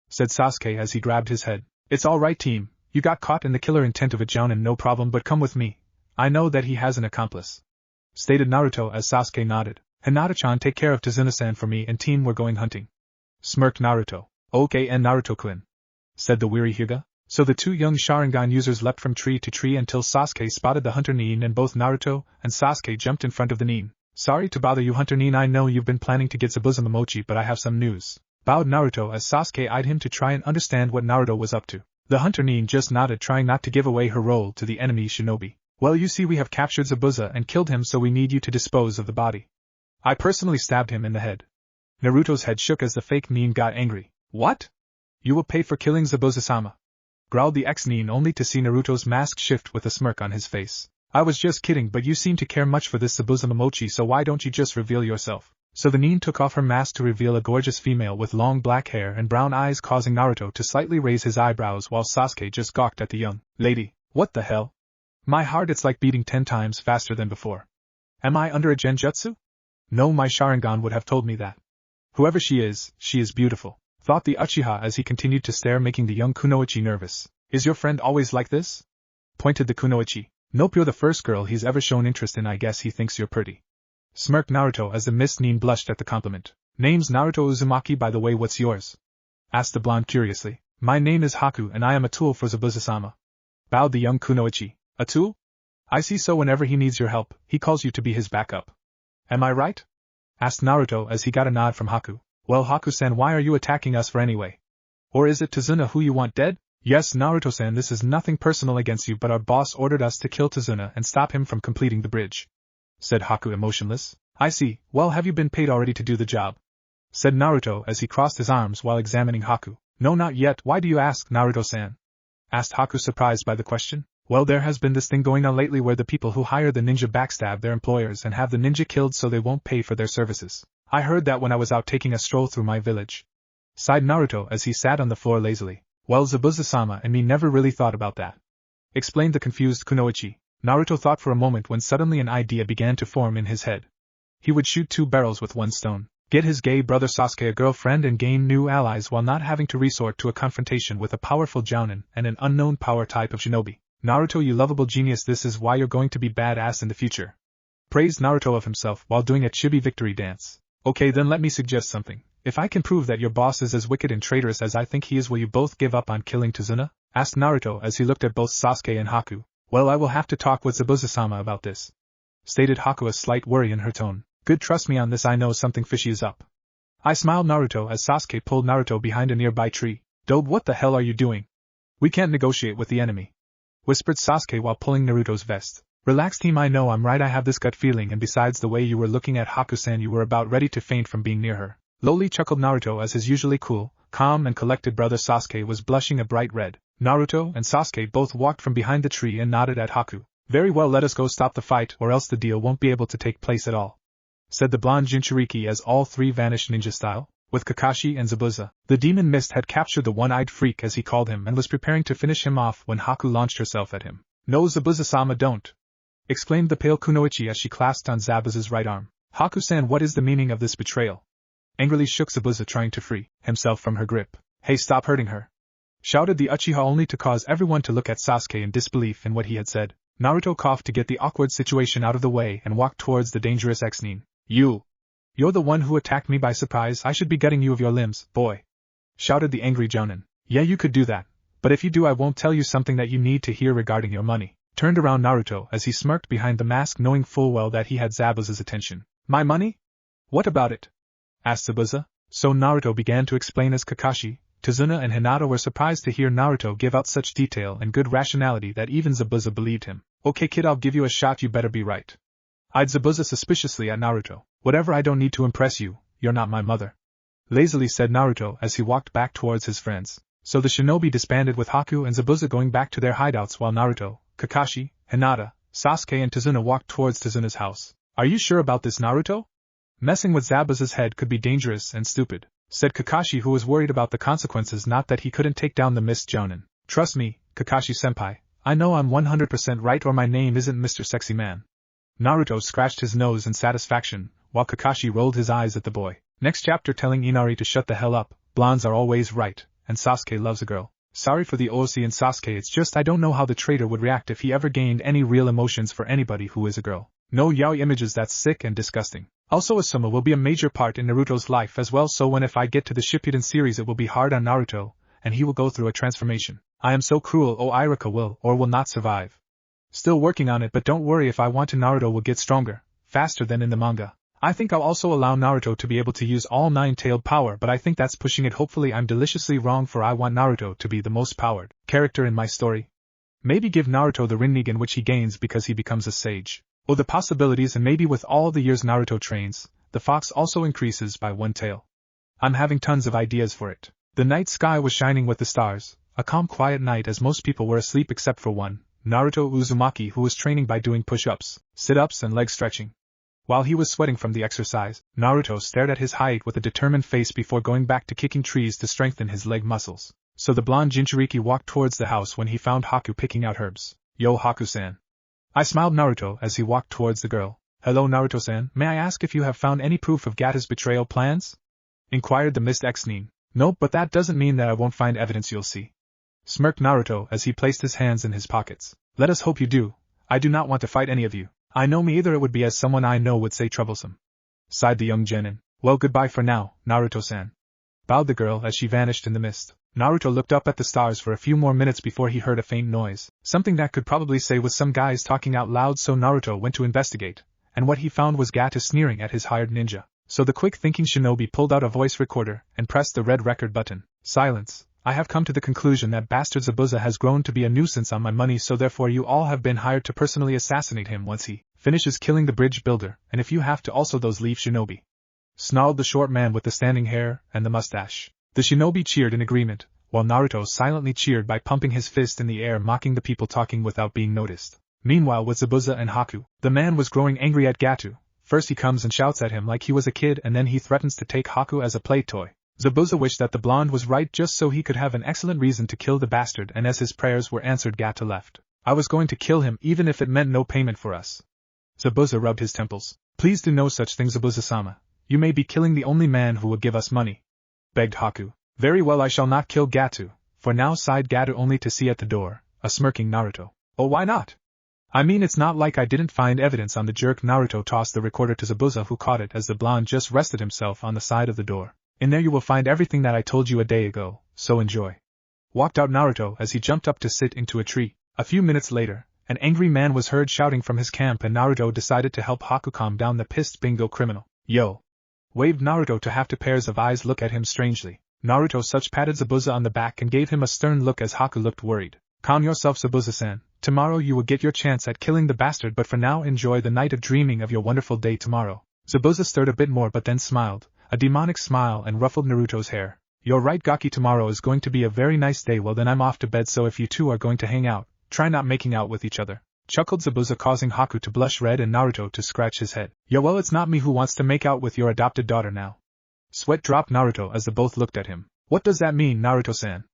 said Sasuke as he grabbed his head. It's all right, team. You got caught in the killer intent of a Jounin, no problem, but come with me. I know that he has an accomplice, stated Naruto as Sasuke nodded. Hinata-chan, take care of Tazuna-san for me, and team, we're going hunting, smirked Naruto. Okay, and Naruto-kun, said the weary Hyuga. So the two young Sharingan users leapt from tree to tree until Sasuke spotted the hunter Nin, and both Naruto and Sasuke jumped in front of the Nin. Sorry to bother you, Hunter Nin, I know you've been planning to get Zabuza Momochi, but I have some news, bowed Naruto as Sasuke eyed him to try and understand what Naruto was up to. The hunter Nin just nodded, trying not to give away her role to the enemy shinobi. Well, you see, we have captured Zabuza and killed him, so we need you to dispose of the body. I personally stabbed him in the head. Naruto's head shook as the fake Nin got angry. What? You will pay for killing Zabuza-sama, growled the ex-Nin, only to see Naruto's mask shift with a smirk on his face. I was just kidding, but you seem to care much for this Zabuza Momochi, so why don't you just reveal yourself? So the Nin took off her mask to reveal a gorgeous female with long black hair and brown eyes, causing Naruto to slightly raise his eyebrows, while Sasuke just gawked at the young lady. What the hell? My heart, it's like beating 10 times faster than before. Am I under a genjutsu? No, my Sharingan would have told me that. Whoever she is beautiful, thought the Uchiha as he continued to stare, making the young Kunoichi nervous. Is your friend always like this? Pointed the Kunoichi. Nope, you're the first girl he's ever shown interest in. I guess he thinks you're pretty, smirked Naruto as the Miss Nin blushed at the compliment. Name's Naruto Uzumaki, by the way. What's yours? Asked the blonde curiously. My name is Haku, and I am a tool for Zabuza-sama, bowed the young Kunoichi. A tool? I see, so whenever he needs your help, he calls you to be his backup. Am I right? Asked Naruto as he got a nod from Haku. Well, Haku-san, why are you attacking us for anyway? Or is it Tazuna who you want dead? Yes, Naruto-san, this is nothing personal against you, but our boss ordered us to kill Tazuna and stop him from completing the bridge, said Haku, emotionless. I see. Well, have you been paid already to do the job? Said Naruto as he crossed his arms while examining Haku. No, not yet. Why do you ask, Naruto-san? Asked Haku, surprised by the question. Well, there has been this thing going on lately where the people who hire the ninja backstab their employers and have the ninja killed so they won't pay for their services. I heard that when I was out taking a stroll through my village, sighed Naruto as he sat on the floor lazily. Well, Zabuza-sama and me never really thought about that, explained the confused Kunoichi. Naruto thought for a moment when suddenly an idea began to form in his head. He would shoot 2 barrels with one stone. Get his gay brother Sasuke a girlfriend and gain new allies while not having to resort to a confrontation with a powerful Jounin and an unknown power type of shinobi. Naruto, you lovable genius, this is why you're going to be badass in the future, praised Naruto of himself while doing a chibi victory dance. Okay, then let me suggest something. If I can prove that your boss is as wicked and traitorous as I think he is, will you both give up on killing Tazuna? Asked Naruto as he looked at both Sasuke and Haku. Well, I will have to talk with Zabuza-sama about this, stated Haku, a slight worry in her tone. Good, trust me on this, I know something fishy is up. I smiled Naruto as Sasuke pulled Naruto behind a nearby tree. Dobe, what the hell are you doing? We can't negotiate with the enemy, whispered Sasuke while pulling Naruto's vest. Relax team, I know I'm right, I have this gut feeling, and besides the way you were looking at Haku-san you were about ready to faint from being near her. Lowly chuckled Naruto as his usually cool, calm and collected brother Sasuke was blushing a bright red. Naruto and Sasuke both walked from behind the tree and nodded at Haku. Very well, let us go stop the fight or else the deal won't be able to take place at all, said the blonde Jinchuriki as all three vanished ninja style. With Kakashi and Zabuza, the demon mist had captured the one-eyed freak as he called him and was preparing to finish him off when Haku launched herself at him. No, Zabuza-sama, don't, exclaimed the pale Kunoichi as she clasped on Zabuza's right arm. Haku-san, what is the meaning of this betrayal? Angrily shook Zabuza, trying to free himself from her grip. Hey, stop hurting her, shouted the Uchiha, only to cause everyone to look at Sasuke in disbelief in what he had said. Naruto coughed to get the awkward situation out of the way and walked towards the dangerous ex-nin. You're the one who attacked me by surprise, I should be gutting you of your limbs, boy, shouted the angry Jounin. Yeah, you could do that, but if you do I won't tell you something that you need to hear regarding your money. Turned around Naruto as he smirked behind the mask, knowing full well that he had Zabuza's attention. My money? What about it? Asked Zabuza. So Naruto began to explain as Kakashi, Tazuna and Hinata were surprised to hear Naruto give out such detail and good rationality that even Zabuza believed him. Okay kid, I'll give you a shot, you better be right, eyed Zabuza suspiciously at Naruto. Whatever, I don't need to impress you, you're not my mother, lazily said Naruto as he walked back towards his friends. So the shinobi disbanded with Haku and Zabuza going back to their hideouts while Naruto, Kakashi, Hinata, Sasuke and Tazuna walked towards Tazuna's house. Are you sure about this, Naruto? Messing with Zabuza's head could be dangerous and stupid, said Kakashi, who was worried about the consequences, not that he couldn't take down the mist Jounin. Trust me, Kakashi-senpai, I know I'm 100% right or my name isn't Mr. Sexy Man. Naruto scratched his nose in satisfaction, while Kakashi rolled his eyes at the boy. Next chapter, telling Inari to shut the hell up, blondes are always right, and Sasuke loves a girl. Sorry for the Osi and Sasuke, it's just I don't know how the traitor would react if he ever gained any real emotions for anybody who is a girl. No yaoi images, that's sick and disgusting. Also Asuma will be a major part in Naruto's life as well, so when if I get to the Shippuden series it will be hard on Naruto, and he will go through a transformation. I am so cruel, oh Iruka will or will not survive. Still working on it, but don't worry, if I want to Naruto will get stronger, faster than in the manga. I think I'll also allow Naruto to be able to use all nine-tailed power, but I think that's pushing it. Hopefully I'm deliciously wrong, for I want Naruto to be the most powered character in my story. Maybe give Naruto the Rinnegan which he gains because he becomes a sage. Oh, the possibilities, and maybe with all the years Naruto trains, the fox also increases by one tail. I'm having tons of ideas for it. The night sky was shining with the stars, a calm quiet night as most people were asleep except for one, Naruto Uzumaki, who was training by doing push-ups, sit-ups and leg stretching. While he was sweating from the exercise, Naruto stared at his height with a determined face before going back to kicking trees to strengthen his leg muscles. So the blonde Jinchuriki walked towards the house when he found Haku picking out herbs. Yo Haku-san. I smiled Naruto as he walked towards the girl. Hello Naruto-san, may I ask if you have found any proof of Gata's betrayal plans? Inquired the Mist X-nin. Nope, but that doesn't mean that I won't find evidence, you'll see. Smirked Naruto as he placed his hands in his pockets. Let us hope you do. I do not want to fight any of you. I know me either, it would be as someone I know would say troublesome. Sighed the young genin. Well, goodbye for now, Naruto-san. Bowed the girl as she vanished in the mist. Naruto looked up at the stars for a few more minutes before he heard a faint noise. Something that could probably say was some guys talking out loud, so Naruto went to investigate, and what he found was Gata sneering at his hired ninja. So the quick-thinking shinobi pulled out a voice recorder and pressed the red record button. Silence. I have come to the conclusion that bastard Zabuza has grown to be a nuisance on my money, so therefore you all have been hired to personally assassinate him once he finishes killing the bridge builder, and if you have to also those leaf shinobi. Snarled the short man with the standing hair and the mustache. The shinobi cheered in agreement, while Naruto silently cheered by pumping his fist in the air, mocking the people talking without being noticed. Meanwhile with Zabuza and Haku, the man was growing angry at Gatu. First he comes and shouts at him like he was a kid, and then he threatens to take Haku as a play toy. Zabuza wished that the blonde was right just so he could have an excellent reason to kill the bastard, and as his prayers were answered, Gata left. I was going to kill him even if it meant no payment for us. Zabuza rubbed his temples. Please do no such thing, Zabuza-sama. You may be killing the only man who will give us money, begged Haku. Very well, I shall not kill Gatu, for now, sighed Gatu, only to see at the door a smirking Naruto. Oh, why not? I mean, it's not like I didn't find evidence on the jerk. Naruto tossed the recorder to Zabuza, who caught it as the blonde just rested himself on the side of the door. In there you will find everything that I told you a day ago, so enjoy. Walked out Naruto as he jumped up to sit into a tree. A few minutes later, an angry man was heard shouting from his camp, and Naruto decided to help Haku calm down the pissed bingo criminal. Yo! Waved Naruto to have two pairs of eyes look at him strangely. Naruto such patted Zabuza on the back and gave him a stern look as Haku looked worried. Calm yourself, Zabuza-san. Tomorrow you will get your chance at killing the bastard, but for now enjoy the night of dreaming of your wonderful day tomorrow. Zabuza stirred a bit more but then smiled, a demonic smile, and ruffled Naruto's hair. You're right, Gaki, tomorrow is going to be a very nice day. Well then I'm off to bed, so if you two are going to hang out, try not making out with each other. Chuckled Zabuza, causing Haku to blush red and Naruto to scratch his head. Yeah, well, it's not me who wants to make out with your adopted daughter now. Sweat dropped Naruto as they both looked at him. What does that mean, Naruto-san?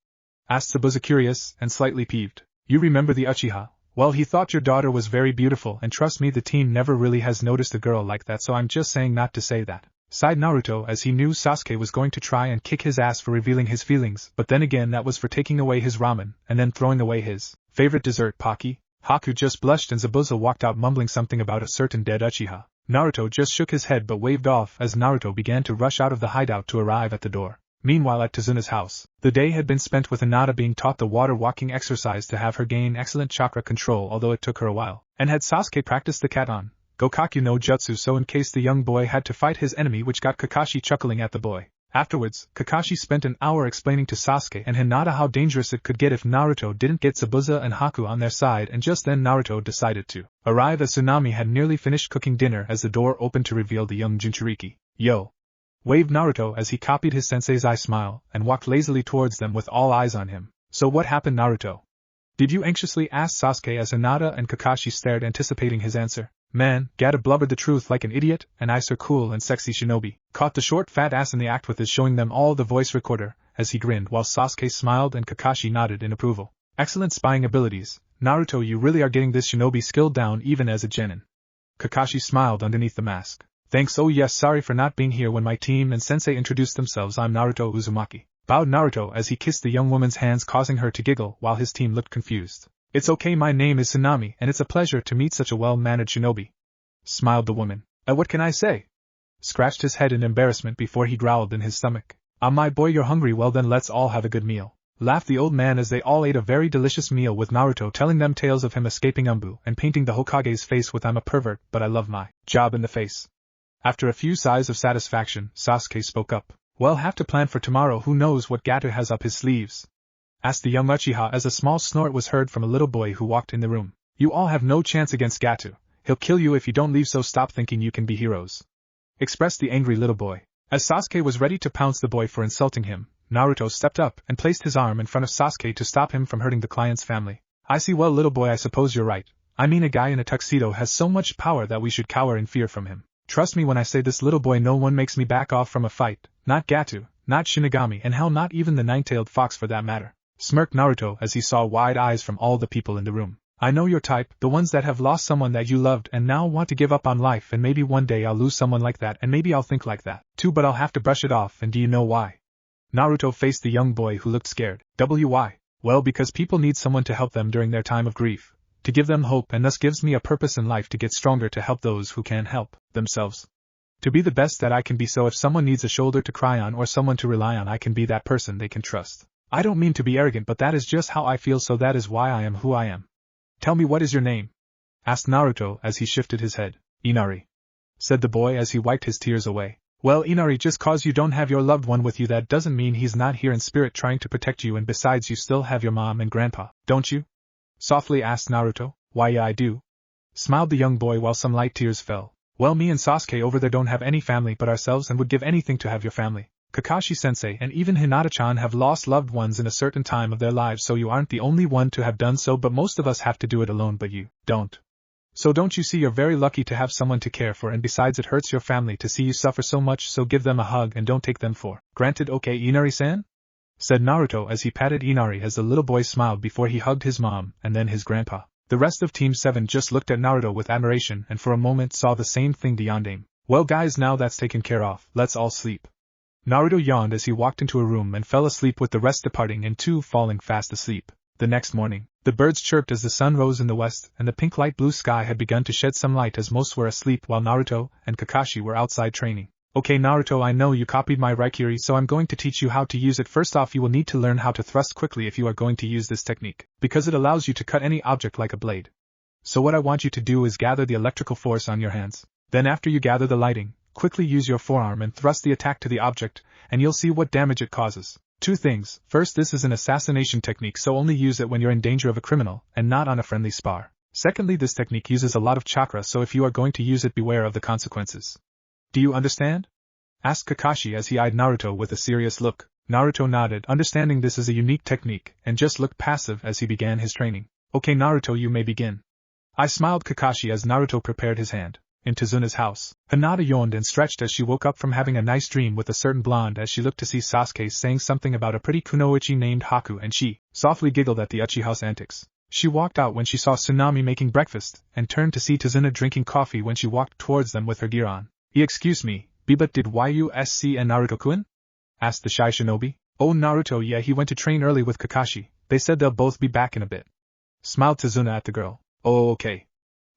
Asked Zabuza, curious and slightly peeved. You remember the Uchiha? Well, he thought your daughter was very beautiful, and trust me, the team never really has noticed a girl like that, so I'm just saying not to say that. Sighed Naruto as he knew Sasuke was going to try and kick his ass for revealing his feelings, but then again that was for taking away his ramen, and then throwing away his favorite dessert, Pocky. Haku just blushed and Zabuza walked out mumbling something about a certain dead Uchiha. Naruto just shook his head but waved off as Naruto began to rush out of the hideout to arrive at the door. Meanwhile at Tazuna's house, the day had been spent with Hinata being taught the water walking exercise to have her gain excellent chakra control, although it took her a while, and had Sasuke practiced the kat-on Gokakyu no jutsu so in case the young boy had to fight his enemy, which got Kakashi chuckling at the boy. Afterwards, Kakashi spent an hour explaining to Sasuke and Hinata how dangerous it could get if Naruto didn't get Zabuza and Haku on their side, and just then Naruto decided to arrive as Tsunami had nearly finished cooking dinner as the door opened to reveal the young Jinchuriki. Yo! Waved Naruto as he copied his sensei's eye smile and walked lazily towards them with all eyes on him. So what happened, Naruto? Did you anxiously ask Sasuke as Hinata and Kakashi stared, anticipating his answer. Man, Gata blubbered the truth like an idiot, and I, sir cool and sexy shinobi, caught the short fat ass in the act with his showing them all the voice recorder, as he grinned while Sasuke smiled and Kakashi nodded in approval. Excellent spying abilities, Naruto, you really are getting this shinobi skill down even as a genin. Kakashi smiled underneath the mask. Thanks, oh yes, sorry for not being here when my team and sensei introduced themselves, I'm Naruto Uzumaki. Bowed Naruto as he kissed the young woman's hands, causing her to giggle while his team looked confused. It's okay, my name is Tsunami and it's a pleasure to meet such a well-mannered shinobi. Smiled the woman. What can I say? Scratched his head in embarrassment before he growled in his stomach. Ah, my boy, you're hungry, well then let's all have a good meal. Laughed the old man as they all ate a very delicious meal with Naruto telling them tales of him escaping Umbu and painting the Hokage's face with I'm a pervert but I love my job in the face. After a few sighs of satisfaction, Sasuke spoke up. Well, have to plan for tomorrow, who knows what Gato has up his sleeves? Asked the young Uchiha as a small snort was heard from a little boy who walked in the room. You all have no chance against Gato. He'll kill you if you don't leave, so stop thinking you can be heroes. Expressed the angry little boy. As Sasuke was ready to pounce the boy for insulting him, Naruto stepped up and placed his arm in front of Sasuke to stop him from hurting the client's family. I see, well little boy, I suppose you're right. I mean, a guy in a tuxedo has so much power that we should cower in fear from him. Trust me when I say this, little boy, no one makes me back off from a fight, not Gato, not Shinigami, and hell, not even the nine-tailed fox for that matter. Smirked Naruto as he saw wide eyes from all the people in the room. I know your type, the ones that have lost someone that you loved and now want to give up on life, and maybe one day I'll lose someone like that and maybe I'll think like that too, but I'll have to brush it off, and do you know why? Naruto faced the young boy who looked scared. Why? Well, because people need someone to help them during their time of grief, to give them hope, and thus gives me a purpose in life to get stronger to help those who can't help themselves. To be the best that I can be, so if someone needs a shoulder to cry on or someone to rely on, I can be that person they can trust. I don't mean to be arrogant, but that is just how I feel, so that is why I am who I am. Tell me, what is your name? Asked Naruto as he shifted his head. Inari. Said the boy as he wiped his tears away. Well, Inari, just cause you don't have your loved one with you, that doesn't mean he's not here in spirit trying to protect you, and besides you still have your mom and grandpa, don't you? Softly asked Naruto. Why, yeah, I do. Smiled the young boy while some light tears fell. Well, me and Sasuke over there don't have any family but ourselves and would give anything to have your family. Kakashi-sensei and even Hinata-chan have lost loved ones in a certain time of their lives, so you aren't the only one to have done so, but most of us have to do it alone, but you don't. So don't you see, you're very lucky to have someone to care for, and besides it hurts your family to see you suffer so much, so give them a hug and don't take them for granted, okay, Inari-san? Said Naruto as he patted Inari as the little boy smiled before he hugged his mom and then his grandpa. The rest of Team 7 just looked at Naruto with admiration and for a moment saw the same thing beyond him. Well guys, now that's taken care of, let's all sleep. Naruto yawned as he walked into a room and fell asleep, with the rest departing and two falling fast asleep. The next morning, the birds chirped as the sun rose in the west, and the pink light blue sky had begun to shed some light as most were asleep while Naruto and Kakashi were outside training. Okay Naruto, I know you copied my Raikiri, so I'm going to teach you how to use it. First off, you will need to learn how to thrust quickly if you are going to use this technique, because it allows you to cut any object like a blade. So what I want you to do is gather the electrical force on your hands. Then after you gather the lighting, Quickly use your forearm and thrust the attack to the object, and you'll see what damage it causes. 2 things. First, this is an assassination technique, so only use it when you're in danger of a criminal, and not on a friendly spar. Secondly, this technique uses a lot of chakra, so if you are going to use it, beware of the consequences. Do you understand? Asked Kakashi as he eyed Naruto with a serious look. Naruto nodded, understanding this is a unique technique, and just looked passive as he began his training. Okay Naruto, you may begin. I smiled Kakashi as Naruto prepared his hand. In Tazuna's house, Hinata yawned and stretched as she woke up from having a nice dream with a certain blonde as she looked to see Sasuke saying something about a pretty kunoichi named Haku, and she softly giggled at the Uchiha's antics. She walked out when she saw Tsunami making breakfast, and turned to see Tazuna drinking coffee when she walked towards them with her gear on. Excuse me, but did YUSC and Naruto-kun? Asked the shy shinobi. Oh Naruto, yeah, he went to train early with Kakashi. They said they'll both be back in a bit. Smiled Tazuna at the girl. Oh okay.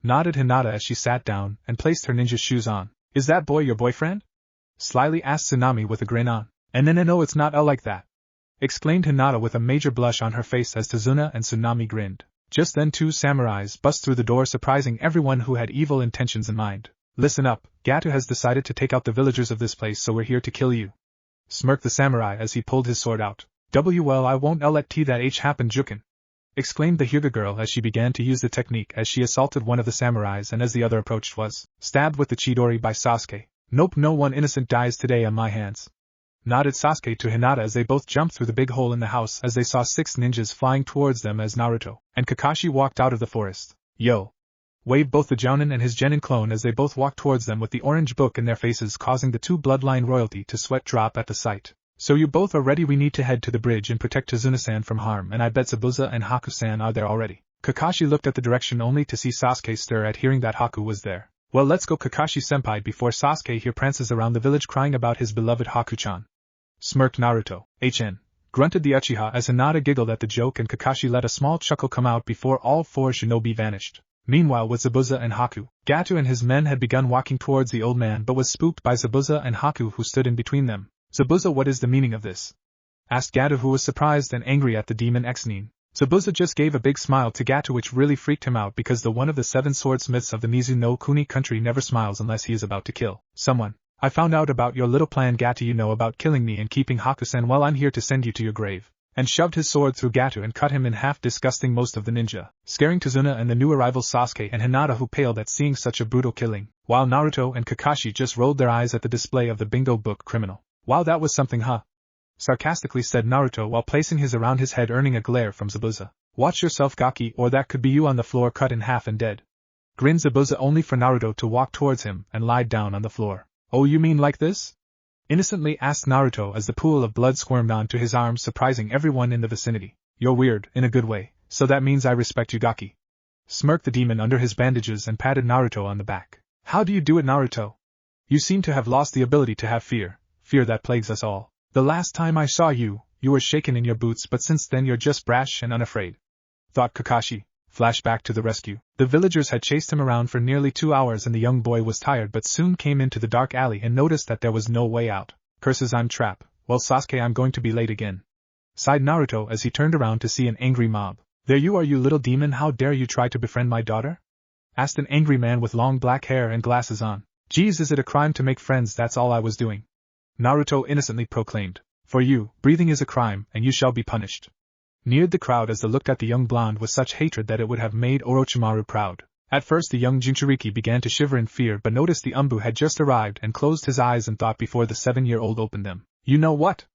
Nodded Hinata as she sat down and placed her ninja shoes on. Is that boy your boyfriend? Slyly asked Tsunami with a grin on. And no, it's not like that. Exclaimed Hinata with a major blush on her face as Tazuna and Tsunami grinned. Just then 2 samurais bust through the door, surprising everyone who had evil intentions in mind. Listen up, Gato has decided to take out the villagers of this place, so we're here to kill you. Smirked the samurai as he pulled his sword out. Well, I won't let that happen, Jukin. Exclaimed the Hyuga girl as she began to use the technique as she assaulted one of the samurais, and as the other approached was stabbed with the Chidori by Sasuke. Nope, no one innocent dies today on my hands. Nodded Sasuke to Hinata as they both jumped through the big hole in the house as they saw 6 ninjas flying towards them as Naruto and Kakashi walked out of the forest. Yo! Waved both the Jounin and his Genin clone as they both walked towards them with the orange book in their faces, causing the 2 bloodline royalty to sweat drop at the sight. So you both are ready? We need to head to the bridge and protect Tazuna-san from harm, and I bet Zabuza and Haku-san are there already. Kakashi looked at the direction only to see Sasuke stir at hearing that Haku was there. Well, let's go Kakashi-senpai before Sasuke here prances around the village crying about his beloved Haku-chan. Smirked Naruto. HN. Grunted the Uchiha as Hinata giggled at the joke, and Kakashi let a small chuckle come out before all 4 shinobi vanished. Meanwhile, with Zabuza and Haku, Gato and his men had begun walking towards the old man but was spooked by Zabuza and Haku, who stood in between them. Zabuza, what is the meaning of this? Asked Gato, who was surprised and angry at the demon ex-nin. Zabuza just gave a big smile to Gato, which really freaked him out because the one of the 7 swordsmiths of the Mizu no Kuni country never smiles unless he is about to kill someone. I found out about your little plan, Gato, about killing me and keeping Haku-san. Well, I'm here to send you to your grave. And shoved his sword through Gato and cut him in half, disgusting most of the ninja, scaring Tazuna and the new arrivals Sasuke and Hinata, who paled at seeing such a brutal killing, while Naruto and Kakashi just rolled their eyes at the display of the bingo book criminal. Wow, that was something, huh? Sarcastically said Naruto while placing his around his head, earning a glare from Zabuza. Watch yourself, Gaki, or that could be you on the floor, cut in half and dead. Grinned Zabuza, only for Naruto to walk towards him and lie down on the floor. Oh, you mean like this? Innocently asked Naruto as the pool of blood squirmed onto his arms, surprising everyone in the vicinity. You're weird, in a good way, so that means I respect you, Gaki. Smirked the demon under his bandages and patted Naruto on the back. How do you do it, Naruto? You seem to have lost the ability to have fear that plagues us all. The last time I saw you, you were shaken in your boots, but since then you're just brash and unafraid. Thought Kakashi. Flashback to the rescue. The villagers had chased him around for nearly 2 hours and the young boy was tired but soon came into the dark alley and noticed that there was no way out. Curses, I'm trapped. Well, Sasuke, I'm going to be late again. Sighed Naruto as he turned around to see an angry mob. There you are, you little demon, how dare you try to befriend my daughter? Asked an angry man with long black hair and glasses on. Geez, is it a crime to make friends? That's all I was doing. Naruto innocently proclaimed. For you, breathing is a crime, and you shall be punished. Neared the crowd as they looked at the young blonde with such hatred that it would have made Orochimaru proud. At first the young Jinchuriki began to shiver in fear but noticed the Umbu had just arrived and closed his eyes and thought before the 7-year-old opened them. You know what?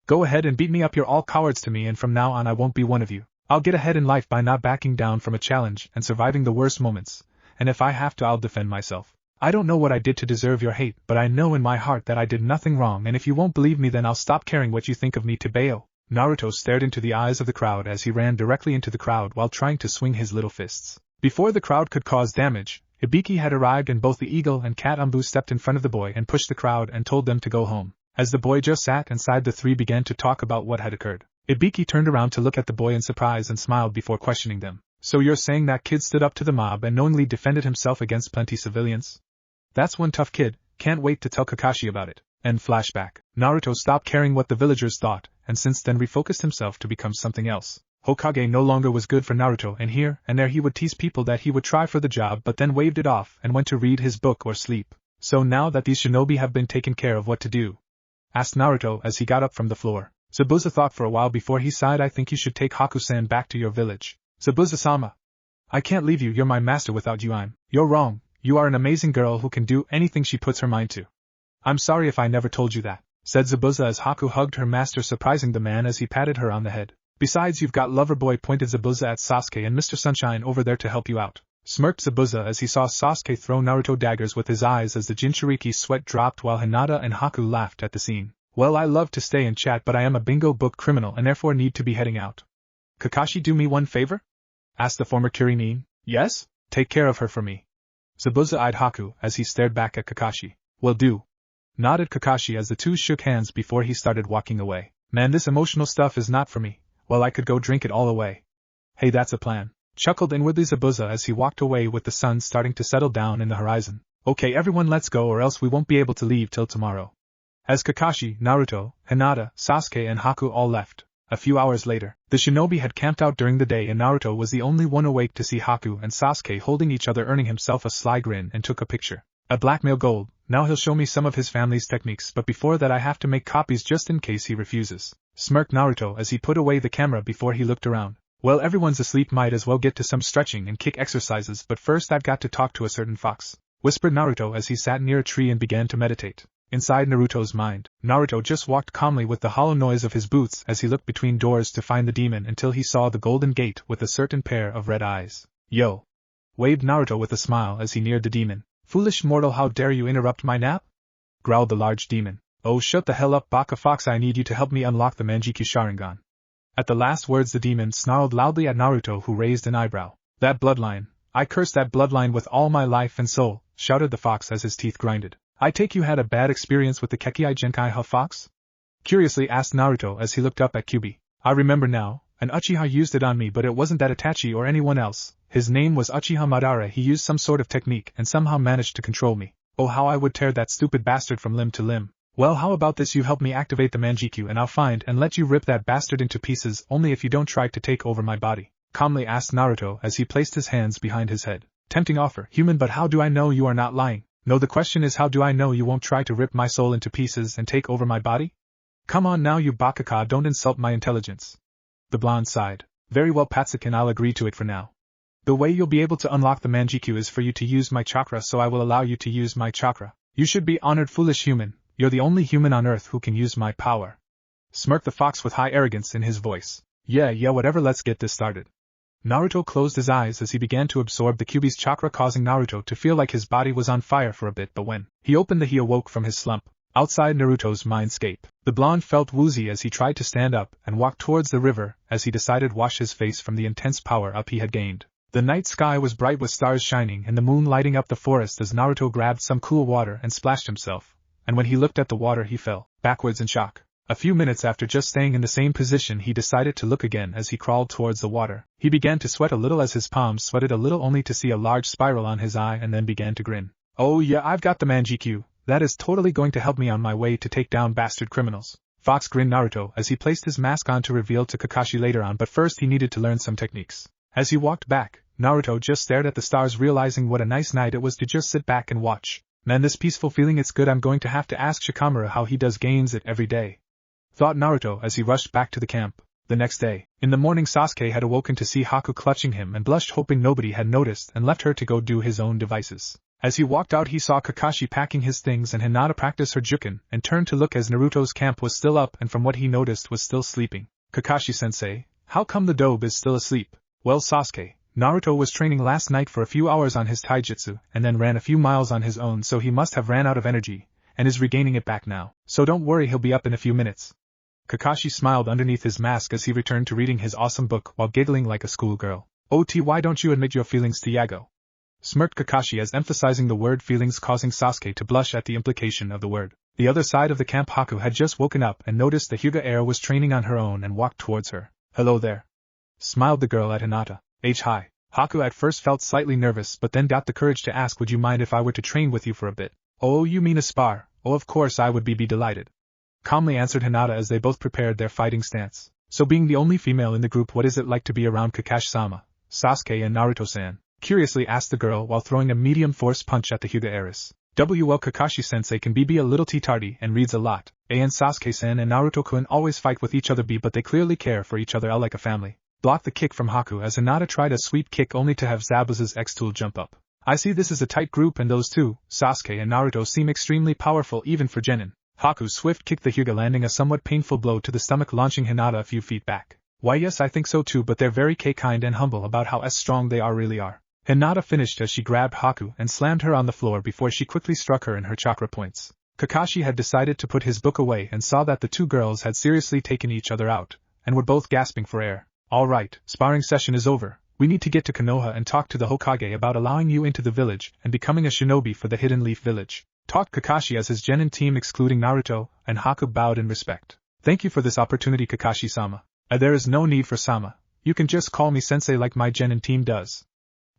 Go ahead and beat me up, you're all cowards to me, and from now on I won't be one of you. I'll get ahead in life by not backing down from a challenge and surviving the worst moments, and if I have to I'll defend myself. I don't know what I did to deserve your hate, but I know in my heart that I did nothing wrong, and if you won't believe me then I'll stop caring what you think of me, Tebeo. Naruto stared into the eyes of the crowd as he ran directly into the crowd while trying to swing his little fists. Before the crowd could cause damage, Hibiki had arrived and both the eagle and cat Umbu stepped in front of the boy and pushed the crowd and told them to go home. As the boy just sat inside, the 3 began to talk about what had occurred. Hibiki turned around to look at the boy in surprise and smiled before questioning them. So you're saying that kid stood up to the mob and knowingly defended himself against plenty civilians? That's one tough kid, can't wait to tell Kakashi about it. End flashback. Naruto stopped caring what the villagers thought, and since then refocused himself to become something else. Hokage no longer was good for Naruto, and here and there he would tease people that he would try for the job but then waved it off and went to read his book or sleep. So now that these shinobi have been taken care of, what to do? Asked Naruto as he got up from the floor. Zabuza thought for a while before he sighed. I think you should take Haku-san back to your village. Zabuza-sama. I can't leave you, you're my master. Without you You're wrong, you are an amazing girl who can do anything she puts her mind to. I'm sorry if I never told you that, said Zabuza as Haku hugged her master, surprising the man as he patted her on the head. Besides, you've got Loverboy, pointed Zabuza at Sasuke, and Mr. Sunshine over there to help you out. Smirked Zabuza as he saw Sasuke throw Naruto daggers with his eyes as the Jinchuriki sweat dropped while Hinata and Haku laughed at the scene. Well, I love to stay and chat, but I am a bingo book criminal and therefore need to be heading out. Kakashi, do me one favor? Asked the former Kuririn. Yes? Take care of her for me. Zabuza eyed Haku as he stared back at Kakashi. Will do. Nodded Kakashi as the two shook hands before he started walking away. Man, this emotional stuff is not for me. Well, I could go drink it all away. Hey, that's a plan. Chuckled inwardly Zabuza as he walked away with the sun starting to settle down in the horizon. Okay, everyone, let's go or else we won't be able to leave till tomorrow. As Kakashi, Naruto, Hinata, Sasuke and Haku all left, a few hours later, the shinobi had camped out during the day and Naruto was the only one awake to see Haku and Sasuke holding each other, earning himself a sly grin, and took a picture. A blackmail gold. Now he'll show me some of his family's techniques, but before that I have to make copies just in case he refuses. Smirked Naruto as he put away the camera before he looked around. Well, everyone's asleep, might as well get to some stretching and kick exercises, but first I've got to talk to a certain fox, whispered Naruto as he sat near a tree and began to meditate. Inside Naruto's mind, Naruto just walked calmly with the hollow noise of his boots as he looked between doors to find the demon until he saw the golden gate with a certain pair of red eyes. Yo! Waved Naruto with a smile as he neared the demon. Foolish mortal, how dare you interrupt my nap? Growled the large demon. Oh, shut the hell up, Baka Fox, I need you to help me unlock the Manjikyu Sharingan. At the last words the demon snarled loudly at Naruto, who raised an eyebrow. That bloodline, I curse that bloodline with all my life and soul, shouted the fox as his teeth grinded. I take you had a bad experience with the Kekkei Genkai, huh, fox? Curiously asked Naruto as he looked up at Kyubi. I remember now, an Uchiha used it on me, but it wasn't that Itachi or anyone else. His name was Uchiha Madara. He used some sort of technique and somehow managed to control me. Oh, how I would tear that stupid bastard from limb to limb. Well, how about this, you help me activate the Manjikyu and I'll find and let you rip that bastard into pieces, only if you don't try to take over my body. Calmly asked Naruto as he placed his hands behind his head. Tempting offer, human, but how do I know you are not lying? No, the question is, how do I know you won't try to rip my soul into pieces and take over my body? Come on now, you Bakaka, don't insult my intelligence. The blonde sighed. Very well, Patsukin, I'll agree to it for now. The way you'll be able to unlock the Manjikyu is for you to use my chakra, so I will allow you to use my chakra. You should be honored, foolish human. You're the only human on earth who can use my power. Smirked the fox with high arrogance in his voice. Yeah, whatever, let's get this started. Naruto closed his eyes as he began to absorb the Kyubi's chakra, causing Naruto to feel like his body was on fire for a bit, but when he opened he awoke from his slump. Outside Naruto's mindscape, the blonde felt woozy as he tried to stand up and walk towards the river as he decided to wash his face from the intense power up he had gained. The night sky was bright with stars shining and the moon lighting up the forest as Naruto grabbed some cool water and splashed himself, and when he looked at the water he fell backwards in shock. A few minutes after just staying in the same position, he decided to look again as he crawled towards the water. He began to sweat a little as his palms sweated a little, only to see a large spiral on his eye, and then began to grin. Oh yeah, I've got the Manjikyu. That is totally going to help me on my way to take down bastard criminals. Fox grinned Naruto as he placed his mask on to reveal to Kakashi later on, but first he needed to learn some techniques. As he walked back, Naruto just stared at the stars, realizing what a nice night it was to just sit back and watch. Man, this peaceful feeling, it's good. I'm going to have to ask Shikamaru how he does gains it every day, thought Naruto as he rushed back to the camp. The next day, in the morning, Sasuke had awoken to see Haku clutching him and blushed, hoping nobody had noticed, and left her to go do his own devices. As he walked out, he saw Kakashi packing his things and Hinata practice her Jukin, and turned to look as Naruto's camp was still up and from what he noticed was still sleeping. Kakashi-sensei, how come the dobe is still asleep? Well, Sasuke, Naruto was training last night for a few hours on his taijutsu and then ran a few miles on his own, so he must have ran out of energy and is regaining it back now. So don't worry, he'll be up in a few minutes. Kakashi smiled underneath his mask as he returned to reading his awesome book while giggling like a schoolgirl. OT, why don't you admit your feelings to Yago? Smirked Kakashi as emphasizing the word feelings, causing Sasuke to blush at the implication of the word. The other side of the camp, Haku had just woken up and noticed the Hyuga heir was training on her own and walked towards her. Hello there. Smiled the girl at Hinata. Hi. Haku at first felt slightly nervous but then got the courage to ask, would you mind if I were to train with you for a bit? Oh, you mean a spar? Oh, of course I would be delighted. Calmly answered Hinata as they both prepared their fighting stance. So being the only female in the group, what is it like to be around Kakashi-sama, Sasuke and Naruto-san? Curiously asked the girl while throwing a medium force punch at the Hyuga heiress. Well, Kakashi-sensei can be a little tardy and reads a lot. And Sasuke-sen and Naruto-kun always fight with each other but they clearly care for each other like a family. Blocked the kick from Haku as Hinata tried a sweep kick only to have Zabuza's X-tool jump up. I see this is a tight group and those two, Sasuke and Naruto, seem extremely powerful even for Genin. Haku swift kicked the Hyuga, landing a somewhat painful blow to the stomach, launching Hinata a few feet back. Why yes, I think so too, but they're very kind and humble about how strong they really are. Hinata finished as she grabbed Haku and slammed her on the floor before she quickly struck her in her chakra points. Kakashi had decided to put his book away and saw that the two girls had seriously taken each other out, and were both gasping for air. Alright, sparring session is over. We need to get to Konoha and talk to the Hokage about allowing you into the village and becoming a shinobi for the Hidden Leaf Village. Talked Kakashi as his genin team excluding Naruto and Haku bowed in respect. Thank you for this opportunity, Kakashi-sama. There is no need for sama. You can just call me sensei like my genin team does.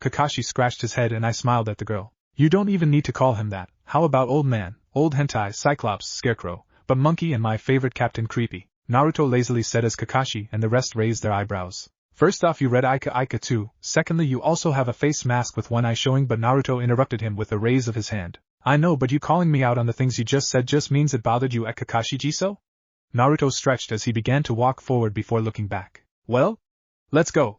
Kakashi scratched his head and I smiled at the girl. You don't even need to call him that. How about old man, old hentai, cyclops, scarecrow, but monkey and my favorite Captain Creepy? Naruto lazily said as Kakashi and the rest raised their eyebrows. First off, you read Ika too. Secondly, you also have a face mask with one eye showing, but Naruto interrupted him with a raise of his hand. I know, but you calling me out on the things you just said just means it bothered you at Kakashi-jiso? Naruto stretched as he began to walk forward before looking back. Well? Let's go.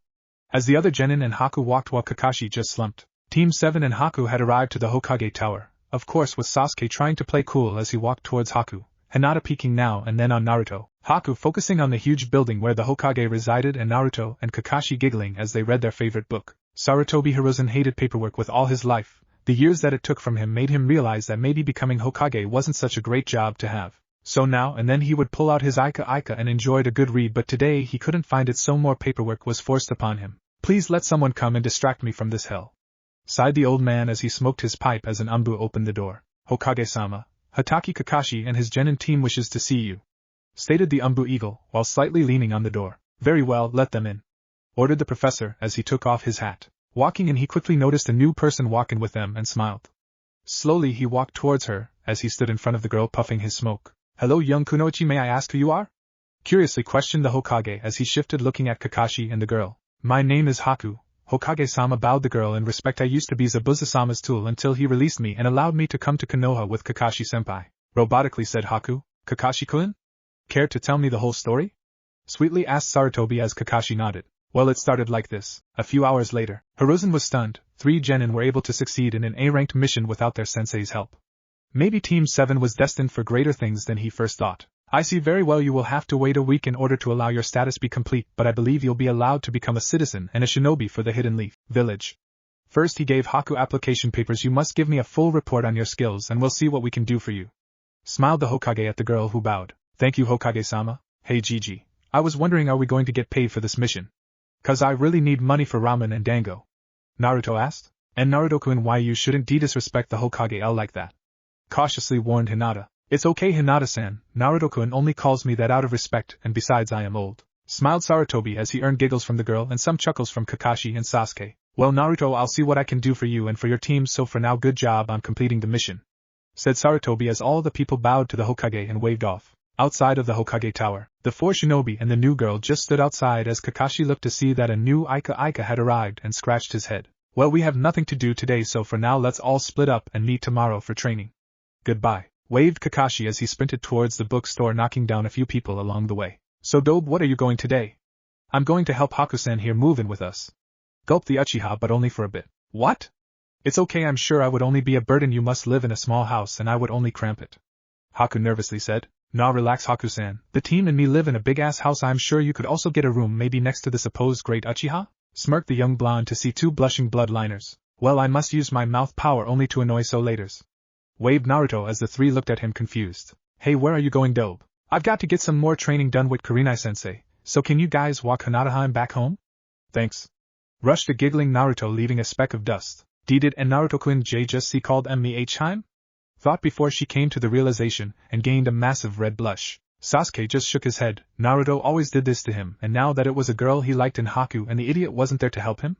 As the other genin and Haku walked while Kakashi just slumped. Team 7 and Haku had arrived to the Hokage Tower, of course with Sasuke trying to play cool as he walked towards Haku, Hinata peeking now and then on Naruto, Haku focusing on the huge building where the Hokage resided, and Naruto and Kakashi giggling as they read their favorite book. Sarutobi Hiruzen hated paperwork with all his life. The years that it took from him made him realize that maybe becoming Hokage wasn't such a great job to have. So now and then he would pull out his Ika and enjoyed a good read, but today he couldn't find it, so more paperwork was forced upon him. Please let someone come and distract me from this hell, sighed the old man as he smoked his pipe as an Anbu opened the door. Hokage-sama, Hatake Kakashi and his genin team wishes to see you, stated the Anbu eagle while slightly leaning on the door. Very well, let them in, ordered the professor as he took off his hat. Walking in, he quickly noticed a new person walking with them and smiled. Slowly he walked towards her as he stood in front of the girl puffing his smoke. Hello young Kunoichi, may I ask who you are? Curiously questioned the Hokage as he shifted looking at Kakashi and the girl. My name is Haku. Hokage-sama bowed the girl in respect. I used to be Zabuza-sama's tool until he released me and allowed me to come to Konoha with Kakashi-senpai. Robotically said Haku. Kakashi-kun? Care to tell me the whole story? Sweetly asked Sarutobi as Kakashi nodded. Well, it started like this. A few hours later, Hiruzen was stunned. 3 genin were able to succeed in an A-ranked mission without their sensei's help. Maybe Team 7 was destined for greater things than he first thought. I see. Very well, you will have to wait a week in order to allow your status be complete, but I believe you'll be allowed to become a citizen and a shinobi for the Hidden Leaf Village. First he gave Haku application papers. You must give me a full report on your skills and we'll see what we can do for you. Smiled the Hokage at the girl who bowed. Thank you, Hokage-sama. Hey Gigi, I was wondering, are we going to get paid for this mission? Cause I really need money for ramen and dango. Naruto asked. And Naruto-kun, why you shouldn't disrespect the Hokage like that? Cautiously warned Hinata. It's okay, Hinata-san, Naruto-kun only calls me that out of respect, and besides I am old. Smiled Sarutobi as he earned giggles from the girl and some chuckles from Kakashi and Sasuke. Well Naruto, I'll see what I can do for you and for your team, so for now good job on completing the mission, said Sarutobi as all the people bowed to the Hokage and waved off. Outside of the Hokage Tower, the 4 shinobi and the new girl just stood outside as Kakashi looked to see that a new Ika had arrived and scratched his head. Well, we have nothing to do today, so for now let's all split up and meet tomorrow for training. Goodbye, waved Kakashi as he sprinted towards the bookstore, knocking down a few people along the way. So Dobe, what are you going today? I'm going to help Haku-san here move in with us. Gulped the Uchiha, but only for a bit. What? It's okay, I'm sure I would only be a burden. You must live in a small house and I would only cramp it. Haku nervously said. Nah, relax Haku-san, the team and me live in a big-ass house. I'm sure you could also get a room maybe next to the supposed great Uchiha? Smirked the young blonde to see 2 blushing bloodliners. Well, I must use my mouth power only to annoy so laters. Waved Naruto as the 3 looked at him confused. Hey, where are you going, Dobe? I've got to get some more training done with Kurenai-sensei, so can you guys walk Hinata back home? Thanks. Rushed the giggling Naruto, leaving a speck of dust. Did and Naruto-kun just see called Heim? Thought before she came to the realization and gained a massive red blush. Sasuke just shook his head. Naruto always did this to him, and now that it was a girl he liked in Haku and the idiot wasn't there to help him,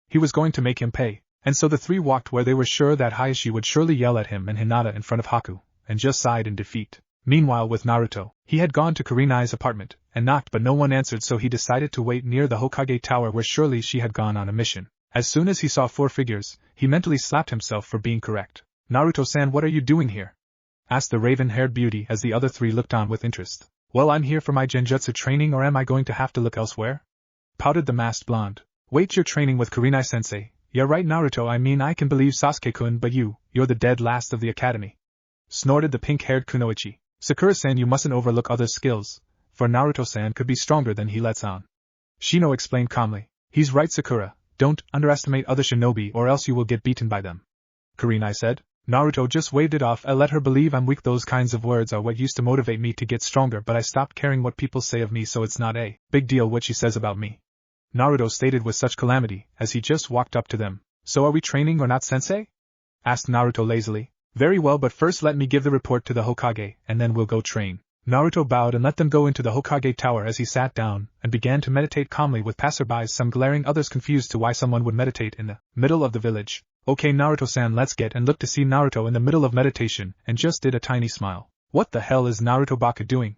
he was going to make him pay. And so the 3 walked where they were sure that Hayashi would surely yell at him and Hinata in front of Haku, and just sighed in defeat. Meanwhile with Naruto, he had gone to Kurenai's apartment, and knocked but no one answered, so he decided to wait near the Hokage Tower where surely she had gone on a mission. As soon as he saw 4 figures, he mentally slapped himself for being correct. Naruto-san, what are you doing here? Asked the raven-haired beauty as the other three looked on with interest. Well, I'm here for my Genjutsu training, or am I going to have to look elsewhere? Pouted the masked blonde. Wait, you're training with Kurenai-sensei? Yeah right, Naruto, I mean I can believe Sasuke-kun, but you're the dead last of the academy. Snorted the pink-haired Kunoichi. Sakura-san, you mustn't overlook others' skills, for Naruto-san could be stronger than he lets on. Shino explained calmly. He's right, Sakura, don't underestimate other shinobi or else you will get beaten by them. Kurenai said. Naruto just waved it off. I let her believe I'm weak. Those kinds of words are what used to motivate me to get stronger, but I stopped caring what people say of me, so it's not a big deal what she says about me. Naruto stated with such calamity, as he just walked up to them. So are we training or not, sensei? Asked Naruto lazily. Very well, but first let me give the report to the Hokage, and then we'll go train. Naruto bowed and let them go into the Hokage tower as he sat down and began to meditate calmly with passerbys, some glaring, others confused to why someone would meditate in the middle of the village. Okay, Naruto-san, let's get and look to see Naruto in the middle of meditation, and just did a tiny smile. What the hell is Naruto Baka doing?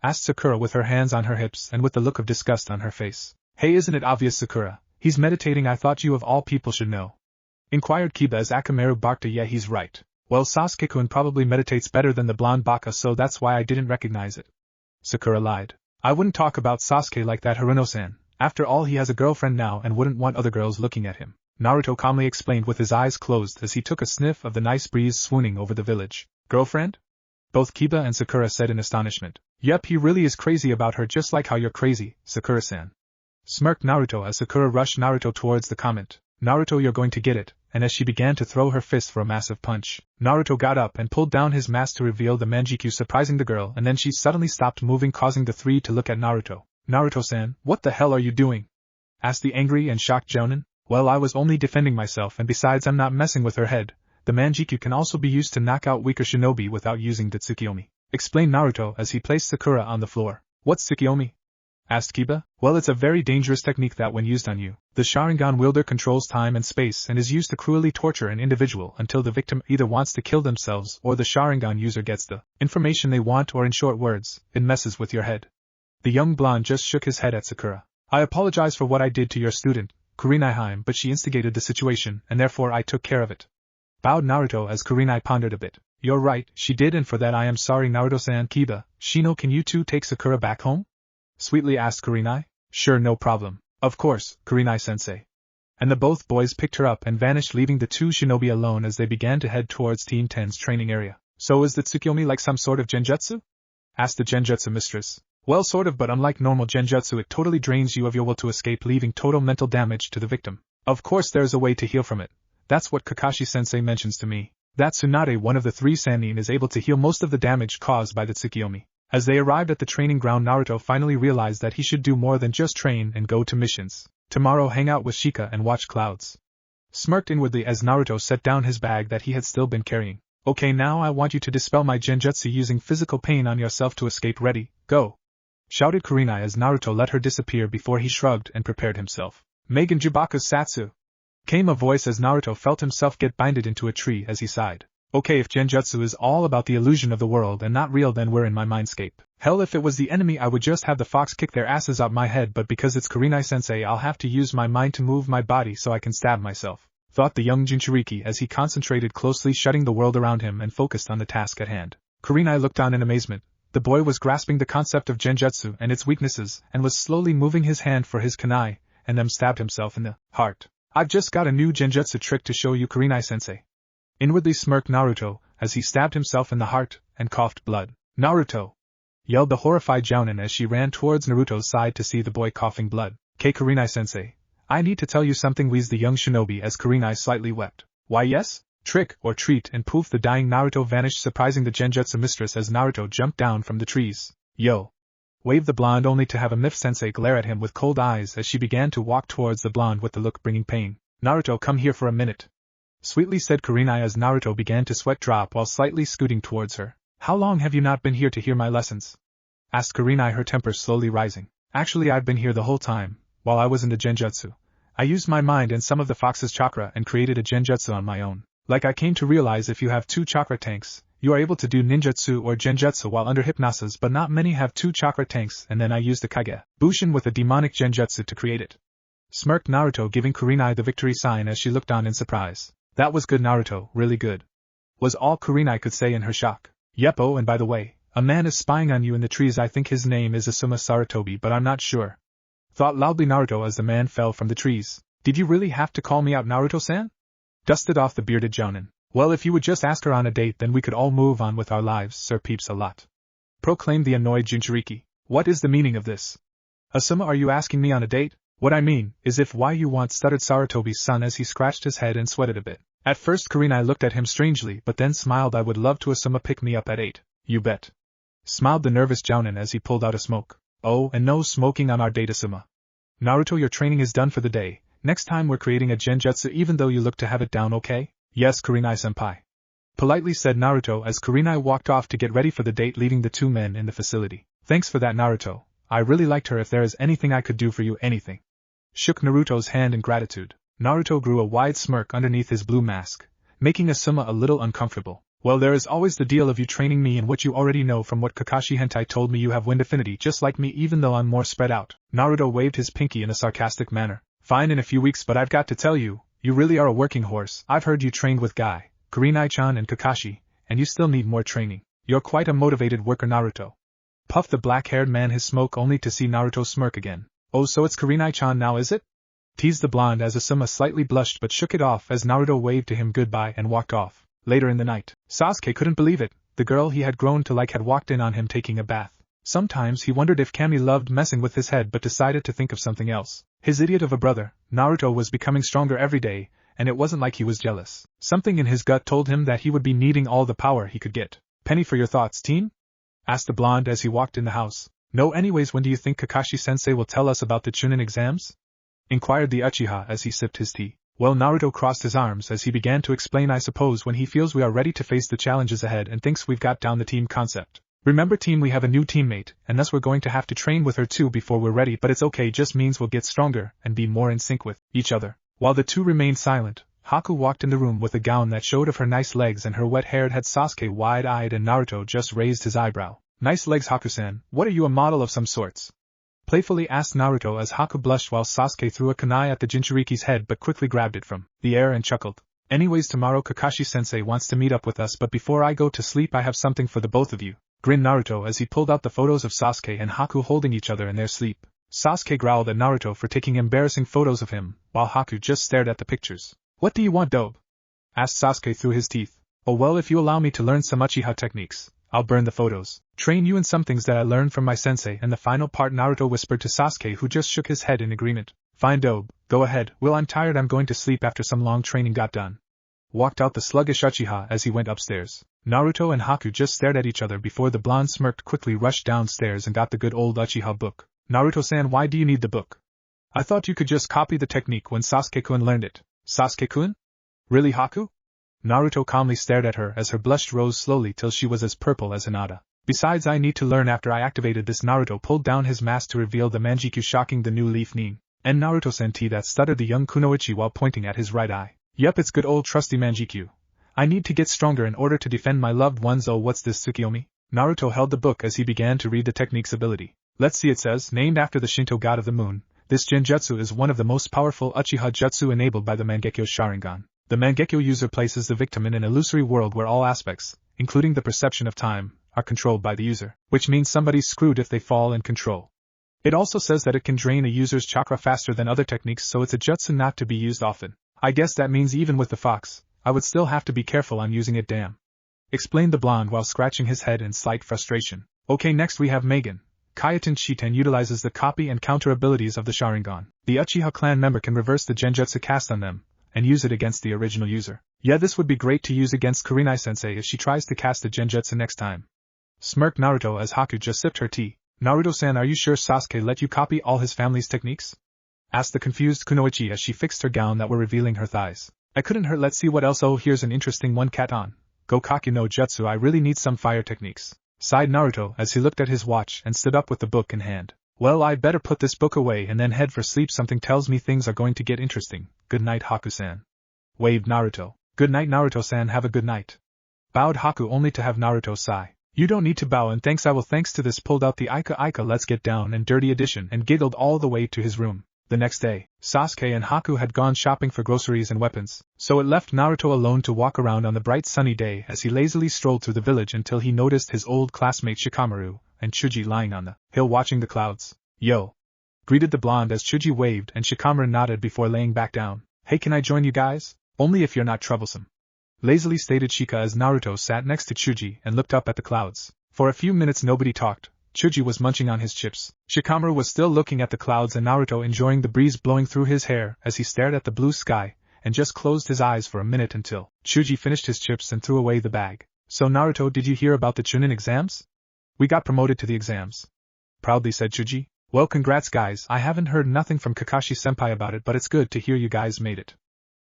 Asked Sakura with her hands on her hips and with the look of disgust on her face. Hey, isn't it obvious, Sakura? He's meditating. I thought you of all people should know. Inquired Kiba as Akamaru barked. Yeah, he's right. Well, Sasuke-kun probably meditates better than the blonde Baka, so that's why I didn't recognize it. Sakura lied. I wouldn't talk about Sasuke like that, Haruno-san. After all, he has a girlfriend now and wouldn't want other girls looking at him. Naruto calmly explained with his eyes closed as he took a sniff of the nice breeze swooning over the village. Girlfriend? Both Kiba and Sakura said in astonishment. Yep, he really is crazy about her, just like how you're crazy, Sakura-san. Smirked Naruto as Sakura rushed Naruto towards the comment. Naruto, you're going to get it. And as she began to throw her fist for a massive punch, Naruto got up and pulled down his mask to reveal the Manjikyu, surprising the girl, and then she suddenly stopped moving, causing the three to look at Naruto. Naruto-san, what the hell are you doing? Asked the angry and shocked Jonin. Well, I was only defending myself, and besides I'm not messing with her head. The Manjikyu can also be used to knock out weaker shinobi without using the Tsukiyomi, explained Naruto as he placed Sakura on the floor. What's Tsukiyomi? Asked Kiba. Well, it's a very dangerous technique that when used on you, the Sharingan wielder controls time and space and is used to cruelly torture an individual until the victim either wants to kill themselves or the Sharingan user gets the information they want, or in short words, it messes with your head. The young blonde just shook his head at Sakura. I apologize for what I did to your student, Kurenai, but she instigated the situation and therefore I took care of it. Bowed Naruto as Kurenai pondered a bit. You're right, she did, and for that I am sorry, Naruto-san. Kiba, Shino, can you two take Sakura back home? Sweetly asked Kurenai. Sure, no problem. Of course, Kurenai-sensei. And the both boys picked her up and vanished, leaving the two shinobi alone as they began to head towards Team 10's training area. So is the Tsukiyomi like some sort of Genjutsu? Asked the Genjutsu mistress. Well, sort of, but unlike normal Genjutsu, it totally drains you of your will to escape, leaving total mental damage to the victim. Of course there's a way to heal from it. That's what Kakashi-sensei mentions to me. That Tsunade, one of the three Sannin, is able to heal most of the damage caused by the Tsukiyomi. As they arrived at the training ground, Naruto finally realized that he should do more than just train and go to missions. Tomorrow hang out with Shika and watch clouds. Smirked inwardly as Naruto set down his bag that he had still been carrying. Okay, now I want you to dispel my Genjutsu using physical pain on yourself to escape. Ready, go! Shouted Kurenai as Naruto let her disappear before he shrugged and prepared himself. Megan Jubaku's Satsu! Came a voice as Naruto felt himself get binded into a tree as he sighed. Okay, if Genjutsu is all about the illusion of the world and not real, then we're in my mindscape. Hell, if it was the enemy I would just have the fox kick their asses out my head, but because it's Kurenai-sensei I'll have to use my mind to move my body so I can stab myself, thought the young Jinchuriki as he concentrated closely, shutting the world around him and focused on the task at hand. Kurenai looked on in amazement. The boy was grasping the concept of Genjutsu and its weaknesses and was slowly moving his hand for his kunai, and then stabbed himself in the heart. I've just got a new Genjutsu trick to show you, Kurenai-sensei. Inwardly smirked Naruto as he stabbed himself in the heart and coughed blood. Naruto! Yelled the horrified Jounin as she ran towards Naruto's side to see the boy coughing blood. Kurenai-sensei, I need to tell you something, wheezed the young shinobi as Kurenai slightly wept. Why yes? Trick or treat, and poof, the dying Naruto vanished, surprising the Genjutsu mistress as Naruto jumped down from the trees. Yo! Waved the blonde, only to have a Mif-sensei glare at him with cold eyes as she began to walk towards the blonde with the look bringing pain. Naruto, come here for a minute. Sweetly said Kurenai as Naruto began to sweat drop while slightly scooting towards her. How long have you not been here to hear my lessons? Asked Kurenai, her temper slowly rising. Actually, I've been here the whole time, while I was in the Genjutsu. I used my mind and some of the fox's chakra and created a Genjutsu on my own. Like, I came to realize if you have 2 chakra tanks, you are able to do ninjutsu or genjutsu while under hypnosis, but not many have 2 chakra tanks, and then I used the Kage Bushin with a demonic genjutsu to create it. Smirked Naruto, giving Kurenai the victory sign as she looked on in surprise. That was good, Naruto, really good. was all Kurenai could say in her shock. Yep, oh, and by the way, a man is spying on you in the trees. I think his name is Asuma Saratobi, but I'm not sure. Thought loudly Naruto as the man fell from the trees. Did you really have to call me out, Naruto-san? Dusted off the bearded jounin. Well, if you would just ask her on a date, then we could all move on with our lives, Sir Peeps a lot. Proclaimed the annoyed Jinchuriki. What is the meaning of this? Asuma, are you asking me on a date? What I mean is if why you want, stuttered Saratobi's son as he scratched his head and sweated a bit. At first Kurenai looked at him strangely but then smiled. I would love to Asuma pick me up at 8. You bet. Smiled the nervous jounin as he pulled out a smoke. Oh, and no smoking on our date, Asuma. Naruto, your training is done for the day. Next time we're creating a genjutsu even though you look to have it down, okay? Yes, Kurenai-senpai. Politely said Naruto as Kurenai walked off to get ready for the date, leaving the two men in the facility. Thanks for that, Naruto. I really liked her. If there is anything I could do for you, anything. Shook Naruto's hand in gratitude. Naruto grew a wide smirk underneath his blue mask, making Asuma a little uncomfortable. Well, there is always the deal of you training me in what you already know. From what Kakashi Hentai told me, you have wind affinity just like me, even though I'm more spread out. Naruto waved his pinky in a sarcastic manner. Fine in a few weeks, but I've got to tell you, you really are a working horse. I've heard you trained with Guy, Kurenai-chan and Kakashi, and you still need more training. You're quite a motivated worker, Naruto. Puffed the black-haired man his smoke only to see Naruto smirk again. Oh, so it's Kurenai-chan now, is it? Teased the blonde as Asuma slightly blushed but shook it off as Naruto waved to him goodbye and walked off. Later in the night, Sasuke couldn't believe it. The girl he had grown to like had walked in on him taking a bath. Sometimes he wondered if Kami loved messing with his head but decided to think of something else. His idiot of a brother, Naruto, was becoming stronger every day, and it wasn't like he was jealous. Something in his gut told him that he would be needing all the power he could get. Penny for your thoughts, teen? Asked the blonde as he walked in the house. No, anyways, when do you think Kakashi-sensei will tell us about the Chunin exams? Inquired the Uchiha as he sipped his tea. Well, Naruto crossed his arms as he began to explain. I suppose when he feels we are ready to face the challenges ahead and thinks we've got down the team concept. Remember, team, we have a new teammate, and thus we're going to have to train with her too before we're ready, but it's okay, just means we'll get stronger and be more in sync with each other. While the two remained silent, Haku walked in the room with a gown that showed of her nice legs and her wet-haired head. Sasuke wide-eyed and Naruto just raised his eyebrow. Nice legs, Haku-san. What are you, a model of some sorts? Playfully asked Naruto as Haku blushed while Sasuke threw a kunai at the Jinchuriki's head but quickly grabbed it from the air and chuckled. Anyways, tomorrow Kakashi-sensei wants to meet up with us, but before I go to sleep I have something for the both of you. Grinned Naruto as he pulled out the photos of Sasuke and Haku holding each other in their sleep. Sasuke growled at Naruto for taking embarrassing photos of him, while Haku just stared at the pictures. What do you want, dope? Asked Sasuke through his teeth. Oh well, if you allow me to learn some Uchiha techniques, I'll burn the photos. Train you in some things that I learned from my sensei. And the final part, Naruto whispered to Sasuke, who just shook his head in agreement. Fine, dope, go ahead. Well, I'm tired, I'm going to sleep after some long training got done. Walked out the sluggish Uchiha as he went upstairs. Naruto and Haku just stared at each other before the blonde smirked, quickly rushed downstairs and got the good old Uchiha book. Naruto-san, why do you need the book? I thought you could just copy the technique when Sasuke-kun learned it. Sasuke-kun? Really, Haku? Naruto calmly stared at her as her blush rose slowly till she was as purple as Hinata. Besides, I need to learn after I activated this. Naruto pulled down his mask to reveal the Manjikyu, shocking the new leaf Nin. And Naruto-san, that stuttered the young Kunoichi while pointing at his right eye. Yup, it's good old trusty Manjikyu. I need to get stronger in order to defend my loved ones. Oh, what's this, Tsukiyomi? Naruto held the book as he began to read the technique's ability. Let's see, it says, named after the Shinto god of the moon, this Genjutsu is one of the most powerful Uchiha jutsu enabled by the Mangekyo Sharingan. The Mangekyo user places the victim in an illusory world where all aspects, including the perception of time, are controlled by the user, which means somebody's screwed if they fall in control. It also says that it can drain a user's chakra faster than other techniques, so it's a jutsu not to be used often. I guess that means even with the fox, I would still have to be careful on using it, damn. Explained the blonde while scratching his head in slight frustration. Okay, next we have Megan. Kayaten Shiten utilizes the copy and counter abilities of the Sharingan. The Uchiha clan member can reverse the Genjutsu cast on them, and use it against the original user. Yeah, this would be great to use against Kurenai-sensei if she tries to cast the Genjutsu next time. Smirked Naruto as Haku just sipped her tea. Naruto-san, are you sure Sasuke let you copy all his family's techniques? Asked the confused Kunoichi as she fixed her gown that were revealing her thighs. I couldn't hurt, let's see what else. Oh, here's an interesting one, cat on. Gokaki no Jutsu, I really need some fire techniques. Sighed Naruto as he looked at his watch and stood up with the book in hand. Well, I'd better put this book away and then head for sleep. Something tells me things are going to get interesting. Good night, Haku-san. Waved Naruto. Good night, Naruto-san, have a good night. Bowed Haku only to have Naruto sigh. You don't need to bow and thanks, I will. Thanks to this, pulled out the Ika let's get down and dirty edition and giggled all the way to his room. The next day, Sasuke and Haku had gone shopping for groceries and weapons, so it left Naruto alone to walk around on the bright sunny day as he lazily strolled through the village until he noticed his old classmate Shikamaru and Chuji lying on the hill watching the clouds. Yo! Greeted the blonde as Chuji waved and Shikamaru nodded before laying back down. Hey, can I join you guys? Only if you're not troublesome. Lazily stated Chika as Naruto sat next to Chuji and looked up at the clouds. For a few minutes nobody talked. Chuji was munching on his chips. Shikamaru was still looking at the clouds and Naruto enjoying the breeze blowing through his hair as he stared at the blue sky, and just closed his eyes for a minute until Chuji finished his chips and threw away the bag. So Naruto, did you hear about the Chunin exams? We got promoted to the exams. Proudly said Chuji. Well, congrats guys, I haven't heard nothing from Kakashi-senpai about it, but it's good to hear you guys made it.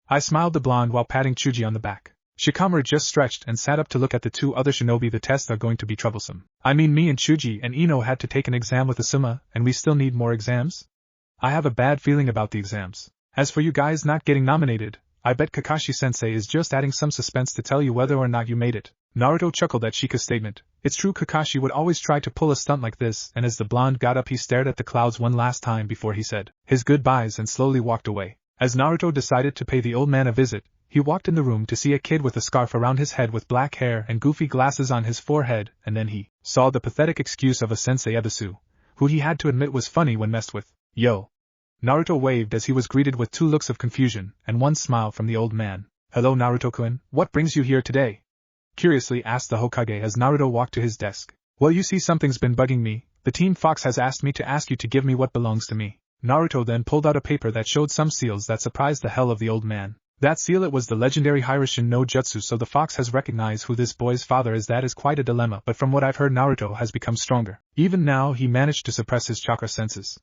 I smiled the blonde while patting Chuji on the back. Shikamaru just stretched and sat up to look at the two other shinobi. The tests are going to be troublesome. I mean, me and Chuji and Ino had to take an exam with Asuma, and we still need more exams? I have a bad feeling about the exams. As for you guys not getting nominated, I bet Kakashi-sensei is just adding some suspense to tell you whether or not you made it. Naruto chuckled at Chika's statement. It's true, Kakashi would always try to pull a stunt like this, and as the blonde got up he stared at the clouds one last time before he said his goodbyes and slowly walked away. As Naruto decided to pay the old man a visit, he walked in the room to see a kid with a scarf around his head with black hair and goofy glasses on his forehead, and then he saw the pathetic excuse of a sensei Ebisu, who he had to admit was funny when messed with. Yo! Naruto waved as he was greeted with two looks of confusion and one smile from the old man. Hello Naruto-kun, what brings you here today? Curiously asked the Hokage as Naruto walked to his desk. Well, you see, something's been bugging me. The Team Fox has asked me to ask you to give me what belongs to me. Naruto then pulled out a paper that showed some seals that surprised the hell of the old man. That seal, it was the legendary Hiroshin no Jutsu, so the fox has recognized who this boy's father is. That is quite a dilemma, but from what I've heard Naruto has become stronger. Even now he managed to suppress his chakra senses.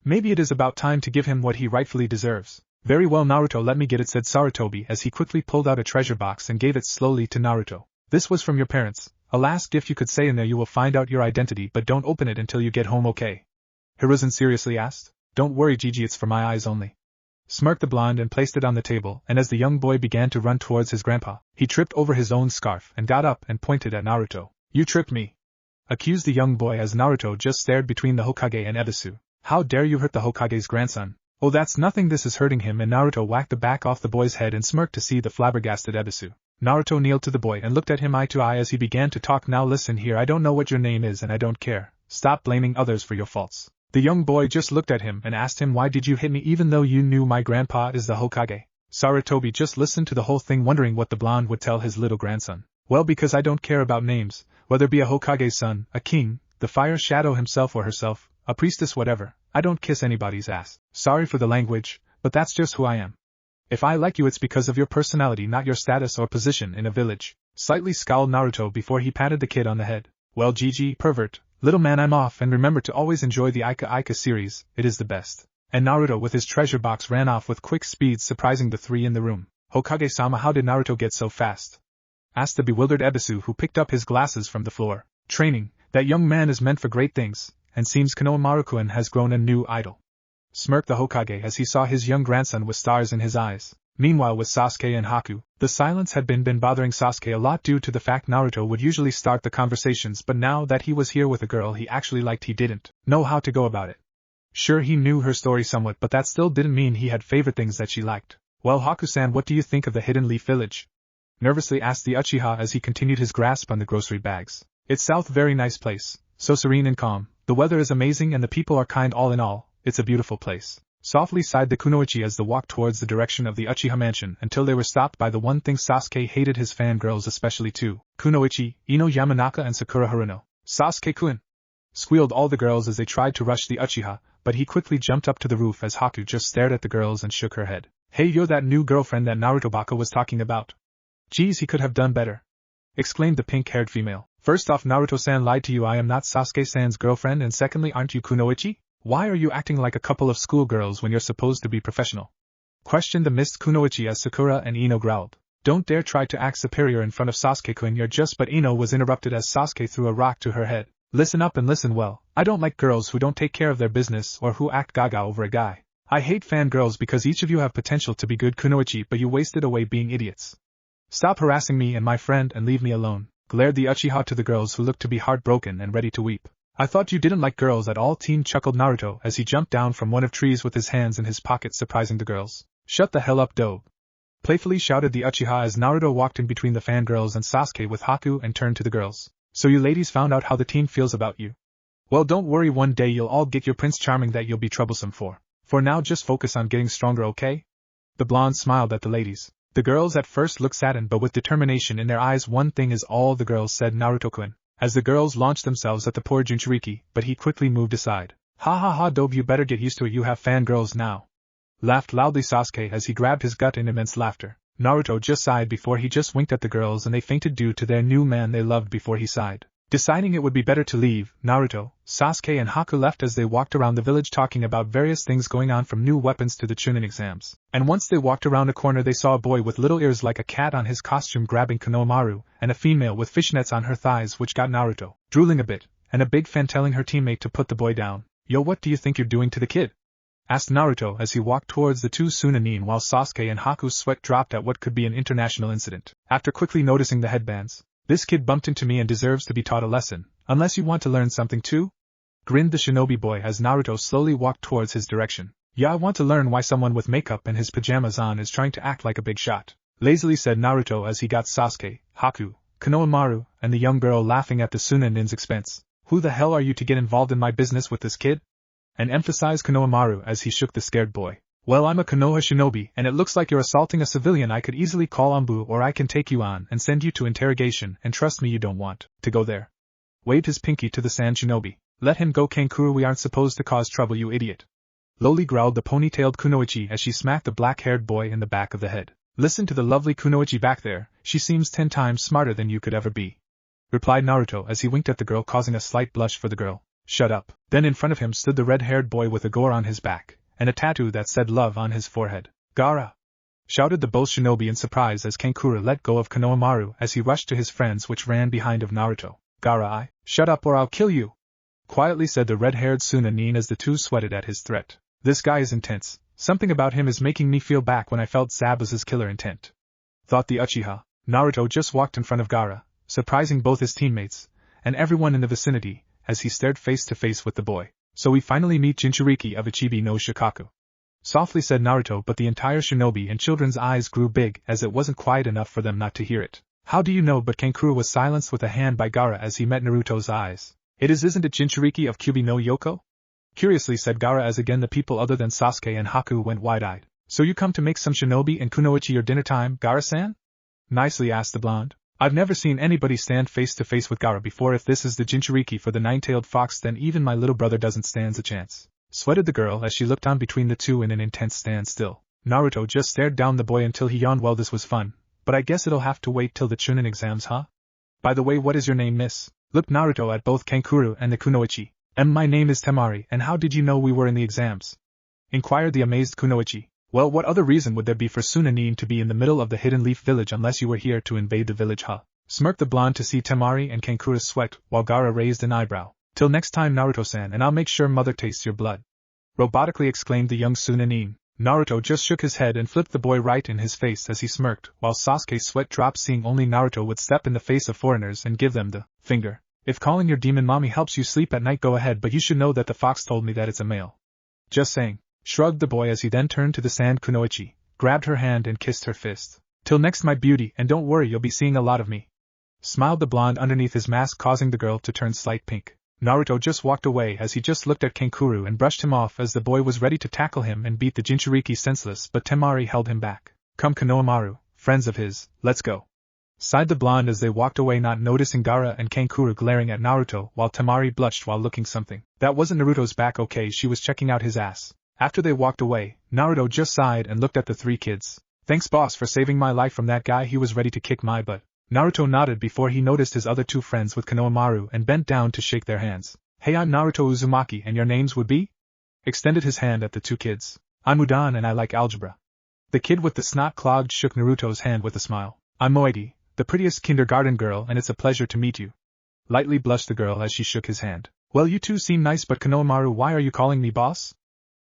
Maybe it is about time to give him what he rightfully deserves. Very well Naruto, let me get it, said Sarutobi as he quickly pulled out a treasure box and gave it slowly to Naruto. This was from your parents. A last gift, you could say. In there you will find out your identity, but don't open it until you get home, okay? Hiruzen seriously asked. Don't worry Gigi, it's for my eyes only. Smirked the blonde and placed it on the table, and as the young boy began to run towards his grandpa, he tripped over his own scarf and got up and pointed at Naruto. You tripped me, accused the young boy as Naruto just stared between the Hokage and Ebisu. How dare you hurt the Hokage's grandson? Oh, that's nothing, this is hurting him, and Naruto whacked the back off the boy's head and smirked to see the flabbergasted Ebisu. Naruto kneeled to the boy and looked at him eye to eye as he began to talk. Now listen here, I don't know what your name is and I don't care. Stop blaming others for your faults. The young boy just looked at him and asked him, why did you hit me even though you knew my grandpa is the Hokage? Sarutobi just listened to the whole thing, wondering what the blonde would tell his little grandson. Well, because I don't care about names, whether be a Hokage's son, a king, the fire shadow himself or herself, a priestess, whatever. I don't kiss anybody's ass. Sorry for the language, but that's just who I am. If I like you, it's because of your personality, not your status or position in a village. Slightly scowled Naruto before he patted the kid on the head. Well, Gigi, pervert, little man, I'm off, and remember to always enjoy the Ika Ika series, it is the best. And Naruto with his treasure box ran off with quick speed, surprising the three in the room. Hokage-sama, how did Naruto get so fast? Asked the bewildered Ebisu, who picked up his glasses from the floor. Training, that young man is meant for great things, and seems Konohamaru-kun has grown a new idol. Smirked the Hokage as he saw his young grandson with stars in his eyes. Meanwhile with Sasuke and Haku, the silence had been bothering Sasuke a lot due to the fact Naruto would usually start the conversations, but now that he was here with a girl he actually liked, he didn't know how to go about it. Sure, he knew her story somewhat, but that still didn't mean he had favorite things that she liked. Well, Haku-san, what do you think of the Hidden Leaf Village? Nervously asked the Uchiha as he continued his grasp on the grocery bags. It's south, very nice place, so serene and calm. The weather is amazing and the people are kind. All in all, it's a beautiful place. Softly sighed the Kunoichi as they walked towards the direction of the Uchiha mansion until they were stopped by the one thing Sasuke hated, his fangirls, especially two, Kunoichi, Ino Yamanaka and Sakura Haruno. Sasuke-kun! Squealed all the girls as they tried to rush the Uchiha, but he quickly jumped up to the roof as Haku just stared at the girls and shook her head. Hey, you're that new girlfriend that Naruto Baka was talking about. Geez, he could have done better, exclaimed the pink-haired female. First off, Naruto-san lied to you, I am not Sasuke-san's girlfriend, and secondly, aren't you Kunoichi? Why are you acting like a couple of schoolgirls when you're supposed to be professional? Questioned the missed Kunoichi as Sakura and Ino growled. Don't dare try to act superior in front of Sasuke-kun, you're just— But Ino was interrupted as Sasuke threw a rock to her head. Listen up and listen well. I don't like girls who don't take care of their business or who act gaga over a guy. I hate fangirls because each of you have potential to be good, Kunoichi, but you wasted away being idiots. Stop harassing me and my friend and leave me alone, glared the Uchiha to the girls, who looked to be heartbroken and ready to weep. I thought you didn't like girls at all, teen chuckled Naruto as he jumped down from one of trees with his hands in his pockets, surprising the girls. Shut the hell up, dope. Playfully shouted the Uchiha as Naruto walked in between the fangirls and Sasuke with Haku and turned to the girls. So you ladies found out how the teen feels about you. Well, don't worry, one day you'll all get your Prince Charming that you'll be troublesome for. For now, just focus on getting stronger, okay? The blonde smiled at the ladies. The girls at first looked saddened but with determination in their eyes. One thing is all, the girls said Naruto-kun, as the girls launched themselves at the poor Jinchuriki, but he quickly moved aside. Ha ha ha, dope, you better get used to it, you have fangirls now. Laughed loudly Sasuke as he grabbed his gut in immense laughter. Naruto just sighed before he just winked at the girls and they fainted due to their new man they loved before he sighed. Deciding it would be better to leave, Naruto, Sasuke and Haku left as they walked around the village talking about various things going on from new weapons to the Chunin exams. And once they walked around a corner they saw a boy with little ears like a cat on his costume grabbing Konohamaru, and a female with fishnets on her thighs which got Naruto drooling a bit, and a big fan telling her teammate to put the boy down. Yo, what do you think you're doing to the kid? Asked Naruto as he walked towards the two Chunin while Sasuke and Haku's sweat dropped at what could be an international incident. After quickly noticing the headbands, this kid bumped into me and deserves to be taught a lesson, unless you want to learn something too? Grinned the shinobi boy as Naruto slowly walked towards his direction. Yeah, I want to learn why someone with makeup and his pajamas on is trying to act like a big shot. Lazily said Naruto as he got Sasuke, Haku, Konohamaru, and the young girl laughing at the Chunin's expense. Who the hell are you to get involved in my business with this kid? And emphasized Konohamaru as he shook the scared boy. Well, I'm a Konoha shinobi, and it looks like you're assaulting a civilian. I could easily call Anbu, or I can take you on and send you to interrogation, and trust me, you don't want to go there. Waved his pinky to the sand shinobi. Let him go, Kankuro, we aren't supposed to cause trouble, you idiot. Lowly growled the ponytailed Kunoichi as she smacked the black-haired boy in the back of the head. Listen to the lovely Kunoichi back there, she seems 10 times smarter than you could ever be. Replied Naruto as he winked at the girl, causing a slight blush for the girl. Shut up. Then in front of him stood the red-haired boy with a gore on his back, and a tattoo that said love on his forehead. Gaara! Shouted the both shinobi in surprise as Kankuro let go of Konohamaru as he rushed to his friends which ran behind of Naruto. Gaara, shut up or I'll kill you! Quietly said the red-haired Chunin as the two sweated at his threat. This guy is intense. Something about him is making me feel back when I felt Zabuza's killer intent. Thought the Uchiha. Naruto just walked in front of Gaara, surprising both his teammates and everyone in the vicinity as he stared face to face with the boy. So we finally meet Jinchuriki of Ichibi no Shikaku. Softly said Naruto, but the entire shinobi and children's eyes grew big as it wasn't quiet enough for them not to hear it. How do you know? But Kankuro was silenced with a hand by Gaara as he met Naruto's eyes. Isn't it Jinchuriki of Kyubi no Yoko? Curiously said Gaara as again the people other than Sasuke and Haku went wide-eyed. So you come to make some shinobi and Kunoichi your dinner time, Gaara-san? Nicely asked the blonde. I've never seen anybody stand face to face with Gaara before. If this is the Jinchuriki for the nine-tailed fox, then even my little brother doesn't stand a chance. Sweated the girl as she looked on between the two in an intense standstill. Naruto just stared down the boy until he yawned. Well, this was fun, but I guess it'll have to wait till the Chunin exams, huh? By the way, what is your name, miss? Looked Naruto at both Kankuro and the Kunoichi. My name is Temari, and how did you know we were in the exams? Inquired the amazed Kunoichi. Well, what other reason would there be for Chunin to be in the middle of the Hidden Leaf village unless you were here to invade the village, huh? Smirked the blonde to see Temari and Kankuro sweat, while Gaara raised an eyebrow. Till next time, Naruto-san, and I'll make sure mother tastes your blood. Robotically exclaimed the young Chunin. Naruto just shook his head and flipped the boy right in his face as he smirked, while Sasuke's sweat dropped, seeing only Naruto would step in the face of foreigners and give them the finger. If calling your demon mommy helps you sleep at night, go ahead, but you should know that the fox told me that it's a male. Just saying. Shrugged the boy as he then turned to the sand Kunoichi, grabbed her hand and kissed her fist. Till next, my beauty, and don't worry, you'll be seeing a lot of me. Smiled the blonde underneath his mask, causing the girl to turn slight pink. Naruto just walked away as he just looked at Kankuro and brushed him off as the boy was ready to tackle him and beat the Jinchuriki senseless, but Temari held him back. Come Konohamaru, friends of his, let's go. Sighed the blonde as they walked away, not noticing Gaara and Kankuro glaring at Naruto, while Temari blushed while looking something. That wasn't Naruto's back, okay, she was checking out his ass. After they walked away, Naruto just sighed and looked at the three kids. Thanks boss for saving my life from that guy, he was ready to kick my butt. Naruto nodded before he noticed his other two friends with Konohamaru and bent down to shake their hands. Hey, I'm Naruto Uzumaki, and your names would be? Extended his hand at the two kids. I'm Udan and I like algebra. The kid with the snot clogged shook Naruto's hand with a smile. I'm Moegi, the prettiest kindergarten girl, and it's a pleasure to meet you. Lightly blushed the girl as she shook his hand. Well, you two seem nice, but Konohamaru, why are you calling me boss?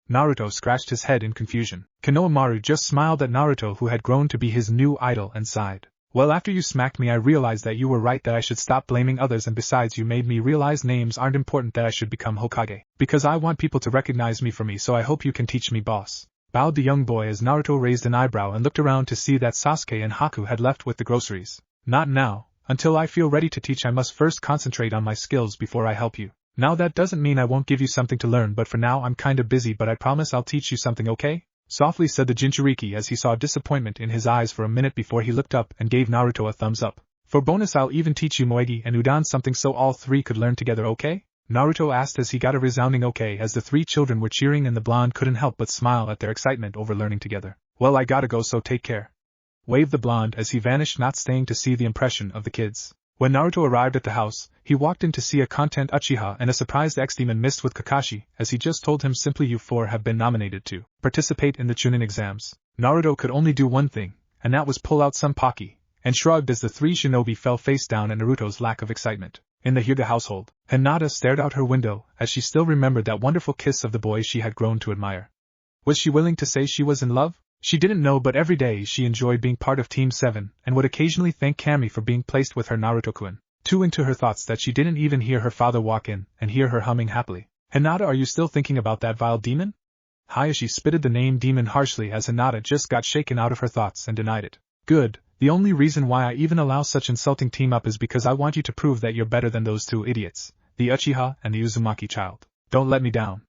Naruto scratched his head in confusion. Konohamaru just smiled at Naruto, who had grown to be his new idol, and sighed. Well, after you smacked me I realized that you were right, that I should stop blaming others, and besides you made me realize names aren't important, that I should become Hokage. Because I want people to recognize me for me, so I hope you can teach me, boss. Bowed the young boy as Naruto raised an eyebrow and looked around to see that Sasuke and Haku had left with the groceries. Not now. Until I feel ready to teach I must first concentrate on my skills before I help you. Now that doesn't mean I won't give you something to learn, but for now I'm kinda busy, but I promise I'll teach you something, okay? Softly said the Jinchuriki as he saw disappointment in his eyes for a minute before he looked up and gave Naruto a thumbs up. For bonus I'll even teach you Moegi and Udon something so all three could learn together, okay? Naruto asked as he got a resounding okay as the three children were cheering and the blonde couldn't help but smile at their excitement over learning together. Well, I gotta go, so take care. Waved the blonde as he vanished, not staying to see the impression of the kids. When Naruto arrived at the house, he walked in to see a content Uchiha and a surprised ex-demon missed with Kakashi, as he just told him simply you four have been nominated to participate in the Chunin exams. Naruto could only do one thing, and that was pull out some Pocky, and shrugged as the three shinobi fell face down at Naruto's lack of excitement. In the Hyuga household, Hinata stared out her window as she still remembered that wonderful kiss of the boy she had grown to admire. Was she willing to say she was in love? She didn't know, but every day she enjoyed being part of Team 7 and would occasionally thank Kami for being placed with her Naruto-kun. Too into her thoughts that she didn't even hear her father walk in and hear her humming happily. Hinata, are you still thinking about that vile demon? Hayashi spitted the name demon harshly as Hinata just got shaken out of her thoughts and denied it. Good, the only reason why I even allow such insulting team up is because I want you to prove that you're better than those two idiots, the Uchiha and the Uzumaki child. Don't let me down.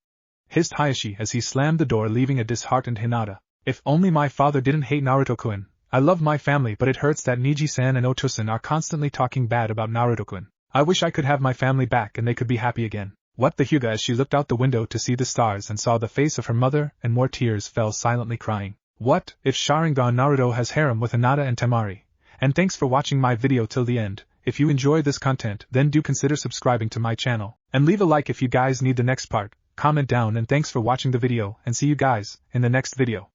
Hissed Hayashi as he slammed the door, leaving a disheartened Hinata. If only my father didn't hate Naruto-kun. I love my family, but it hurts that Niji-san and Oto-san are constantly talking bad about Naruto-kun. I wish I could have my family back and they could be happy again. Wept the Hyuga as she looked out the window to see the stars and saw the face of her mother, and more tears fell, silently crying. What if Sharingan Naruto has harem with Hinata and Temari? And thanks for watching my video till the end. If you enjoy this content, then do consider subscribing to my channel, and leave a like if you guys need the next part. Comment down, and thanks for watching the video, and see you guys in the next video.